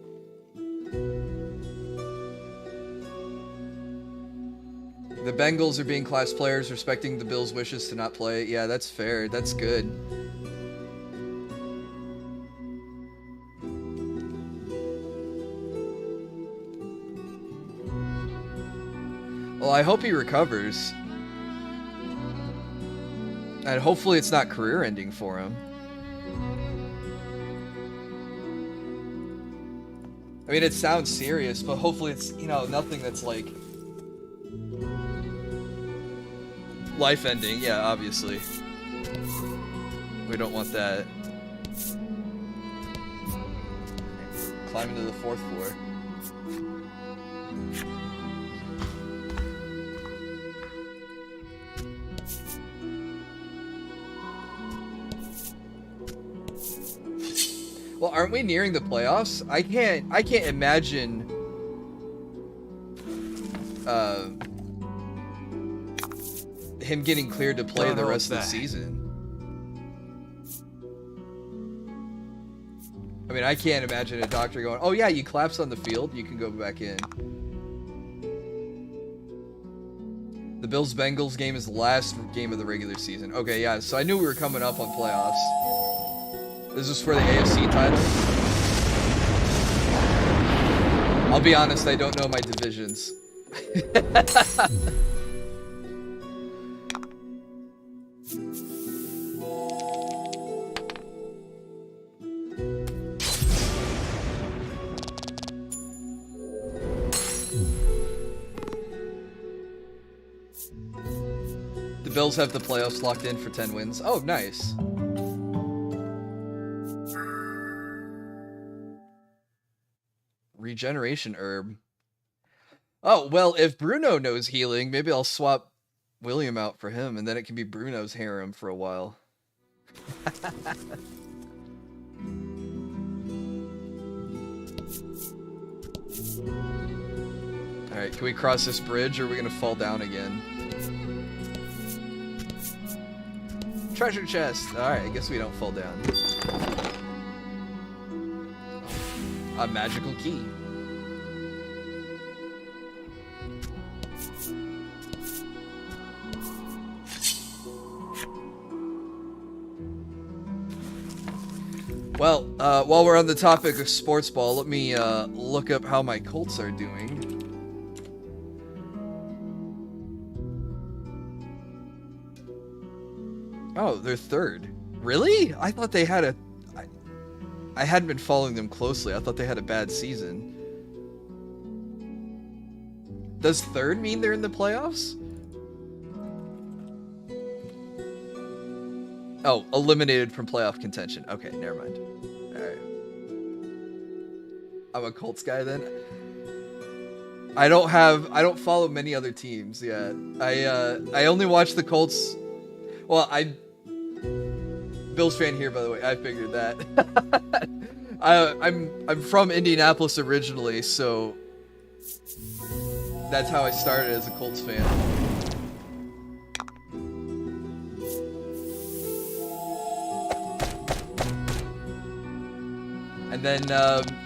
The Bengals are being class players, respecting the Bills' wishes to not play. Yeah, that's fair. That's good. Well, I hope he recovers. And hopefully it's not career-ending for him. I mean, it sounds serious, but hopefully it's, you know, nothing that's like life-ending. Yeah, obviously. We don't want that. Climbing to the 4th floor. Well, aren't we nearing the playoffs? I can't imagine him getting cleared to play the rest of the season. I mean, I can't imagine a doctor going, "Oh yeah, you collapsed on the field, you can go back in." The Bills-Bengals game is the last game of the regular season. Okay, yeah, so I knew we were coming up on playoffs. This is for the AFC title. I'll be honest, I don't know my divisions. The Bills have the playoffs locked in for 10 wins. Oh, nice. Regeneration herb. Oh, well, if Bruno knows healing, maybe I'll swap William out for him, and then it can be Bruno's harem for a while. Alright, can we cross this bridge, or are we gonna fall down again? Treasure chest! Alright, I guess we don't fall down. A magical key. Well, while we're on the topic of sports ball, let me look up how my Colts are doing. Oh, they're 3rd. Really? I thought they had a... I hadn't been following them closely. I thought they had a bad season. Does 3rd mean they're in the playoffs? Oh, eliminated from playoff contention. Okay, never mind. Alright. I'm a Colts guy then. I don't follow many other teams yet. I only watch the Colts. Well, Bills fan here, by the way. I figured that. I'm from Indianapolis originally, so that's how I started as a Colts fan. And then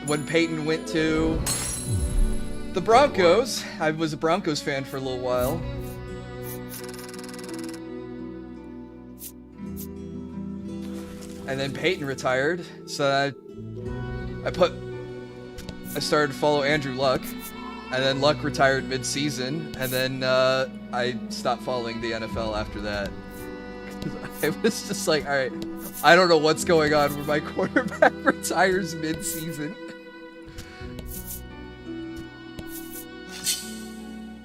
when Peyton went to the Broncos, I was a Broncos fan for a little while. And then Peyton retired, so I started to follow Andrew Luck, and then Luck retired mid-season, and then I stopped following the NFL after that. I was just like, all right, I don't know what's going on when my quarterback retires mid-season.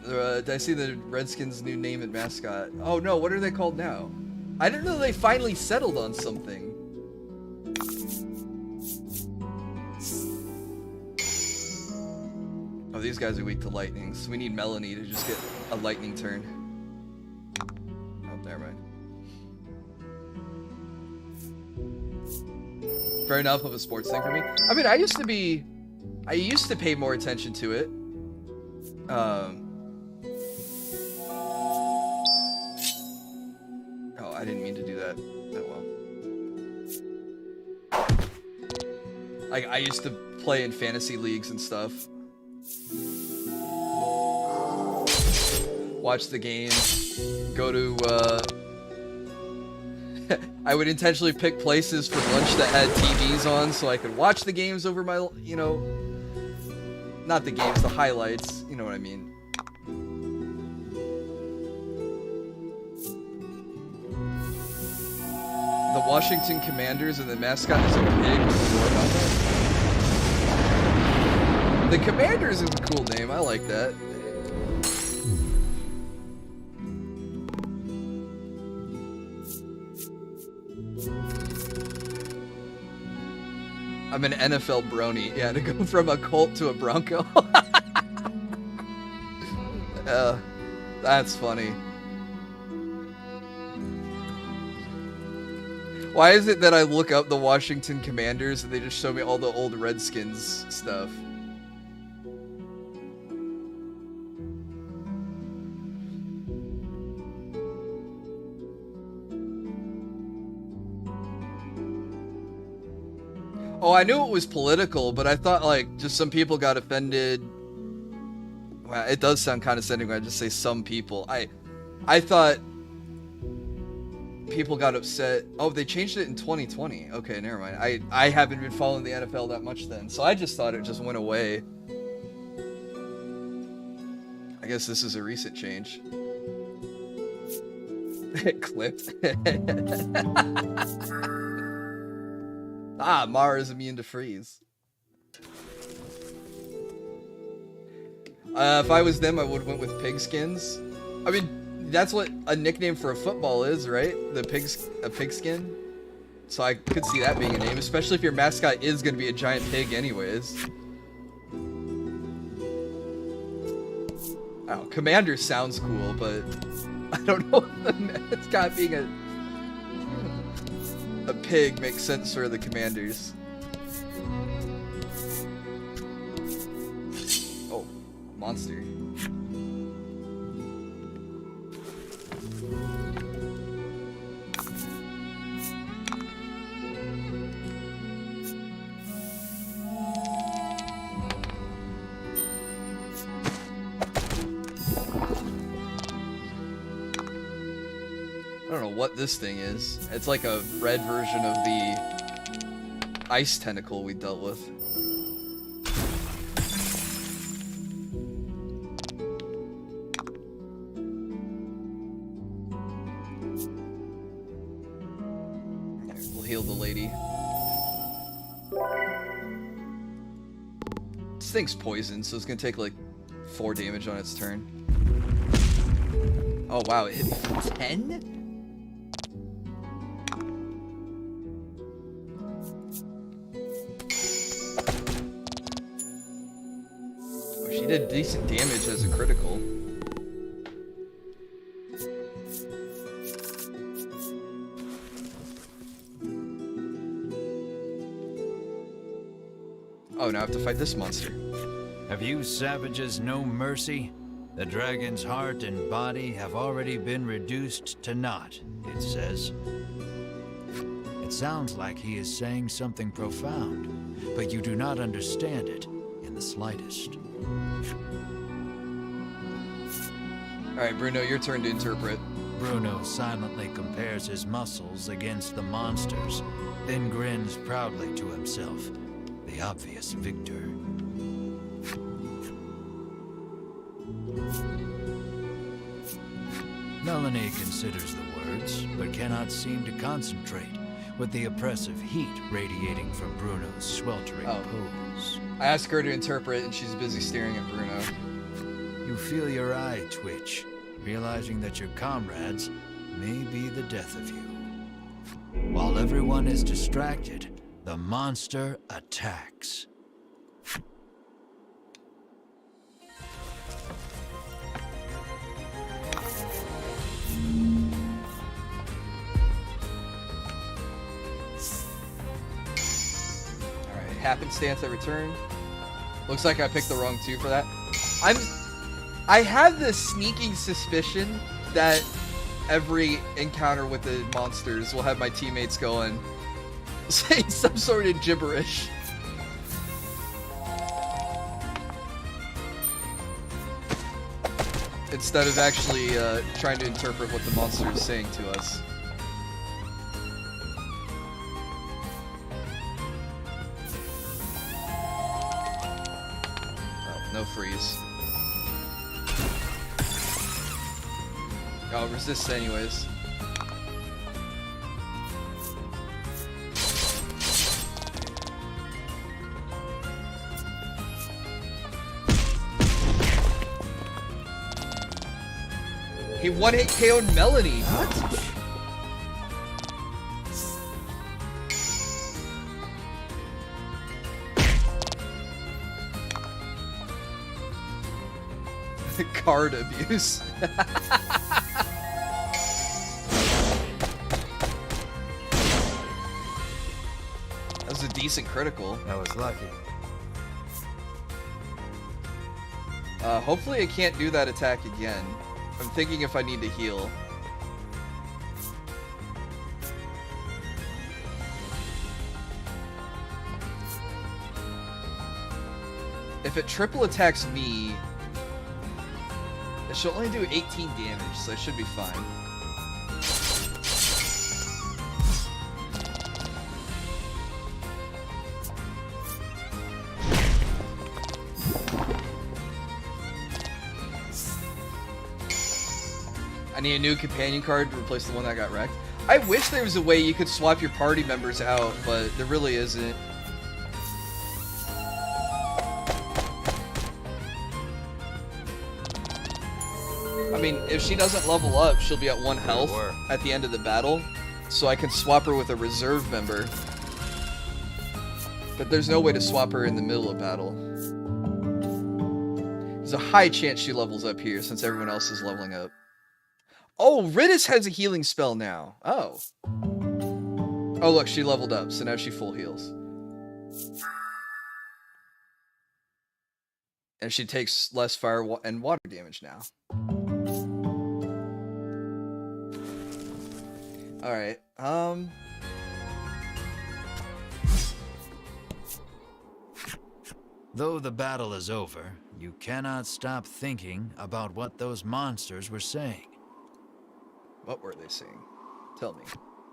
Did I see the Redskins' new name and mascot? Oh no, what are they called now? I didn't know they finally settled on something. Oh, these guys are weak to lightning, so we need Melanie to just get a lightning turn. Oh, never mind. Fair enough of a sports thing for me. I mean, I used to pay more attention to it. Oh, I didn't mean to do that. Oh well. Like, I used to play in fantasy leagues and stuff. Watch the games. Go to, I would intentionally pick places for lunch that had TVs on so I could watch the games over my, you know, not the games, the highlights, you know what I mean. Washington Commanders and the mascot is a pig with a war helmet. The Commanders is a cool name. I like that. I'm an NFL brony. Yeah, to go from a Colt to a Bronco. That's funny. Why is it that I look up the Washington Commanders and they just show me all the old Redskins stuff? Oh, I knew it was political, but I thought, like, just some people got offended. Well, it does sound condescending when I just say some people. I thought people got upset. Oh, they changed it in 2020. Okay, never mind. I haven't been following the NFL that much then, so I just thought it just went away. I guess this is a recent change. Clipped. Ah, Mara is immune to freeze. If I was them, I would have went with pigskins. I mean, that's what a nickname for a football is, right? A pigskin. So I could see that being a name, especially if your mascot is going to be a giant pig anyways. Oh, Commander sounds cool, but I don't know if the mascot being a pig makes sense for the Commanders. Oh, monster. I don't know what this thing is. It's like a red version of the ice tentacle we dealt with. We'll heal the lady. This thing's poisoned, so it's gonna take like 4 damage on its turn. Oh wow, it hit me for 10? She did decent damage as a critical. Oh, now I have to fight this monster. Have you savages no mercy? The dragon's heart and body have already been reduced to naught, it says. It sounds like he is saying something profound, but you do not understand it in the slightest. Alright, Bruno, your turn to interpret. Bruno silently compares his muscles against the monster's, then grins proudly to himself, the obvious victor. Melanie considers the words, but cannot seem to concentrate, with the oppressive heat radiating from Bruno's sweltering pose. I asked her to interpret, and she's busy staring at Bruno. You feel your eye twitch, realizing that your comrades may be the death of you. While everyone is distracted, the monster attacks. Alright, happenstance at return. Looks like I picked the wrong 2 for that. I have this sneaking suspicion that every encounter with the monsters will have my teammates going saying some sort of gibberish. Instead of actually trying to interpret what the monster is saying to us. Oh, no freeze. Oh, resist anyways. He one-hit KO'd Melanie. What? Card abuse. That was a decent critical. That was lucky. Hopefully I can't do that attack again. I'm thinking if I need to heal. If it triple attacks me, it should only do 18 damage, so it should be fine. I need a new companion card to replace the one that got wrecked. I wish there was a way you could swap your party members out, but there really isn't. I mean, if she doesn't level up, she'll be at 1 health at the end of the battle, so I can swap her with a reserve member. But there's no way to swap her in the middle of battle. There's a high chance she levels up here since everyone else is leveling up. Oh, Ridis has a healing spell now. Oh. Oh, look, she leveled up, so now she full heals. And she takes less fire and water damage now. Alright, Though the battle is over, you cannot stop thinking about what those monsters were saying. What were they saying? Tell me.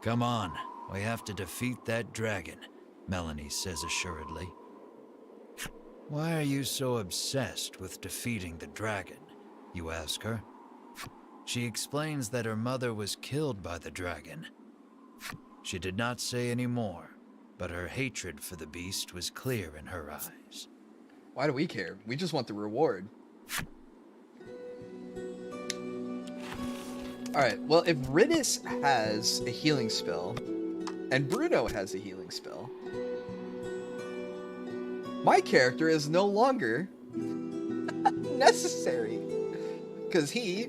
Come on, we have to defeat that dragon, Melanie says assuredly. Why are you so obsessed with defeating the dragon? You ask her. She explains that her mother was killed by the dragon. She did not say any more, but her hatred for the beast was clear in her eyes. Why do we care? We just want the reward. Alright, well, if Ridis has a healing spell, and Bruno has a healing spell, my character is no longer necessary. Because he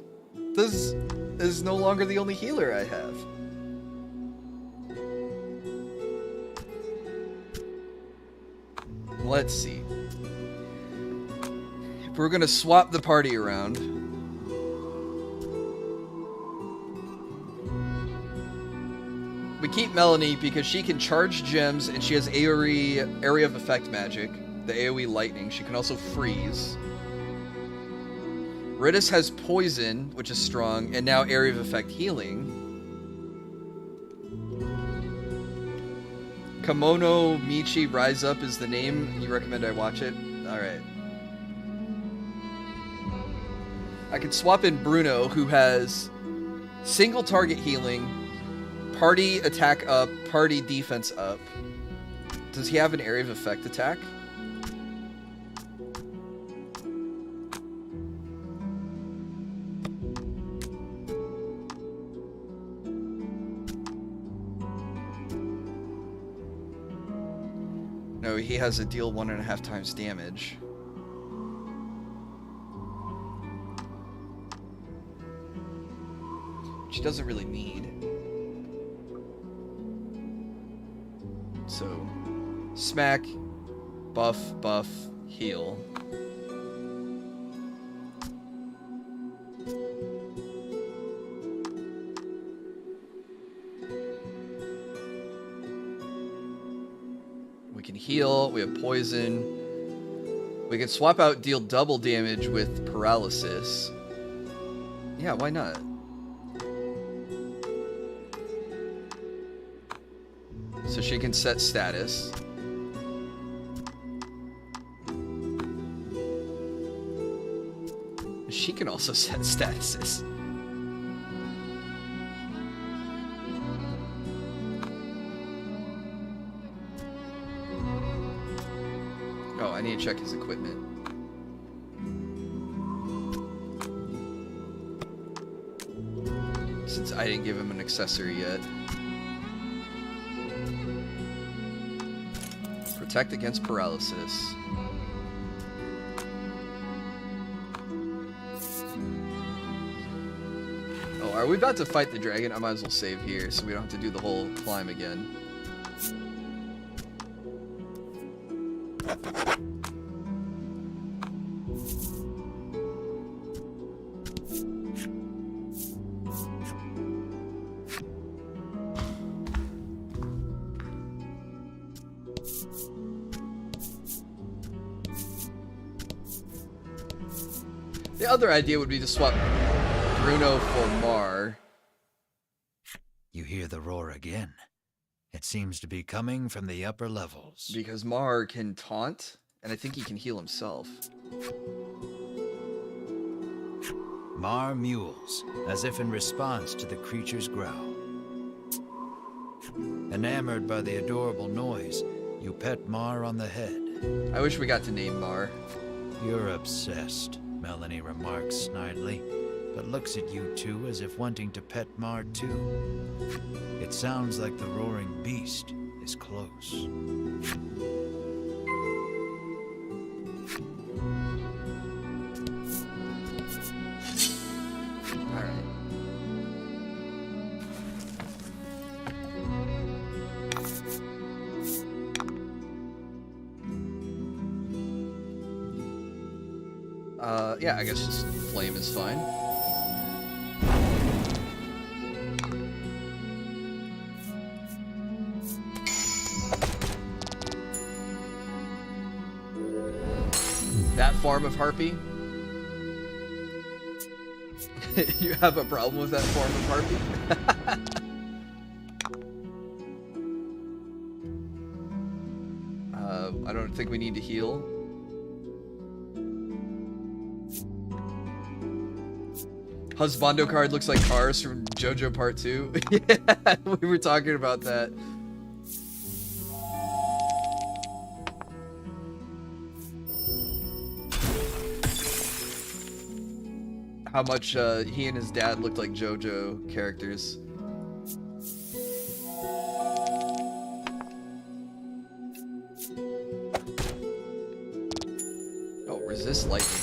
is no longer the only healer I have. Let's see. If we're gonna swap the party around, we keep Melanie because she can charge gems and she has area of effect magic, the AoE lightning. She can also freeze. Ridis has poison, which is strong, and now area of effect healing. Kimono Michi Rise Up is the name. You recommend I watch it? Alright. I can swap in Bruno, who has single target healing, party attack up, party defense up. Does he have an area of effect attack? No, he has a deal 1.5 times damage. Which he doesn't really need. So, smack, buff, buff, heal. We can heal, we have poison. We can swap out deal double damage with paralysis. Yeah, why not? So she can set status. She can also set statuses. Oh, I need to check his equipment. since I didn't give him an accessory yet. Protect against paralysis. Oh, are we about to fight the dragon? I might as well save here so we don't have to do the whole climb again. The other idea would be to swap Bruno for Mar. You hear the roar again. It seems to be coming from the upper levels. Because Mar can taunt, and I think he can heal himself. Mar mewls, as if in response to the creature's growl. Enamored by the adorable noise, you pet Mar on the head. I wish we got to name Mar. You're obsessed, Melanie remarks snidely, but looks at you two as if wanting to pet Mar too. It sounds like the roaring beast is close. Yeah, I guess just flame is fine. That form of harpy? You have a problem with that form of harpy? I don't think we need to heal. Husbando card looks like Cars from JoJo Part 2. Yeah, we were talking about that. How much he and his dad looked like JoJo characters. Oh, resist lightning.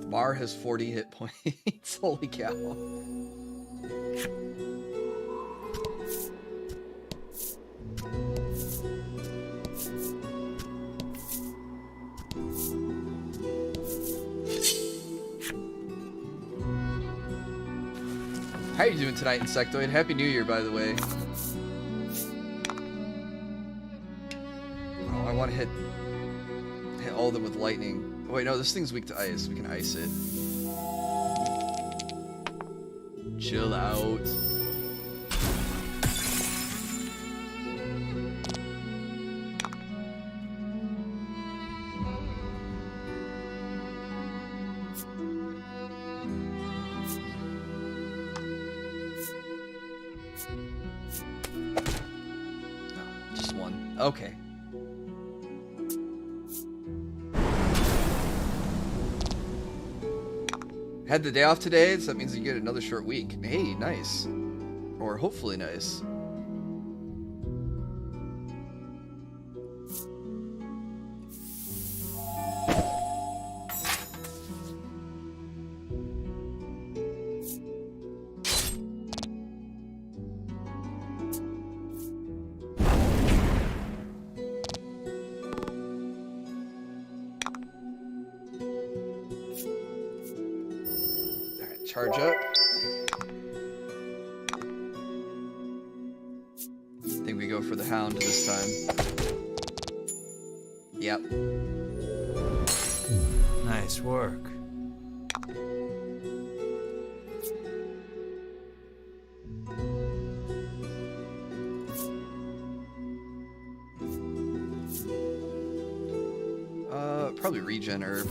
Mar has 40 hit points. Holy cow. How are you doing tonight, Insectoid? Happy New Year, by the way. Oh, I want to hit all of them with lightning. Oh, wait, no, this thing's weak to ice. We can ice it. Chill out. No, just one. Okay. Had the day off today, so that means you get another short week. Hey, nice. Or hopefully nice. Charge up. I think we go for the hound this time. Yep. Nice work. Probably regen herb.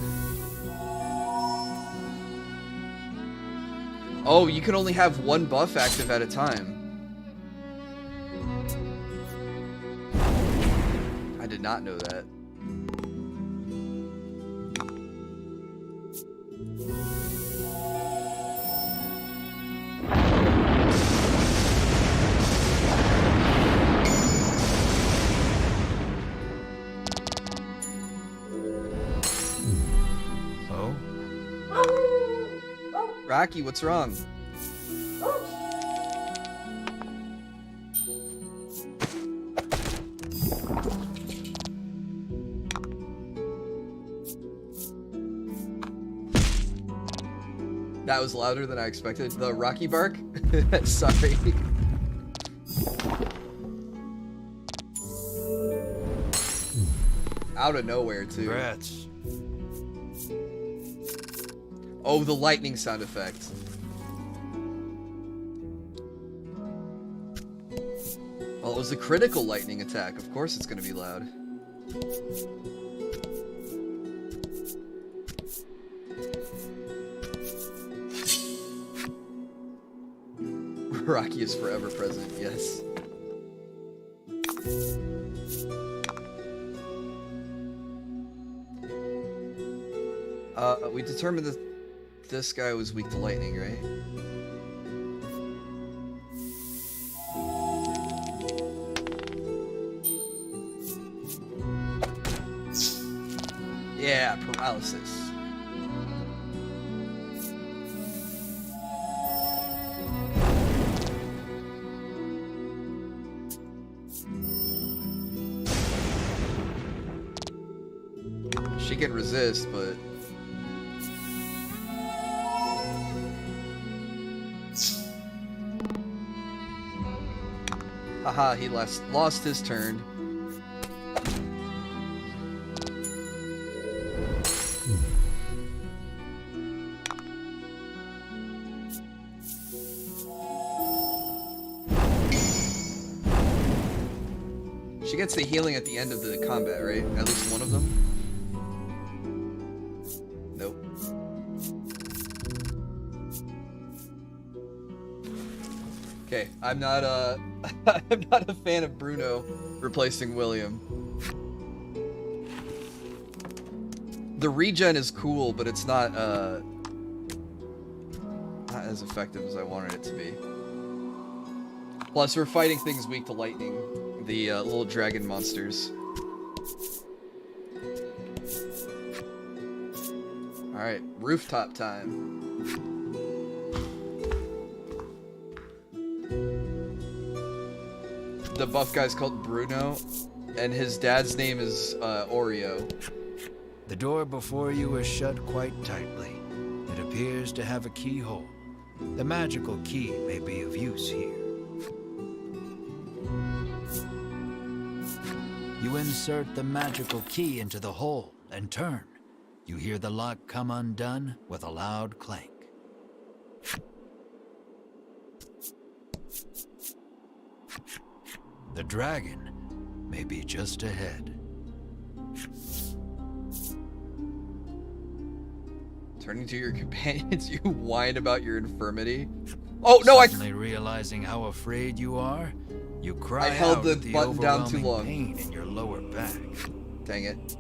Oh, you can only have one buff active at a time. I did not know that. Oh? Rocky, what's wrong? That was louder than I expected. The Rocky bark? Sorry. Out of nowhere, too. Congrats. Oh, the lightning sound effect. Well, it was a critical lightning attack. Of course it's going to be loud. Rocky is forever present, yes. We determined that this guy was weak to lightning, right? Yeah, paralysis. She can resist, but... Haha, he lost his turn. She gets the healing at the end of the combat, right? At least one of them? Nope. Okay, I'm not I'm not a fan of Bruno replacing William. The regen is cool, but it's not as effective as I wanted it to be. Plus, we're fighting things weak to lightning. The little dragon monsters. Alright, rooftop time. The buff guy's called Bruno, and his dad's name is Oreo. The door before you is shut quite tightly. It appears to have a keyhole. The magical key may be of use here. You insert the magical key into the hole and turn. You hear the lock come undone with a loud clank. The dragon may be just ahead. Turning to your companions, you whine about your infirmity. Oh no! Suddenly realizing how afraid you are, you cry I held out the with the button down too overwhelming long. pain in your lower back. Dang it.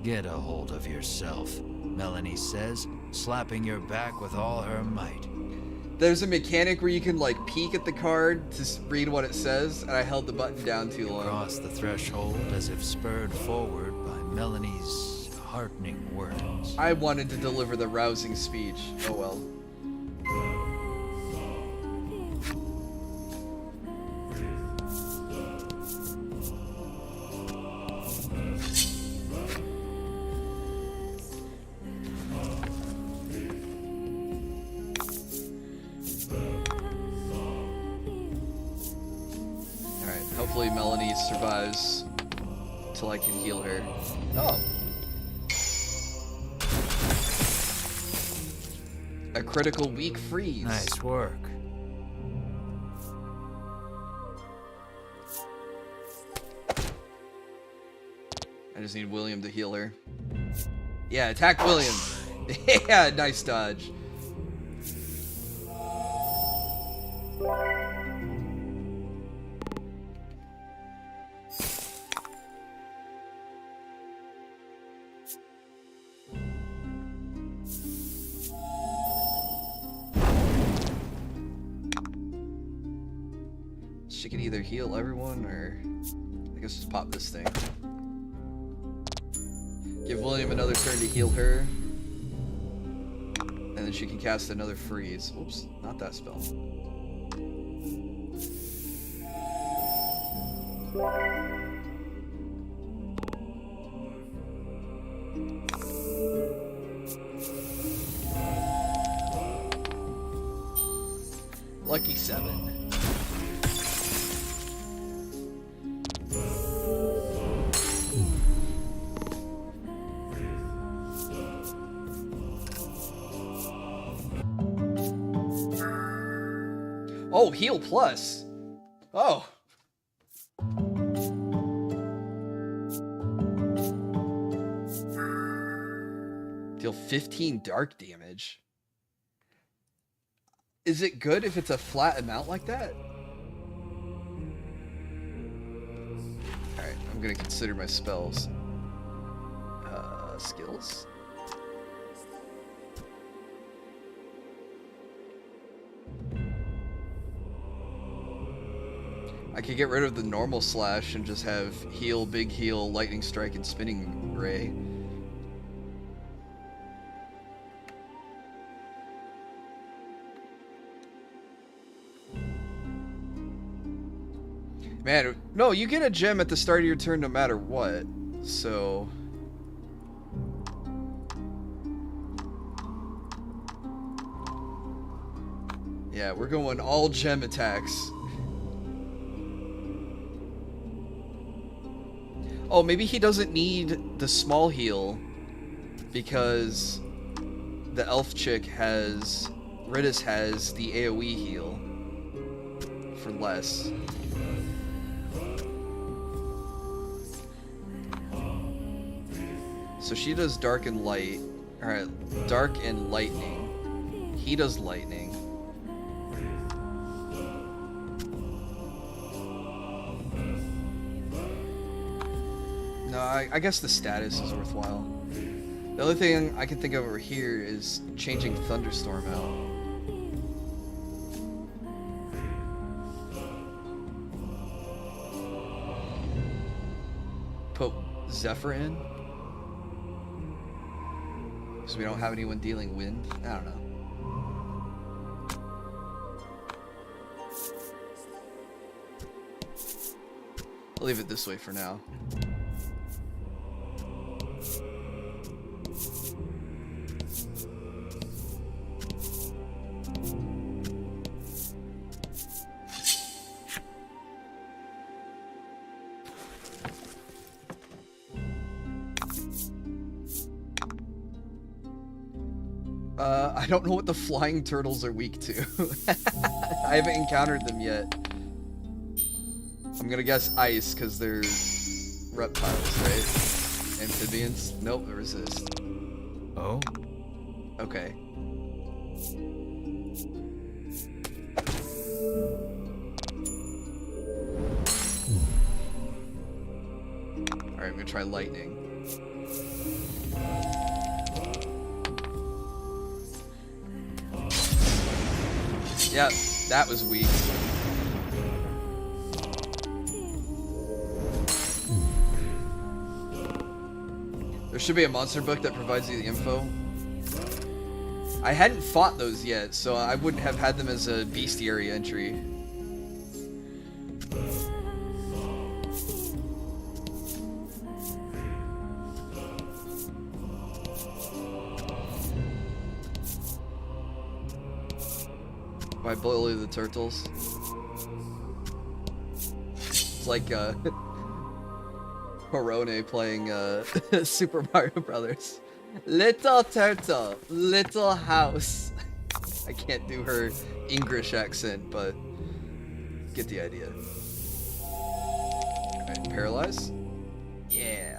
Get a hold of yourself, Melanie says, slapping your back with all her might. There's a mechanic where you can like peek at the card to read what it says, and I held the button down too long. Cross the threshold as if spurred forward by Melanie's heartening words. I wanted to deliver the rousing speech. Oh well. Hopefully Melanie survives till I can heal her. Oh. A critical weak freeze. Nice work. I just need William to heal her. Yeah, attack William. Yeah, nice dodge. She can either heal everyone or I guess just pop this thing. Give William another turn to heal her. And then she can cast another freeze. Oops, not that spell. Lucky 7. Oh, heal plus. Oh. Deal 15 dark damage. Is it good if it's a flat amount like that? Alright, I'm gonna consider my spells. Skills. I could get rid of the normal slash and just have heal, big heal, lightning strike, and spinning ray. Man, no, you get a gem at the start of your turn no matter what, so... Yeah, we're going all gem attacks. Oh, maybe he doesn't need the small heal because the elf chick has... Ridis has the AoE heal for less. So she does dark and light. Alright, dark and lightning. He does lightning. No, I guess the status is worthwhile. The only thing I can think of over here is changing Thunderstorm out. Put Zephyr in? Because we don't have anyone dealing wind? I don't know. I'll leave it this way for now. I don't know what the flying turtles are weak to. I haven't encountered them yet. I'm gonna guess ice, because they're reptiles, right? Amphibians? Nope, they resist. Oh? Okay. Alright, I'm gonna try lightning. Yep, that was weak. There should be a monster book that provides you the info. I hadn't fought those yet, so I wouldn't have had them as a bestiary entry. By Bully the Turtles. It's like Horone playing Super Mario Brothers. Little turtle, little house. I can't do her English accent, but get the idea. Alright, paralyze. Yeah.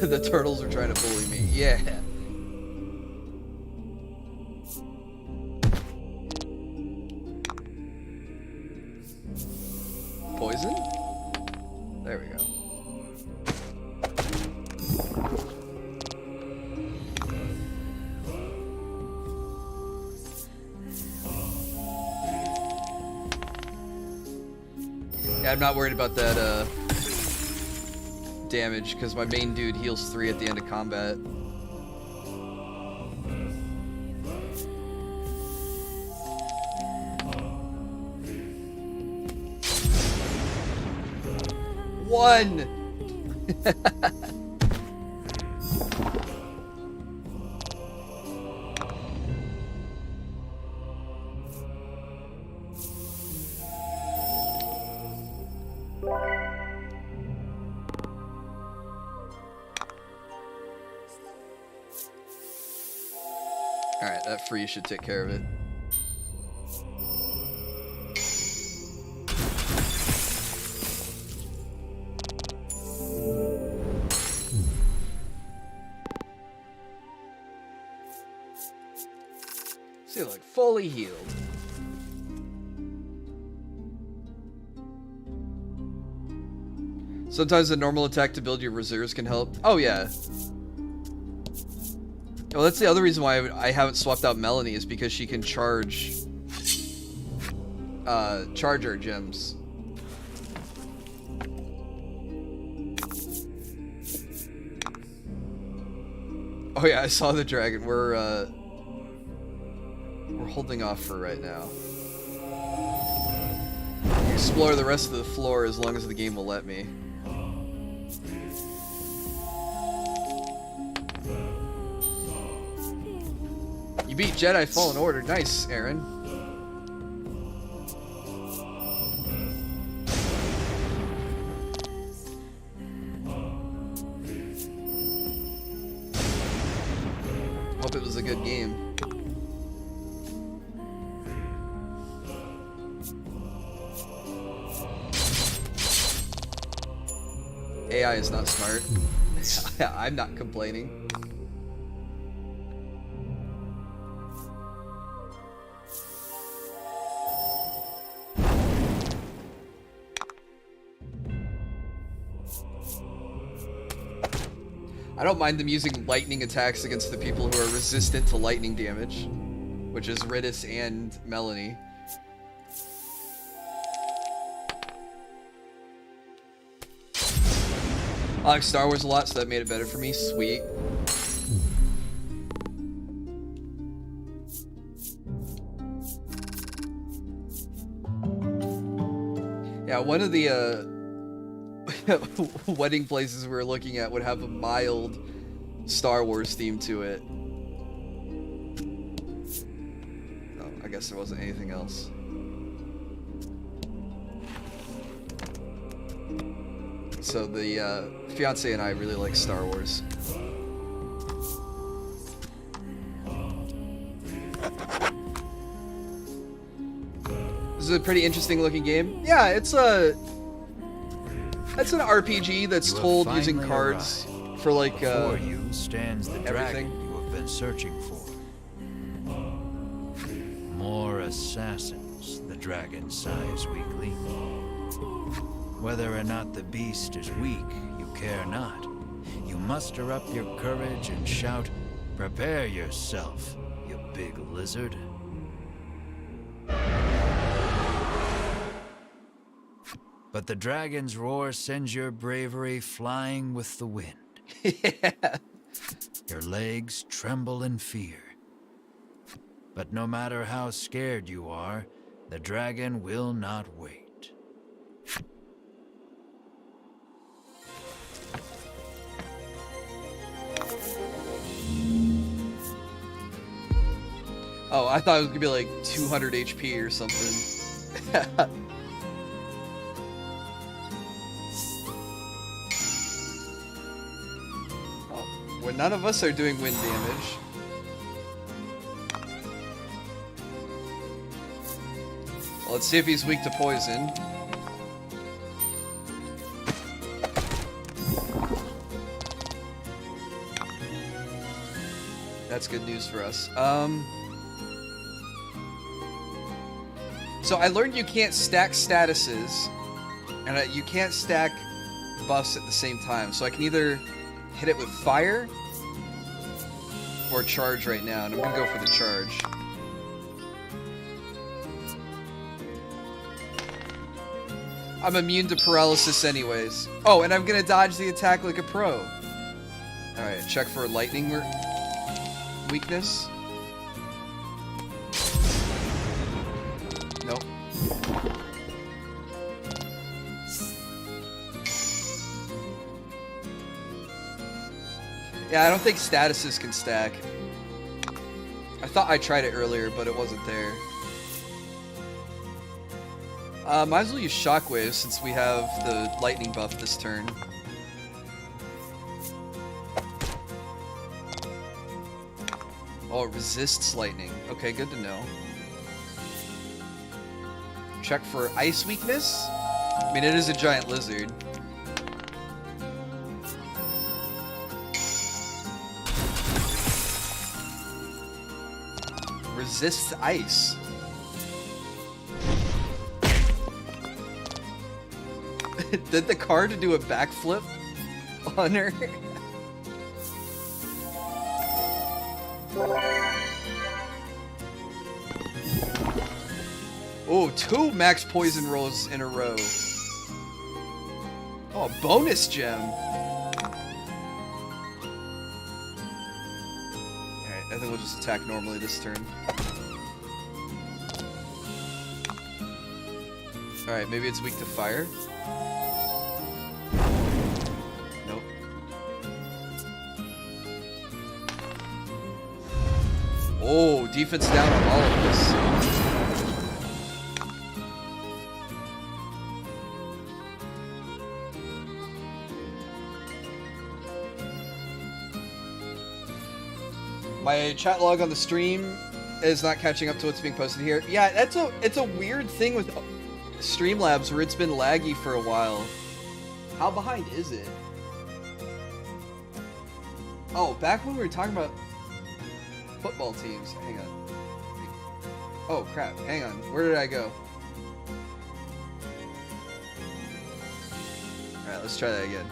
The turtles are trying to bully me. Yeah. Yeah, I'm not worried about that damage, because my main dude heals 3 at the end of combat. One! Alright, that free should take care of it. See, like, fully healed. Sometimes a normal attack to build your reserves can help. Oh, yeah. Well, that's the other reason why I haven't swapped out Melanie, is because she can charge our gems. Oh yeah, I saw the dragon. We're holding off for right now. Explore the rest of the floor as long as the game will let me. You beat Jedi Fallen Order. Nice, Aaron. Hope it was a good game. AI is not smart. I'm not complaining. I don't mind them using lightning attacks against the people who are resistant to lightning damage, which is Ridis and Melanie. I like Star Wars a lot, so that made it better for me. Sweet. Yeah, one of the wedding places we were looking at would have a mild Star Wars theme to it. Oh, I guess there wasn't anything else. So the fiance and I really like Star Wars. This is a pretty interesting looking game. Yeah, it's an RPG that's told using cards for like Before you stands the everything. dragon you have been searching for. More assassins, the dragon sighs weakly. Whether or not the beast is weak, you care not. You muster up your courage and shout, "Prepare yourself, you big lizard." But the dragon's roar sends your bravery flying with the wind. Yeah. Your legs tremble in fear. But no matter how scared you are, the dragon will not wait. Oh, I thought it was gonna be like 200 HP or something. Well, none of us are doing wind damage. Well, let's see if he's weak to poison. That's good news for us. So I learned you can't stack statuses, and you can't stack buffs at the same time. So I can either hit it with fire or charge right now, and I'm gonna go for the charge. I'm immune to paralysis anyways. Oh, and I'm gonna dodge the attack like a pro. Alright, check for lightning weakness. Nope. Yeah, I don't think statuses can stack. I thought I tried it earlier, but it wasn't there. Might as well use Shockwave since we have the lightning buff this turn. Oh, it resists lightning. Okay, good to know. Check for ice weakness. I mean, it is a giant lizard. Resists ice. Did the card do a backflip on her? Oh, 2 max poison rolls in a row. Oh, a bonus gem. Alright, I think we'll just attack normally this turn. Alright, maybe it's weak to fire. Nope. Oh, defense down on all of this. My chat log on the stream is not catching up to what's being posted here. Yeah, it's a weird thing with Streamlabs where it's been laggy for a while. How behind is it? Oh, back when we were talking about football teams. Hang on. Oh crap, hang on. Where did I go? Alright, let's try that again.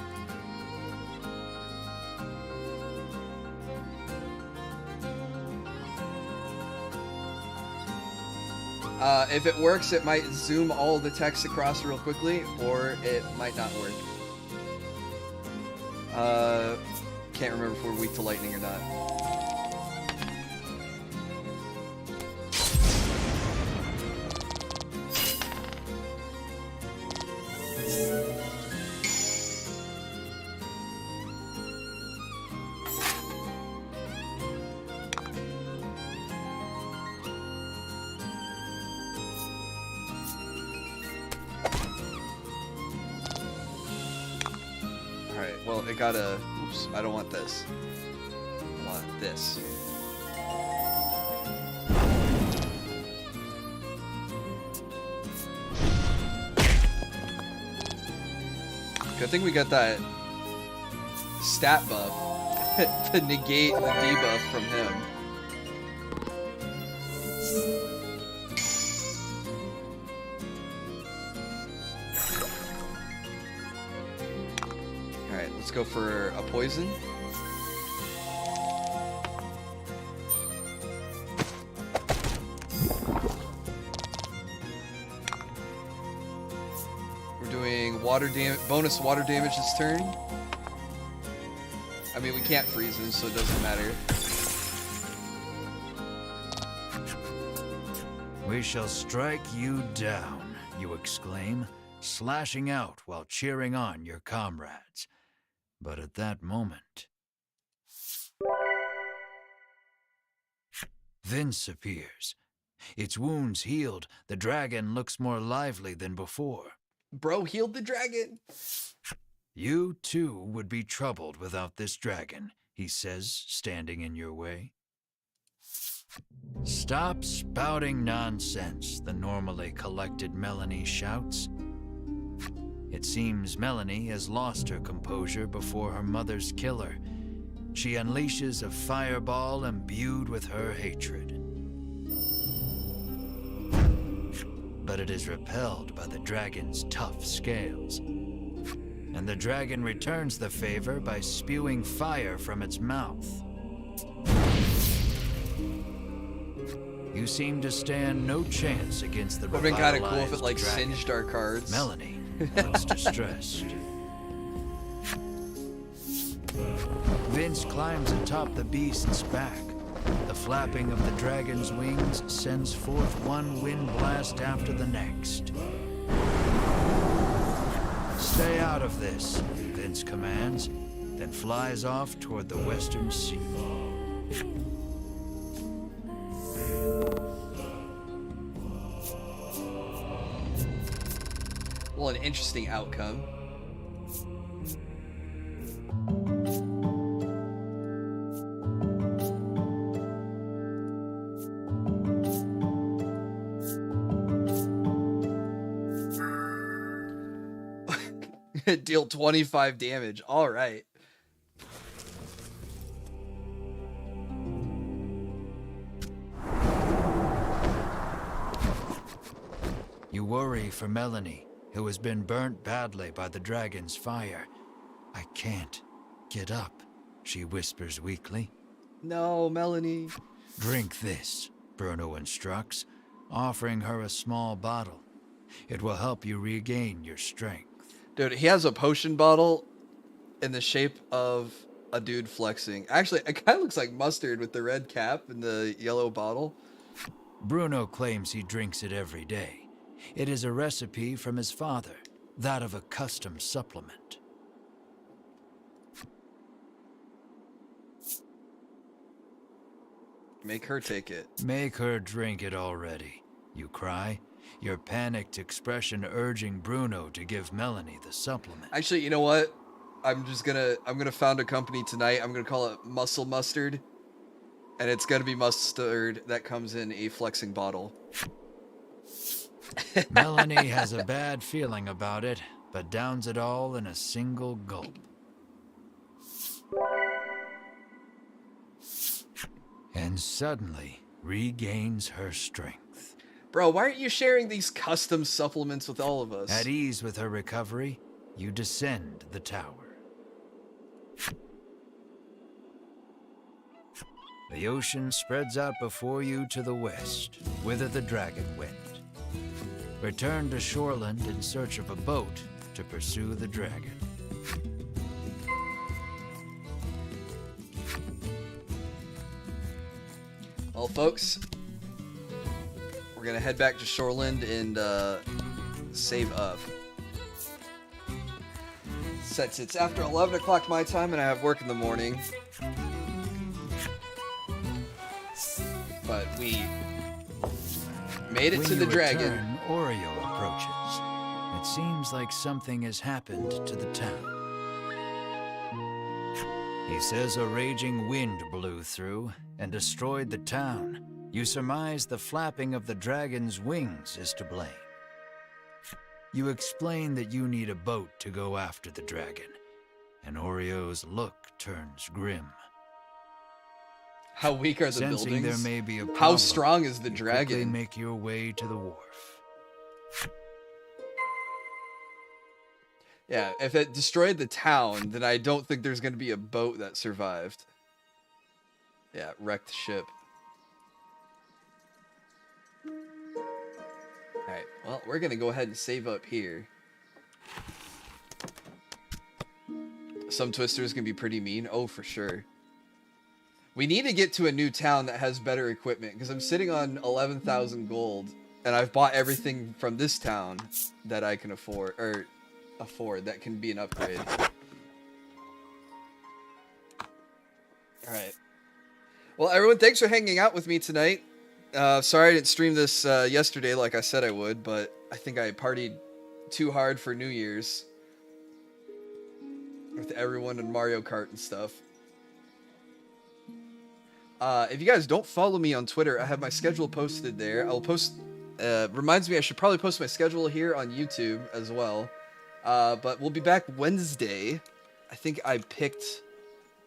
If it works, it might zoom all the text across real quickly, or it might not work. Can't remember if we're weak to lightning or not. Well, it got a... Oops, I don't want this. I want this. Good thing we got that stat buff to negate the debuff from him. Let's go for a poison. We're doing water damage, bonus water damage this turn. I mean, we can't freeze him, so it doesn't matter. We shall strike you down, you exclaim, slashing out while cheering on your comrades. But at that moment, Vince appears. Its wounds healed, the dragon looks more lively than before. Bro healed the dragon. You too would be troubled without this dragon, he says, standing in your way. Stop spouting nonsense, the normally collected Melanie shouts. It seems Melanie has lost her composure before her mother's killer. She unleashes a fireball imbued with her hatred. But it is repelled by the dragon's tough scales. And the dragon returns the favor by spewing fire from its mouth. You seem to stand no chance against the Would have been kind of cool if revitalized it like dragon. singed our cards. Melanie looks distressed. Vince climbs atop the beast's back. The flapping of the dragon's wings sends forth one wind blast after the next. Stay out of this, Vince commands, then flies off toward the western sea. Well, an interesting outcome. Deal 25 damage. All right. You worry for Melanie, who has been burnt badly by the dragon's fire. I can't get up, she whispers weakly. No, Melanie. Drink this, Bruno instructs, offering her a small bottle. It will help you regain your strength. Dude, he has a potion bottle in the shape of a dude flexing. Actually, it kind of looks like Mustard with the red cap and the yellow bottle. Bruno claims he drinks it every day. It is a recipe from his father, that of a custom supplement. Make her take it. Make her drink it already, you cry, your panicked expression urging Bruno to give Melanie the supplement. Actually, you know what? I'm gonna found a company tonight. I'm gonna call it Muscle Mustard. And it's gonna be mustard that comes in a flexing bottle. Melanie has a bad feeling about it, but downs it all in a single gulp. And suddenly regains her strength. Bro, why aren't you sharing these custom supplements with all of us? At ease with her recovery, you descend the tower. The ocean spreads out before you to the west, whither the dragon went. Return to Shoreland in search of a boat to pursue the dragon. Well, folks, we're gonna head back to Shoreland and save up. Since it's after 11 o'clock my time and I have work in the morning. But we made it When to the you dragon. return, Oreo approaches. It seems like something has happened to the town. He says a raging wind blew through and destroyed the town. You surmise the flapping of the dragon's wings is to blame. You explain that you need a boat to go after the dragon, and Oreo's look turns grim. How weak are the Sensing buildings? there may be a problem, How strong is the you quickly dragon? make your way to the wharf. Yeah, if it destroyed the town, then I don't think there's going to be a boat that survived. Yeah, wrecked ship. Alright, well, we're going to go ahead and save up here. Some Twisters can be pretty mean. Oh, for sure. We need to get to a new town that has better equipment, because I'm sitting on 11,000 gold, and I've bought everything from this town that I can afford, or that can be an upgrade. Alright. Well, everyone, thanks for hanging out with me tonight. Sorry I didn't stream this yesterday like I said I would, but I think I partied too hard for New Year's. With everyone in Mario Kart and stuff. If you guys don't follow me on Twitter, I have my schedule posted there. I'll post... reminds me I should probably post my schedule here on YouTube as well. But we'll be back Wednesday. I think I picked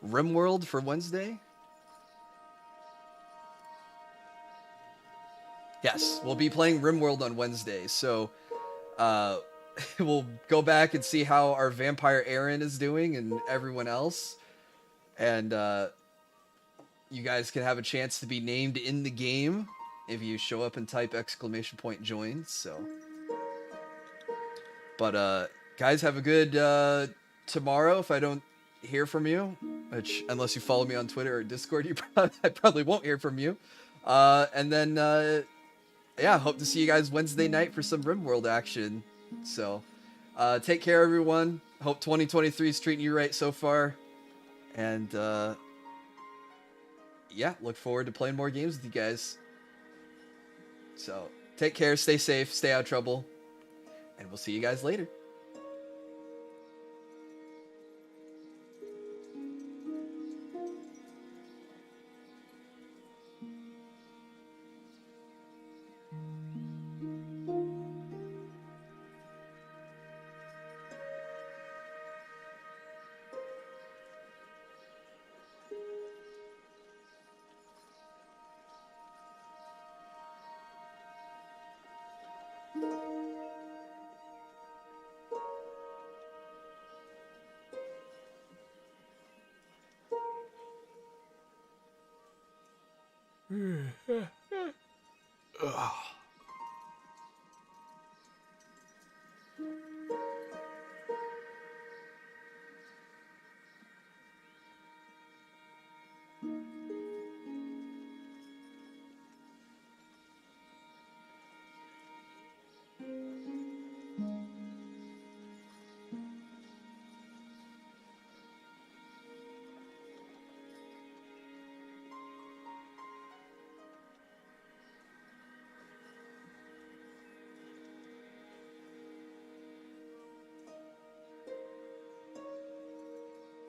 RimWorld for Wednesday. Yes, we'll be playing RimWorld on Wednesday. So, we'll go back and see how our vampire Aaron is doing and everyone else. And, you guys can have a chance to be named in the game if you show up and type !join. So, But guys, have a good tomorrow. If I don't hear from you, which unless you follow me on Twitter or Discord, I probably won't hear from you. And then yeah, hope to see you guys Wednesday night for some RimWorld action. So take care, everyone. Hope 2023 is treating you right so far. And yeah, look forward to playing more games with you guys. So take care, stay safe, stay out of trouble, and we'll see you guys later.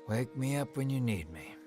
Wake me up when you need me.